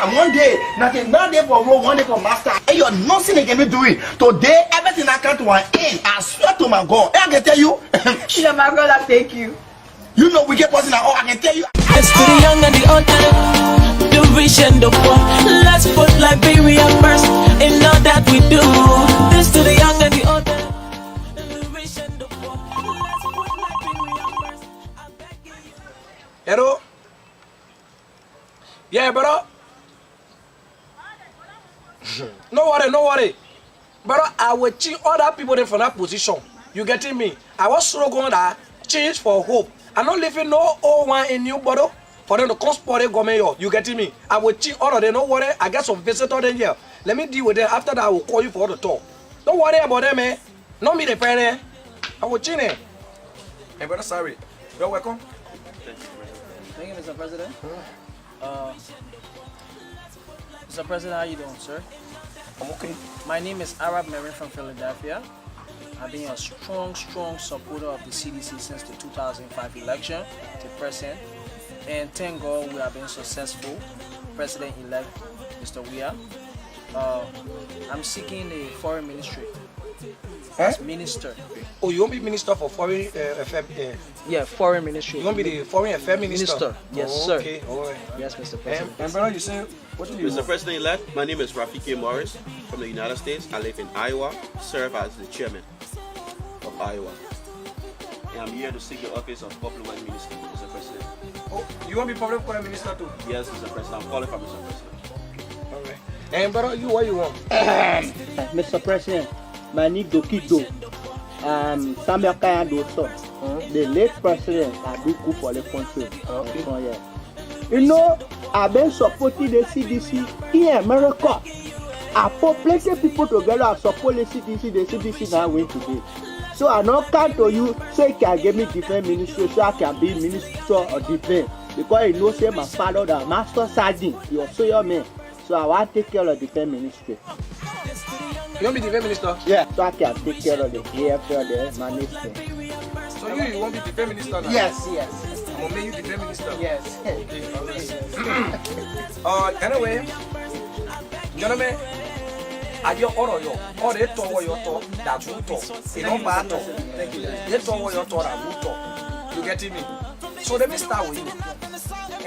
One day, nothing, one day for road, one day for master. And you're nothing they can be doing. Today, everything I come to an end. I swear to my God. I can tell you. Yeah, my God, I thank you. You know we get person at all. I can tell you. As to the young and the old. rich and the poor. Let's put Liberia first in all that we do. This to the young and the old. The rich and the poor. Let's put Liberia first. Hello? Yeah, brother. No worry. Brother, I will change other people in for that position. You getting me? I was so going to change for hope. I'm not leaving no old one in new bottle for them to come support the government. You getting me? I will change all of them. No worry. I got some visitors in here. Let me deal with them. After that, I will call you for the talk. Don't worry about them, man. Not me the parent. I will change it. Hey, brother, sorry. You're welcome. Thank you, Mr. President. Mr. President, how you doing, sir? I'm okay. My name is Arab Marin from Philadelphia. I've been a strong supporter of the CDC since the 2005 election to present. And thank God we have been successful. President-elect, Mr. Weah. I'm seeking the foreign ministry. As minister. Oh, you won't be minister for foreign affairs? Yeah, foreign ministry. You won't be the foreign affairs minister? Yes, sir. Okay, all right. Yes, Mr. President. And brother, you say, what do you Mr. President-elect, my name is Rafiki Morris from the United States. I live in Iowa, serve as the chairman of Iowa. And I'm here to seek the office of Public Works Minister, Mr. President. Oh, you want to be Public Works Minister too? Yes, Mr. President. I'm calling from Mr. President. All right. And brother, you what you want? Mr. President, my name is Dokido. Samuel Kayando, the late president, I do good for the country. Okay. You know, I've been supporting the CDC in America. I put plenty of people together and support the CDC now win today. So I don't come to you so you can give me defense ministry so I can be minister of defense. Because you know, say my father, the master sergeant, you also your man. So I want to take care of the defense ministry. You want to be defense minister? Yeah, so I can take care of the AFL, the management. So you want to be defense minister now? Yes. I'm going to make you defense minister? Yes. Okay, all right. Anyway, gentlemen, I get all of you. All they talk what you talk, that you talk. You don't bad talk. They talk what you talk, that you talk. You getting me? So let me start with you.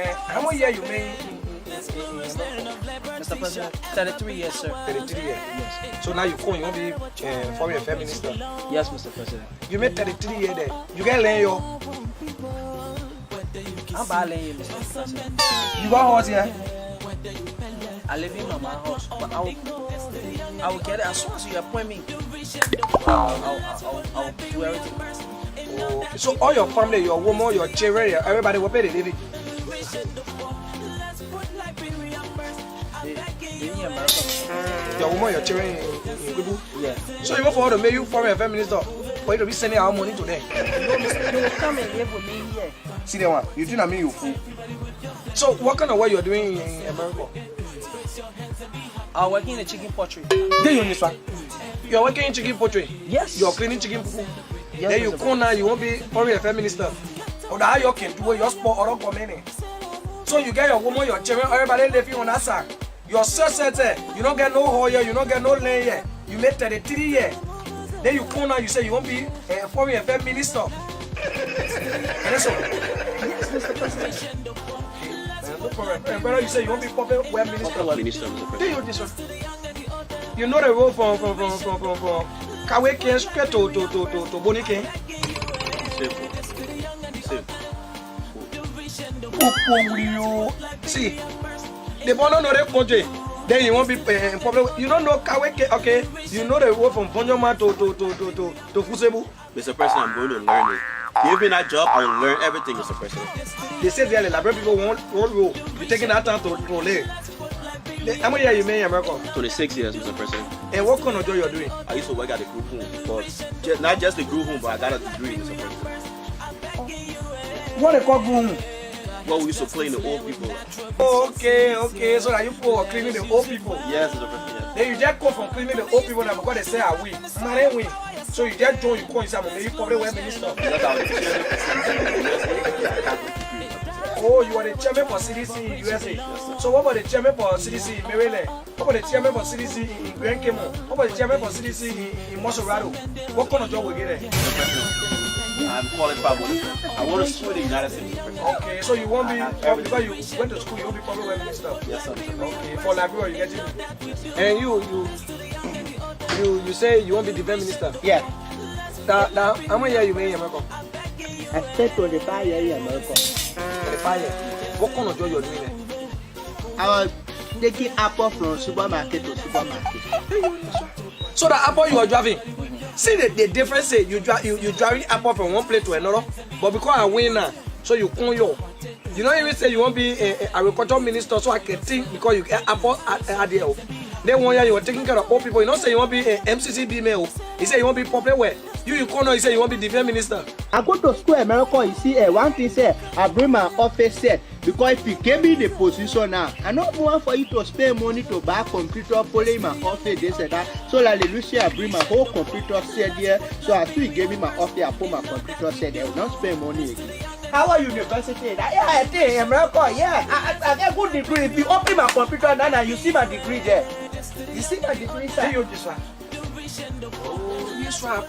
How many years you made? Mr. President, 33 years, sir. 33 years? Yes. So now you want to be foreign affairs minister? Yes, Mr. President. You made 33 years there. You get land yo? How about land, Mr. President? You got house here? I live in my house, but I will get it as soon as you appoint me. I'll do everything. Okay. So all your family, your woman, your children, everybody will pay the living? Your woman, your children in Libu? Yeah. So you want for to make you foreign affairs minister? For you to be sending our money to them? You will come and live with me here. See that one? You think I mean you fool? So what kind of work you're doing in America? I'm working in the chicken pottery. Then you this one? You're working in chicken pottery? Yes. You're cleaning chicken food? Yes. Then you come now, you won't be foreign affairs minister? Or how you can do it, your sport or community? So you get your woman, your children, everybody living on that side. Your sister, you don't get no hole here, you don't get no land here. You made 33 years. Then you come now, you say you won't be a foreign affairs minister. And that's all. Yes, Mr. President. No problem. And brother, you say you won't be public works minister. Minister, Mr. President. Then you this one. You know the road from Kaweke straight to Bonike. See, the one know the country. Then you won't be in public. You don't know Kaweke, okay? You know the road from Bonjoma to Fusebu. Mr. President, I'm going to learn it. Give me that job, I will learn everything, Mr. President. They say the Liberian people won't roll. You're taking that time to live. How many years you made in America? 26 years, Mr. President. And what kind of job you're doing? I used to work at the group home, but not just the group home, but I got a degree, Mr. President. What they call group home? Well, we used to clean the old people. Okay. So that you people are cleaning the old people? Yes, Mr. President. Yes. Then you just come from cleaning the old people now because they say I win. Man, win. So you just join, you call yourself maybe probably work minister. Oh, you are the chairman for CDC in USA. Yes, so what about the chairman for CDC in Maryland? What about the chairman for CDC in Grand Cayman? What about the chairman for CDC in Monserrado? What kind of job will get there? I'm qualified. I want to sue the United States. Okay, so you won't be, because you went to school, you won't be public works minister? Yes, sir. Okay, for Liberia, you get it? And you say you won't be defense minister? Yeah. Now, how many years you been in America? I spent 25 years in America. 25 years? What kind of job you're doing there? I was taking apple from supermarket to supermarket. So the apple you are driving, see the difference is you driving apple from one place to another, but because I win now, so you come here. You don't even say you won't be a agricultural minister, so I can think because you get apple at there. Then 1 year you were taking care of old people. You don't say you won't be a MCCB male. You say you won't be public work. You come now, you say you won't be defense minister. I go to school in America, you see, one thing say, I bring my office set, because if you gave me the position now, I don't want for you to spend money to buy a computer, pull in my office, this and that. So like Lucia, I bring my whole computer set here, so as soon as you gave me my office, I put my computer set there, I will not spend money again. Howard University, yeah, I think in America, yeah, I get good degree. If you open my computer now, and you see my degree there. You see my degree, sir? See you this one. Oh, this one,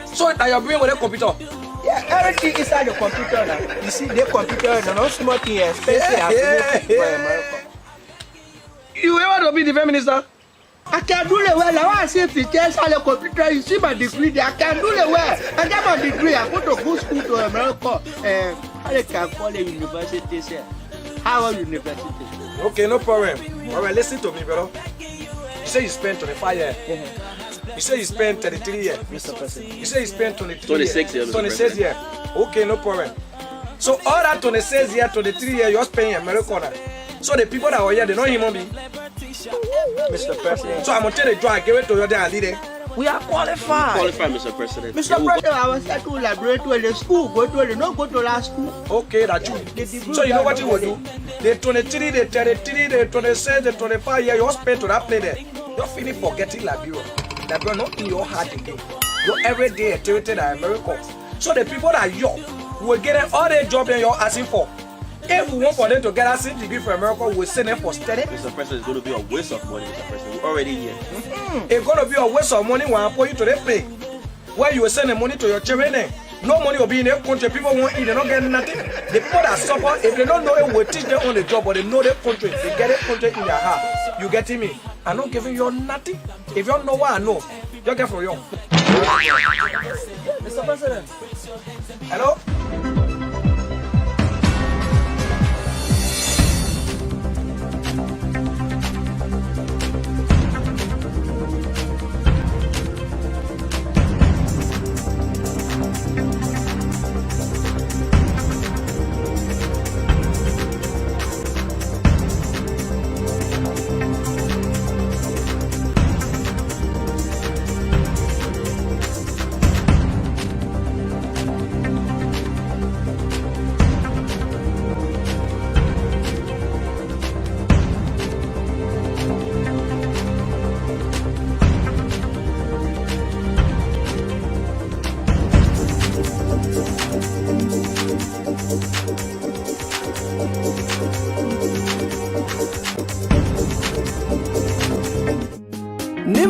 so that you're bringing with a computer? Yeah, everything inside the computer now. You see the computer, no small thing, expensive. You ever to be the defense minister? I can do the well. I want to see if you test how the computer, you see my degree there. I can do the well. I get my degree. I go to good school to America. How they can call the university, sir? Howard University. Okay, no problem. All right, listen to me, brother. You say you spent 25 years. You say you spent 33 years. Mr. President. You say you spent 26 years. 26 years. Okay, no problem. So all that 26 years, 23 years, you're spending in America. So the people that were here, they know human being. Mr. President. So I'm going to tell the job, give it to you there and lead it. We are qualified. Qualified, Mr. President. Mr. President, I was at to laboratory, the school, go to not go to last school. Okay, that's true. So you know what you will do? The 23, the 33, the 26, the 25 years, you spend to that place there. You're feeling forgetting Liberia. Liberia not in your heart again. Your everyday activity in America. So the people that you will get all the job that you're asking for. If we want for them to get a same degree from America, we'll send them for study. Mr. President, it's going to be a waste of money, Mr. President. We're already here. It's going to be a waste of money when I put you to the play. Where you will send the money to your children there. No money will be in their country. People won't eat, they're not getting nothing. The people that suffer, if they don't know it, will teach them on the job, but they know their country. They get their country in their heart. You getting me? I'm not giving you nothing. If you don't know what I know, you get from you. Mr. President. Hello?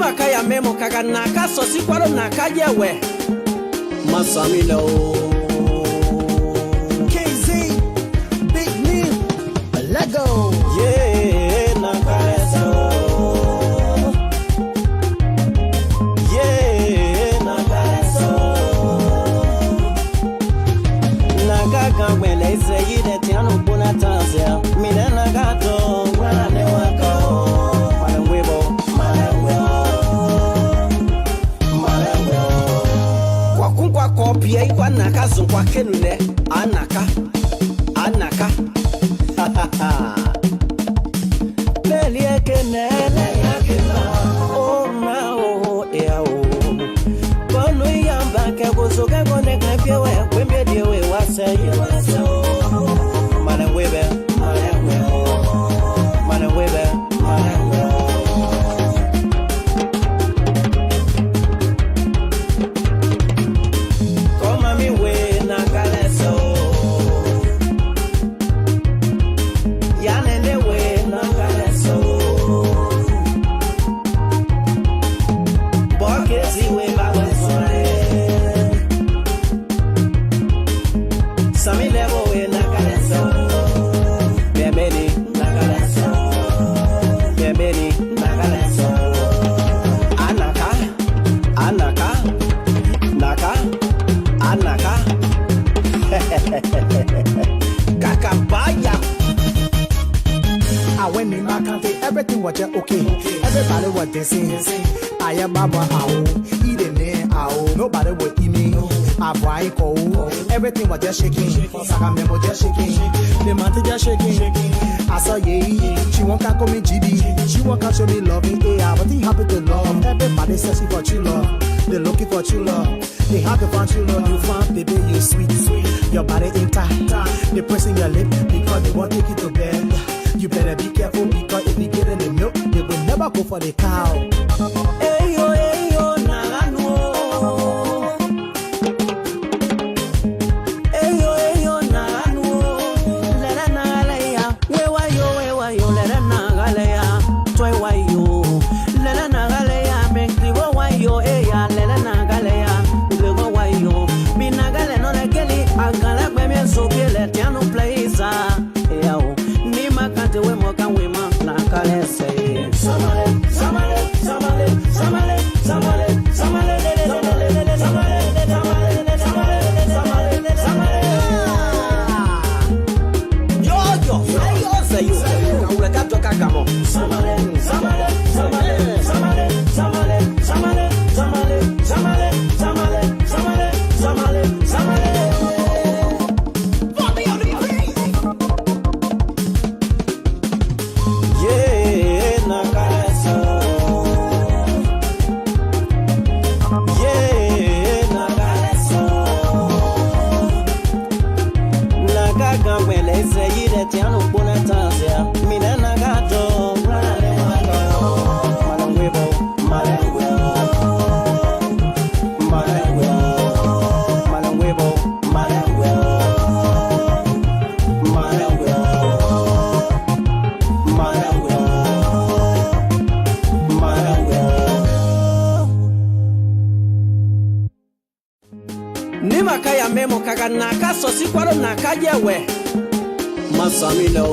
Kaya memo kaka naka sosi kwaro naka jewe Masamilo KZ Big Neil Lego Yeah naka eso Yeah naka eso Naka kamwele ise yide tiano buna tanzia Mide naka to wana ne wako Kopia ikwa naka zunkwa kenune anaka Leli ekenele oh na oh ea oh Kono yamba ke gozoga gone kapye we kwembie diewe wase Mane webe Sami level in a guessing. I am Baba Ow, eating there, ow. Nobody would eat me. I everything was just shaking. Saka memo just shaking. The man just shaking. I saw ye. She won't call me GB. She won't show me loving. Yeah, but he happy to love. Everybody says for true love. They're looking for true love. They happy for true love. You found baby, you sweet. Your body intact. They pressing your lip because they won't take you to bed. You better be careful because if you get in the milk, they will never go for the cow. Hey yo, nah, no. Hey yo, nah, no. Let her nagalaya. Where yo, let her nagalaya. Toy why yo. Let her nagalaya. Make the why yo, let her nagalaya. The why yo. Me nagale no legeli. Agala kweme so be let no place. Kante we moka we ma na kale say samale samale samale samale samale samale samale samale samale samale yo say yo ule kato kakamo samale samale samale samale samale samale samale samale samale samale samale Nima kaya memo kaga naka sosi kwaro naka yewe Masamilo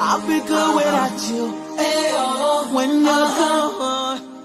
I'll be good without you. When you're gone.